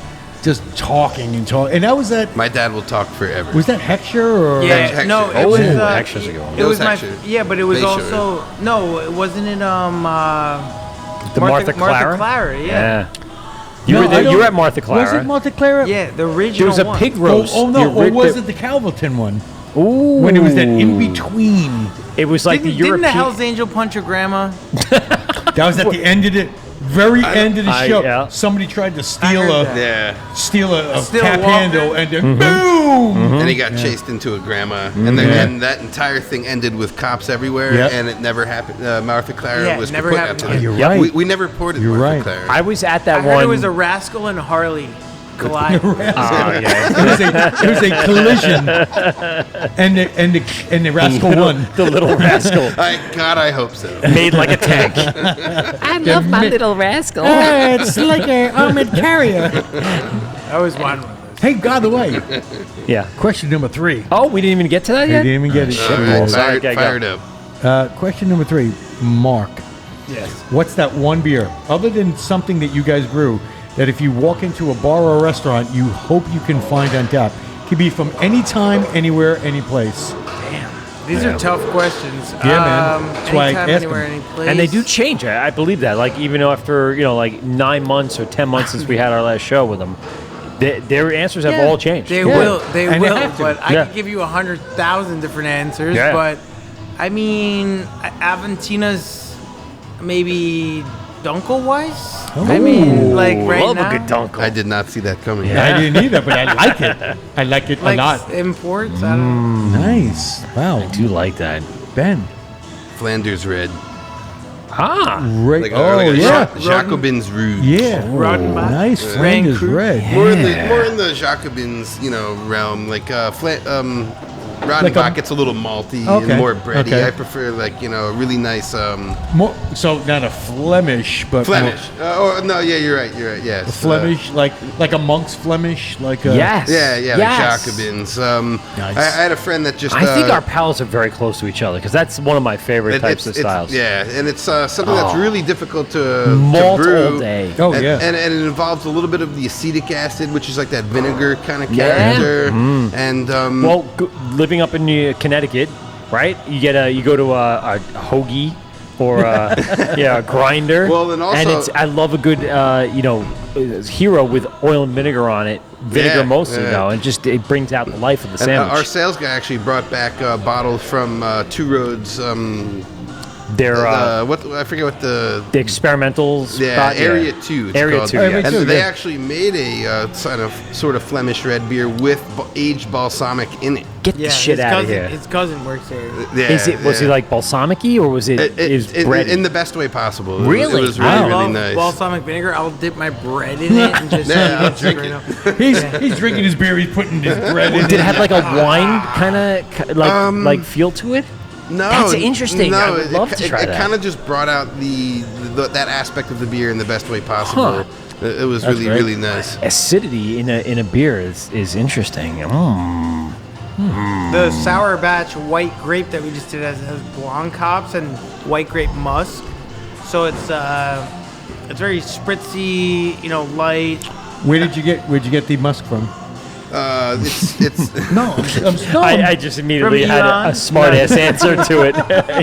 talking and talking. And that was that. My dad will talk forever. Was that Hector or? Yeah, Hector. no, it Oh, was. Hector's a good one. It That was was my. Hector. Yeah, but it was They also no. It wasn't it. The Martha Clara? Clara, yeah. Yeah. You No, were I there, you don't- were at Martha Clara. Was it Martha Clara? Yeah, the original. There was a one. pig Oh, roast. oh no! The Or ri- was the- it the Calverton one? Ooh. When it was that in between. It was like the Didn't the European. Hell's Angel punch your grandma? That was at the end of the very end of the I- show. yeah. Somebody tried to I steal heard a that. Yeah. steal a Steal a tap Walker. handle, and then Mm-hmm. boom! And he got chased into a grandma, and then and that entire thing ended with cops everywhere, Yep. and it never happened. Martha Clara Yeah, it was never put happened after again. that. You're Yep. right. We never ported You're Martha right. Clara. I was at I that heard one. it was a Rascal and Harley collide. Oh, yeah. It was a collision, and the rascal won. The little rascal. God, I hope so. Made like a tank. I love my little rascal. It's like a armored carrier. That was one. Hey, by the way, Yeah. question number 3. Oh, we didn't even get to that You yet? didn't even get it. All right, Sorry, fired okay, go. up. Question number 3, Mark. Yes. What's that one beer, other than something that you guys brew, that if you walk into a bar or a restaurant, you hope you can find on tap? Could be from any time, anywhere, any place. These are tough questions. Yeah, man. That's why I anytime, asked anywhere, them. any place. And they do change. I believe that. Like even after like 9 months or 10 months since we had our last show with them, their answers have all changed. They Yeah. will. They And they will. have to. But I Yeah. could give you 100,000 different answers. Yeah. But I mean, Aventina's maybe Dunkelweiss. I mean, like right Love now. a good dunkel. I did not see that coming. I didn't either, but I like it. I like it Like a lot. imports. I don't know. Nice. Wow. I do like that. Ben. Flanders Red. Ah. Great. Like oh, a yeah. Jacobins Rouge. Yeah. Rodenbach. Nice. Flanders Cru. red. More in the Jacobins, realm. Like Rodenbach gets a little malty Okay, and more bready. okay. I prefer a really nice More, so not a Flemish, but Flemish. No, yeah, you're right. Yes. more Flemish, like a monk's Flemish, like a Yes. Yeah, Yes. like Jacobins. Nice. I had a friend that just. I think our palates are very close to each other because that's one of my favorite types of styles. Yeah, and it's something that's really difficult to Malt brew. all day. Oh, and, yeah. and it involves a little bit of the acetic acid, which is like that vinegar kind of Yeah. character. And Well, living up in Connecticut, right? You go to a hoagie or a grinder. Well, and also- I love a good hero with oil and vinegar on it. Vinegar Yeah, mostly yeah. though, and just it brings out the life of the and, sandwich. our sales guy actually brought back a bottle from Two Roads. They're I forget what the experimental spot, Area 2. It's Area called. 2, yeah. And Area 2, they yeah. actually made a sort of Flemish red beer with aged balsamic in it. Get the shit his out of cousin, here. His cousin works there. Yeah, Was he like balsamic-y or was it bready? in the best way possible? It Really? was really, I really love nice. balsamic vinegar. I'll dip my bread in it and just Yeah, I'll eat it drink straight it. up. he's drinking his beer. He's putting his bread in. Did it have like a wine kind of like feel to it? No, That's interesting. No, I would love to try it that. kind of just brought out that aspect of the beer in the best way possible. Huh. It was That's really, great. really nice. Acidity in a beer is interesting. The sour batch white grape that we just did has blonde hops and white grape musk. So it's very spritzy, light. Where'd you get the musk from? It's No, I just immediately From had Elon? a smart ass answer to it.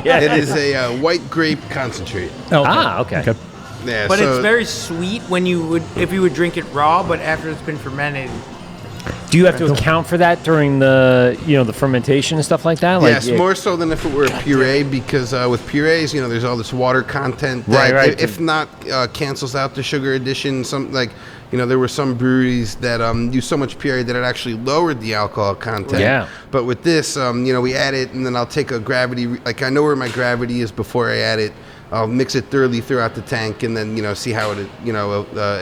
Yeah. it is a white grape concentrate. Okay. Yeah, But so it's very sweet if you would drink it raw, but after it's been fermented. Do you have to account for that during the the fermentation and stuff like that? yes, more so than if it were a puree, because with purees, there's all this water content that, Right. if not cancels out the sugar addition. there were some breweries that used so much puree that it actually lowered the alcohol content. Yeah. But with this, we add it, and then I'll take a gravity. Like I know where my gravity is before I add it. I'll mix it thoroughly throughout the tank, and then see how it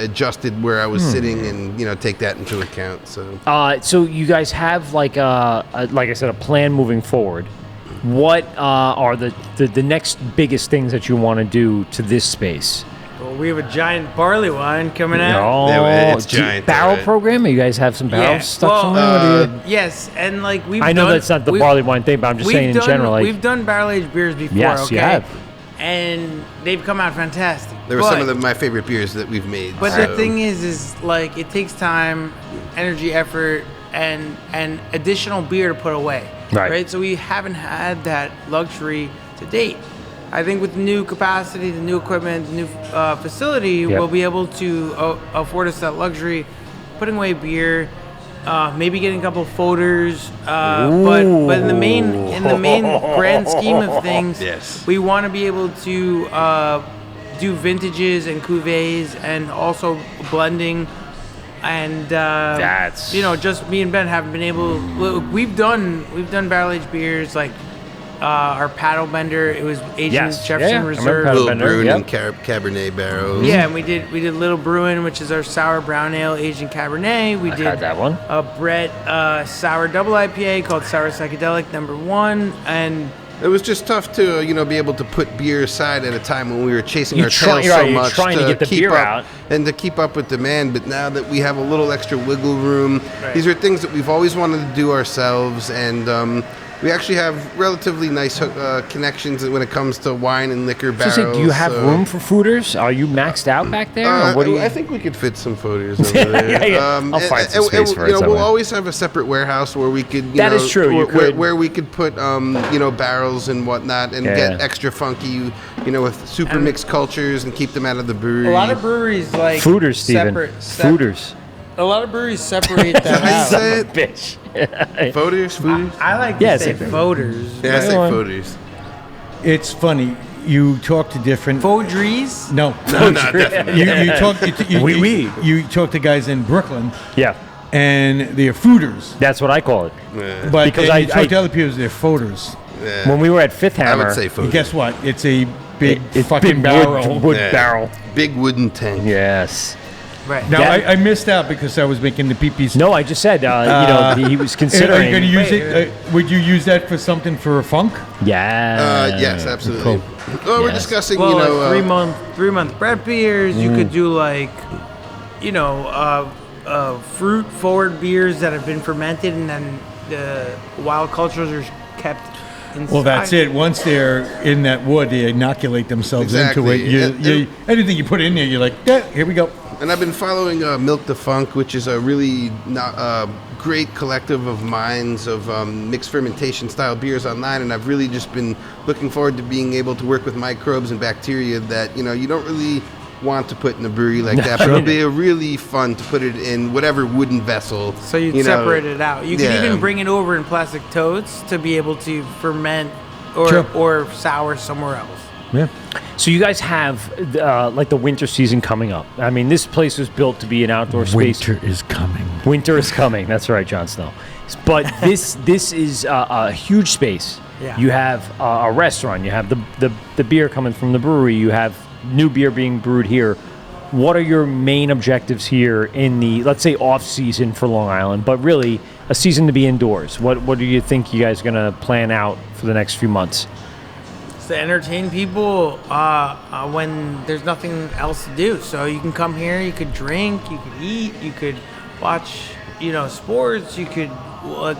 adjusted where I was sitting, and take that into account. So you guys have like I said, a plan moving forward. What are the next biggest things that you want to do to this space? Well, we have a giant barley wine coming out. Oh, it's giant. Barrel program? You guys have some barrels stuck somewhere? Yes, and like I know that's not the barley wine thing, but I'm just saying in general. We've done barrel-aged beers before, yes, okay? you have. And they've come out fantastic. They were some of my favorite beers that we've made. But the thing is like it takes time, energy, effort, and additional beer to put away. Right? So we haven't had that luxury to date. I think with the new capacity, the new equipment, the new facility, we'll be able to afford us that luxury, putting away beer, maybe getting a couple folders, but in the main grand scheme of things, we want to be able to do vintages and cuvées and also blending. And that's just me and Ben haven't been able. We've done barrel aged beers like our paddle bender. It was aged in Jefferson Reserve. Little Bruin and Cabernet barrels. Yeah, and we did Little Bruin, which is our sour brown ale aged in Cabernet. We did had that one. A Brett sour double IPA called Sour Psychedelic #1, and it was just tough to be able to put beer aside at a time when we were chasing our tails so much. You're trying to get the beer out and to keep up with demand. But now that we have a little extra wiggle room, these are things that we've always wanted to do ourselves, and we actually have relatively nice connections when it comes to wine and liquor barrels. So do you have room for fooders? Are you maxed out back there? Or what do you... I think we could fit some fooders over there. I'll find some space for it. We'll always have a separate warehouse where we could, that is true. Where we could put, barrels and whatnot, and get extra funky, with super mixed cultures and keep them out of the brewery. A lot of breweries like fooders, Steven. Fooders. A lot of breweries separate that out. Say it? Bitch. Fooders? I like to say fooders. Yeah, I say fooders. It's funny. You talk to different... Foodries? No. You talk to guys in Brooklyn. Yeah. And they're fooders. That's what I call it. Yeah. But because you talk to other people, they're fooders. Yeah. When we were at Fifth Hammer... I would say fooders. Guess what? It's a big it's fucking big barrel. Wood barrel. Big wooden tank. Yes. Right. Now, I missed out because I was making the peepees. No, I just said, he was considering... Are you going to use it? Would you use that for something for a funk? Yeah. Yes, absolutely. Cool. Well, we're discussing, like 3 month Brett beers. You could do like, fruit forward beers that have been fermented and then the wild cultures are kept inside. Well, that's it. Once they're in that wood, they inoculate themselves into it. Exactly. Anything you put in there, you're like, yeah, here we go. And I've been following Milk the Funk, which is a really great collective of minds of mixed fermentation style beers online, and I've really just been looking forward to being able to work with microbes and bacteria that you don't really want to put in a brewery like that, but it'll be really fun to put it in whatever wooden vessel. So you separate it out. You can even bring it over in plastic totes to be able to ferment or sour somewhere else. Yeah. So you guys have like the winter season coming up. I mean, this place was built to be an outdoor space. Winter is coming. Winter is coming. That's right, Jon Snow. But this is a huge space. Yeah. You have a restaurant. You have the beer coming from the brewery. You have new beer being brewed here. What are your main objectives here in the, let's say, off season for Long Island, but really a season to be indoors? What do you think you guys are going to plan out for the next few months? To entertain people when there's nothing else to do. So you can come here, you could drink, you could eat, you could watch, sports, you could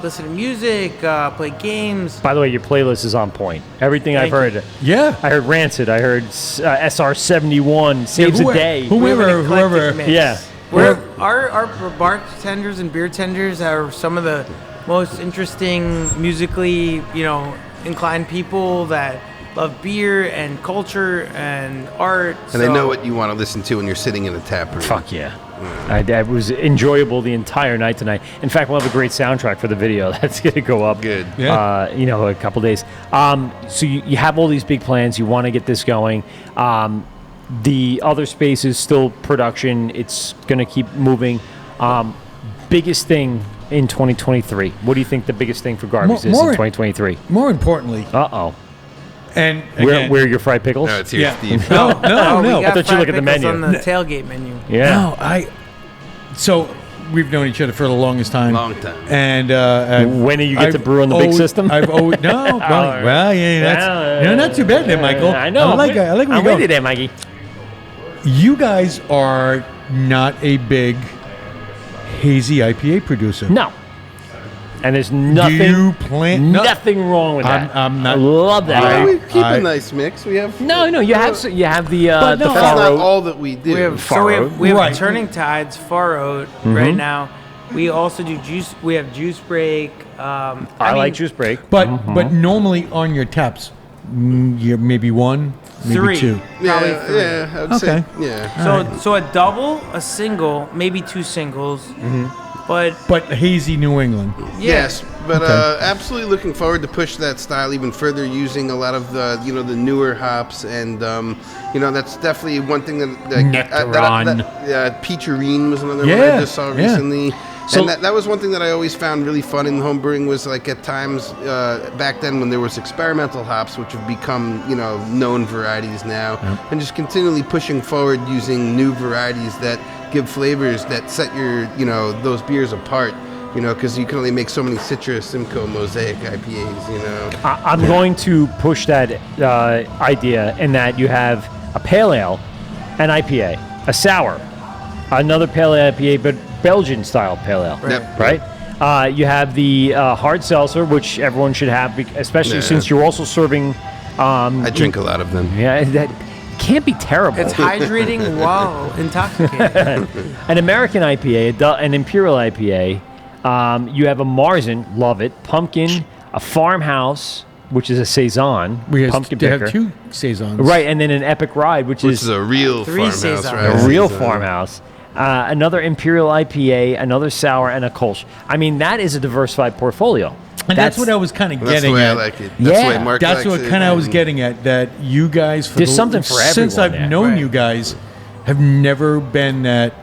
listen to music, play games. By the way, your playlist is on point. Everything I've heard. Yeah. I heard Rancid. I heard SR71, Saves a Day. Whoever. Yeah. Our bartenders and beer tenders are some of the most interesting, musically, inclined people that love beer and culture and art. And they know what you want to listen to when you're sitting in a tap room. Fuck yeah. It was enjoyable the entire night tonight. In fact, we'll have a great soundtrack for the video. That's going to go up. Good. Yeah. A couple days. So you have all these big plans. You want to get this going. The other space is still production. It's going to keep moving. Biggest thing in 2023. What do you think the biggest thing for Garvies is in 2023? More importantly, Uh-oh. and Where again, are your fried pickles? No, it's here, Yeah. Steve. no, We no. got thought you fried look at the pickles menu. on the tailgate menu. Yeah. No, so we've known each other for the longest time. Long time. And When do you get to brew on the big system? I've always well, yeah, that's not too bad there, Michael. I know. I like where I'm you're with you going. there, Mikey. You guys are not a big hazy IPA producer. No. And there's nothing, Do you plan? No. nothing wrong with that. I'm not- I love that. I- We keep I- a nice mix. We have No, you have the But the no, That's far not oat. all that we do. We have Right. Turning Tides, Far Oat right now. We also do juice. We have Juice Break. I mean, like Juice Break. But normally on your taps, you're maybe one, maybe Three. two. Probably three. yeah, I would say, Okay. yeah. So a double, a single, maybe two singles. But hazy New England. Yes, but Okay. absolutely looking forward to push that style even further, using a lot of the the newer hops, and that's definitely one thing that Nectaron. Peacherine was another one Yeah, I just saw yeah. recently. So- And that was one thing that I always found really fun in homebrewing, was like at times back then when there was experimental hops, which have become known varieties now, and just continually pushing forward using new varieties that give flavors that set your those beers apart. Because you can only make so many Citra, Simcoe, Mosaic IPAs. I'm going to push that idea in that you have a pale ale, an IPA, a sour, another pale ale IPA, but Belgian style pale ale, Yep. right? You have the hard seltzer, which everyone should have, especially Yeah. since you're also serving. I drink a lot of them. Yeah, that can't be terrible. it's hydrating while intoxicated. An American IPA, an Imperial IPA. You have a Marzen, love it. Pumpkin, a Farmhouse, which is a saison, We have, pumpkin they picker. have two saisons. Right, and then an Epic Ride, which Which is is a real Three farmhouse, saisons. right? a real farmhouse. Another Imperial IPA, another sour, and a Kolsch. I mean, that is a diversified portfolio. And that's what I was kind of That's getting the way at. I like it. That's the way Yeah. Mark That's likes what it, kind of I was and- getting at. That you guys, There's something for since everyone I've there. known Right. you guys, have never been that.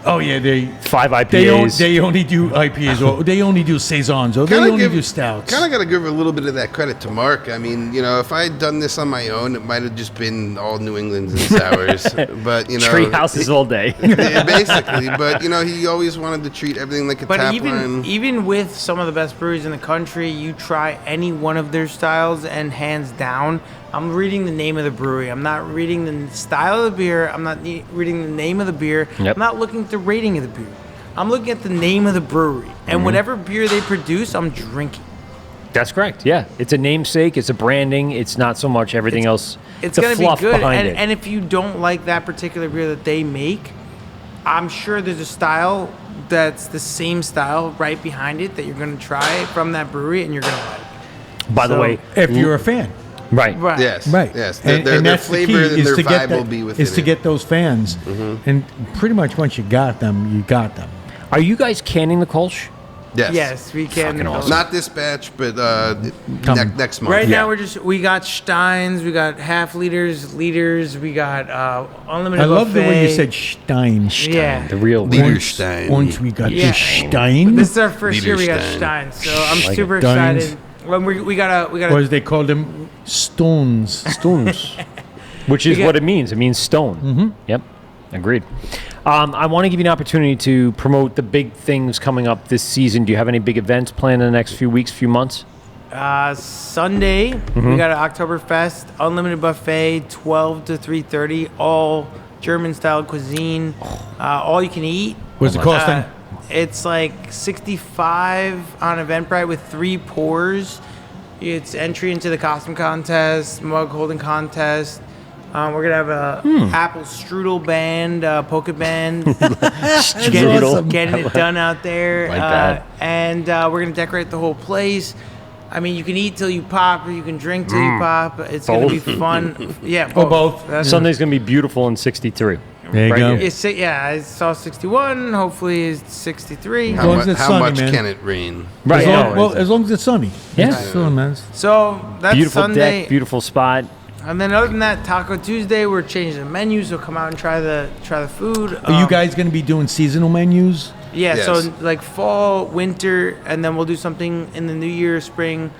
Oh yeah, they 5 IPAs. they only do IPAs, or they only do saisons, or they Kinda only do stouts. Kind of got to give a little bit of that credit to Mark. I mean, if I had done this on my own, it might have just been all New Englands and sours. But Tree houses all day. yeah, basically. But he always wanted to treat everything like a But tap even line. even with some of the best breweries in the country, you try any one of their styles, and hands down, I'm reading the name of the brewery. I'm not reading the style of the beer. I'm not reading the name of the beer. Yep. I'm not looking at the rating of the beer. I'm looking at the name of the brewery. And whatever beer they produce, I'm drinking. That's correct. Yeah, it's a namesake. It's a branding. It's not so much everything else. It's the going to be fluff good. behind it. And if you don't like that particular beer that they make, I'm sure there's a style that's the same style right behind it that you're going to try from that brewery, and you're going to like. By the so- way, If you're a fan, right. Right. Yes. right? Yes. And Their that's the flavor key, and is their to get vibe will that- be within is to it. get those fans, and pretty much once you got them, you got them. Are you guys canning the Kolsch? Yes. Yes, we can. Fucking awesome. Not this batch, but Coming. next month. Right Yeah. now we got Steins, we got half liters, we got unlimited I love the way you buffet. said Stein. Yeah. The real one. Liederstein. Once we got Yeah. the Stein, This is our first year we got Liederstein. Steins, so I'm Like super it. Steins. excited. When we got or as they called them, Stones. Stones, which is You what get- it means. It means stone. Yep, agreed. I want to give you an opportunity to promote the big things coming up this season. Do you have any big events planned in the next few weeks, few months? Sunday we got an Oktoberfest unlimited buffet 12 to 3:30, all German style cuisine, all you can eat. What's the costing? It's like 65 on Eventbrite with 3 pours. It's entry into the costume contest, mug holding contest. We're gonna have a apple strudel band, polka band, Strudel. getting it done out there. Like that. And we're gonna decorate the whole place. I mean, you can eat till you pop, or you can drink till you pop. It's gonna be Both. fun. Yeah, both. That's- Sunday's going to be beautiful in 63. There you Right go. here. I saw 61. Hopefully, it's 63. As long as it's How sunny, much man. can it rain? Right. As long, no, as long as it's sunny. Yeah. It's still, man. So that's beautiful Sunday. deck, beautiful spot. And then other than that, Taco Tuesday, we're changing the menu, so come out and try the food. Are you guys going to be doing seasonal menus? Yeah, Yes. so like fall, winter, and then we'll do something in the new year, spring.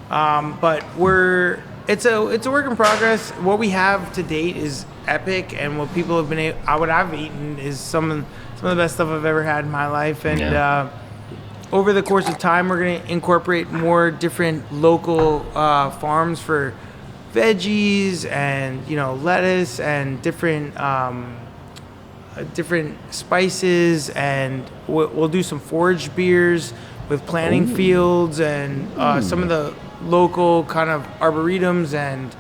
But it's a work in progress. What we have to date is epic, and what people have been what I've eaten is some of the best stuff I've ever had in my life. And over the course of time, we're going to incorporate more different local farms for veggies and lettuce and different spices, and we'll do some foraged beers with planting fields and some of the local kind of arboretums and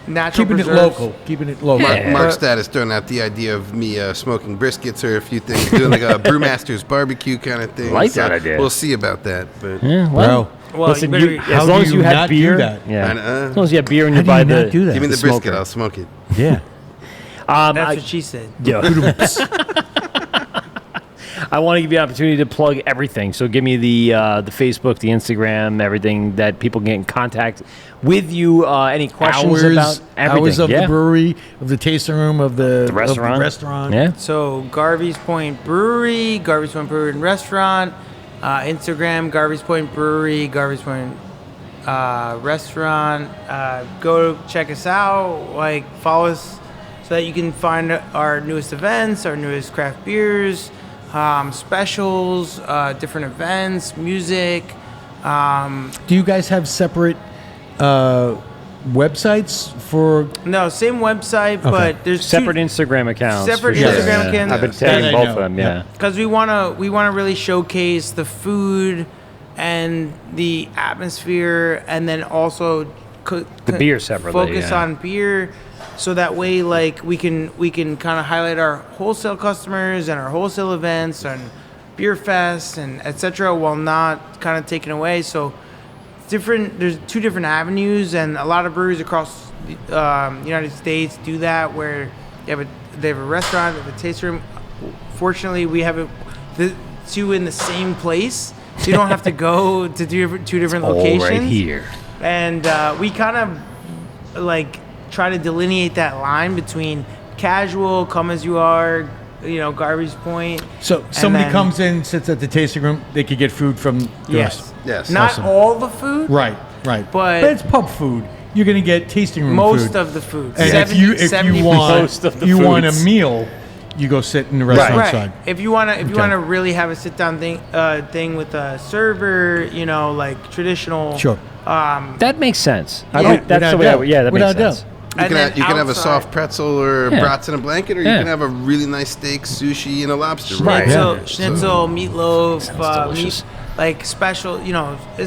natural preserves. Keeping it local. Mark's dad is throwing out the idea of me smoking briskets or a few things, doing like a brewmaster's barbecue kind of thing. Like that idea. We'll see about that. But Yeah, well, Bro, Well, listen, you better- as how long do as you you had not do beer, that? yeah. I As long as you have beer and you How buy do you the not do that? give me the smoker. brisket, I'll smoke it. Yeah. That's what she said. Yeah. I want to give you an opportunity to plug everything. So give me the Facebook, the Instagram, everything that people can get in contact with you. Any questions about everything? Hours of the brewery, of the tasting room, of the restaurant. Of the restaurant. Yeah. So Garvies Point Brewery, Garvies Point Brewery and Restaurant, Instagram, Garvies Point Brewery, Garvies Point Restaurant. Go check us out. Follow us so that you can find our newest events, our newest craft beers, specials, different events, music. Do you guys have separate websites for? No, same website, but there's Separate Instagram accounts. Separate for sure. Instagram accounts. I've been That tagging I both know. of them. Yeah. because we wanna really showcase the food and the atmosphere, and then also The beer separately, Focus yeah. on beer, so that way we can kind of highlight our wholesale customers and our wholesale events and beer fests and etc. while not kind of taking away. So there's two different avenues, and a lot of breweries across the United States do that, where they have a restaurant, they have a tasting room. Fortunately, we have the two in the same place, so you don't have to go to two different locations. All right here. And we kind of try to delineate that line between casual, come as you are, Garvies Point. So and somebody then- comes in, sits at the tasting room, they could get food from the Yes. Yes. Not Awesome. all the food. Right. But it's pub food. You're going to get tasting room Most food. of the food. And 70% Most of the you want a foods. meal, you go sit in the restaurant Right. side. If you want to really have a sit down thing with a server, traditional. Sure. That makes sense. I Yeah. think that's Without the way. doubt. Yeah, that makes Without sense. You And can, then you can have a outside- soft pretzel or Yeah. brats in a blanket, or you Yeah. can have a really nice steak, sushi, and a lobster. Right. Schnitzel, meatloaf, Sounds delicious. special.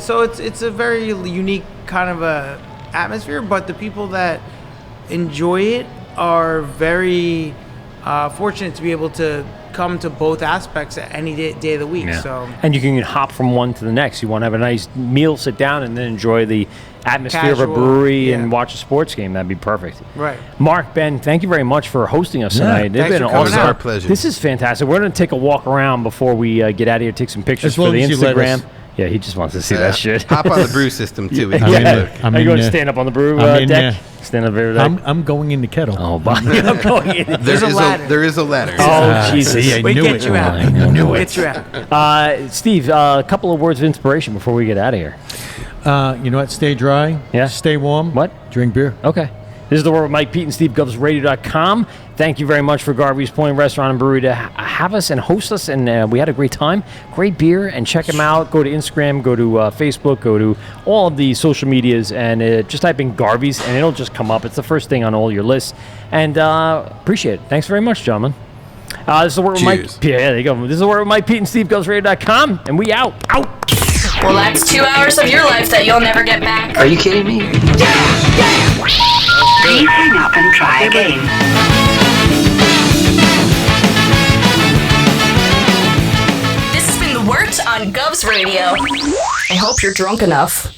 So it's a very unique kind of a atmosphere. But the people that enjoy it are very fortunate to be able to come to both aspects at any day of the week. Yeah. So And you can hop from one to the next. You want to have a nice meal, sit down, and then enjoy the atmosphere of a Casual, brewery yeah. and watch a sports game. That'd be perfect. right. Mark, Ben, thank you very much for hosting us Yeah. tonight. It's Thanks been for coming awesome. out. Our pleasure. This is fantastic. We're going to take a walk around before we get out of here, take some pictures As long for the as you let Instagram. us. Yeah, he just wants to see that shit. Hop on the brew system too. We Yeah. can I'm in take a there. look. I'm Are you in going to there. stand up on the brew I'm in deck? there. Stand up over there. I'm going in the kettle. Oh, Bonnie, I'm going in. There's a ladder. There is a ladder. Oh, Jesus. see, I We knew get it. you out. I knew We'll it. get you out. Steve, a couple of words of inspiration before we get out of here. You know what? Stay dry. Yeah. Stay warm. What? Drink beer. Okay. This is The Word with Mike Pete and Steve, GovsRadio.com. Thank you very much for Garvies Point Restaurant and Brewery to have us and host us, and we had a great time. Great beer, and check them out. Go to Instagram, go to Facebook, go to all of the social medias, and just type in Garvies, and it'll just come up. It's the first thing on all your lists, and appreciate it. Thanks very much, gentlemen. This is The Word with Mike. Cheers. Yeah, there you go. This is The Word with Mike Pete and Steve, GovsRadio.com, and we out. Out. Well, that's 2 hours of your life that you'll never get back. Are you kidding me? Please hang up and try again. This has been The Wort on Govs Radio. I hope you're drunk enough.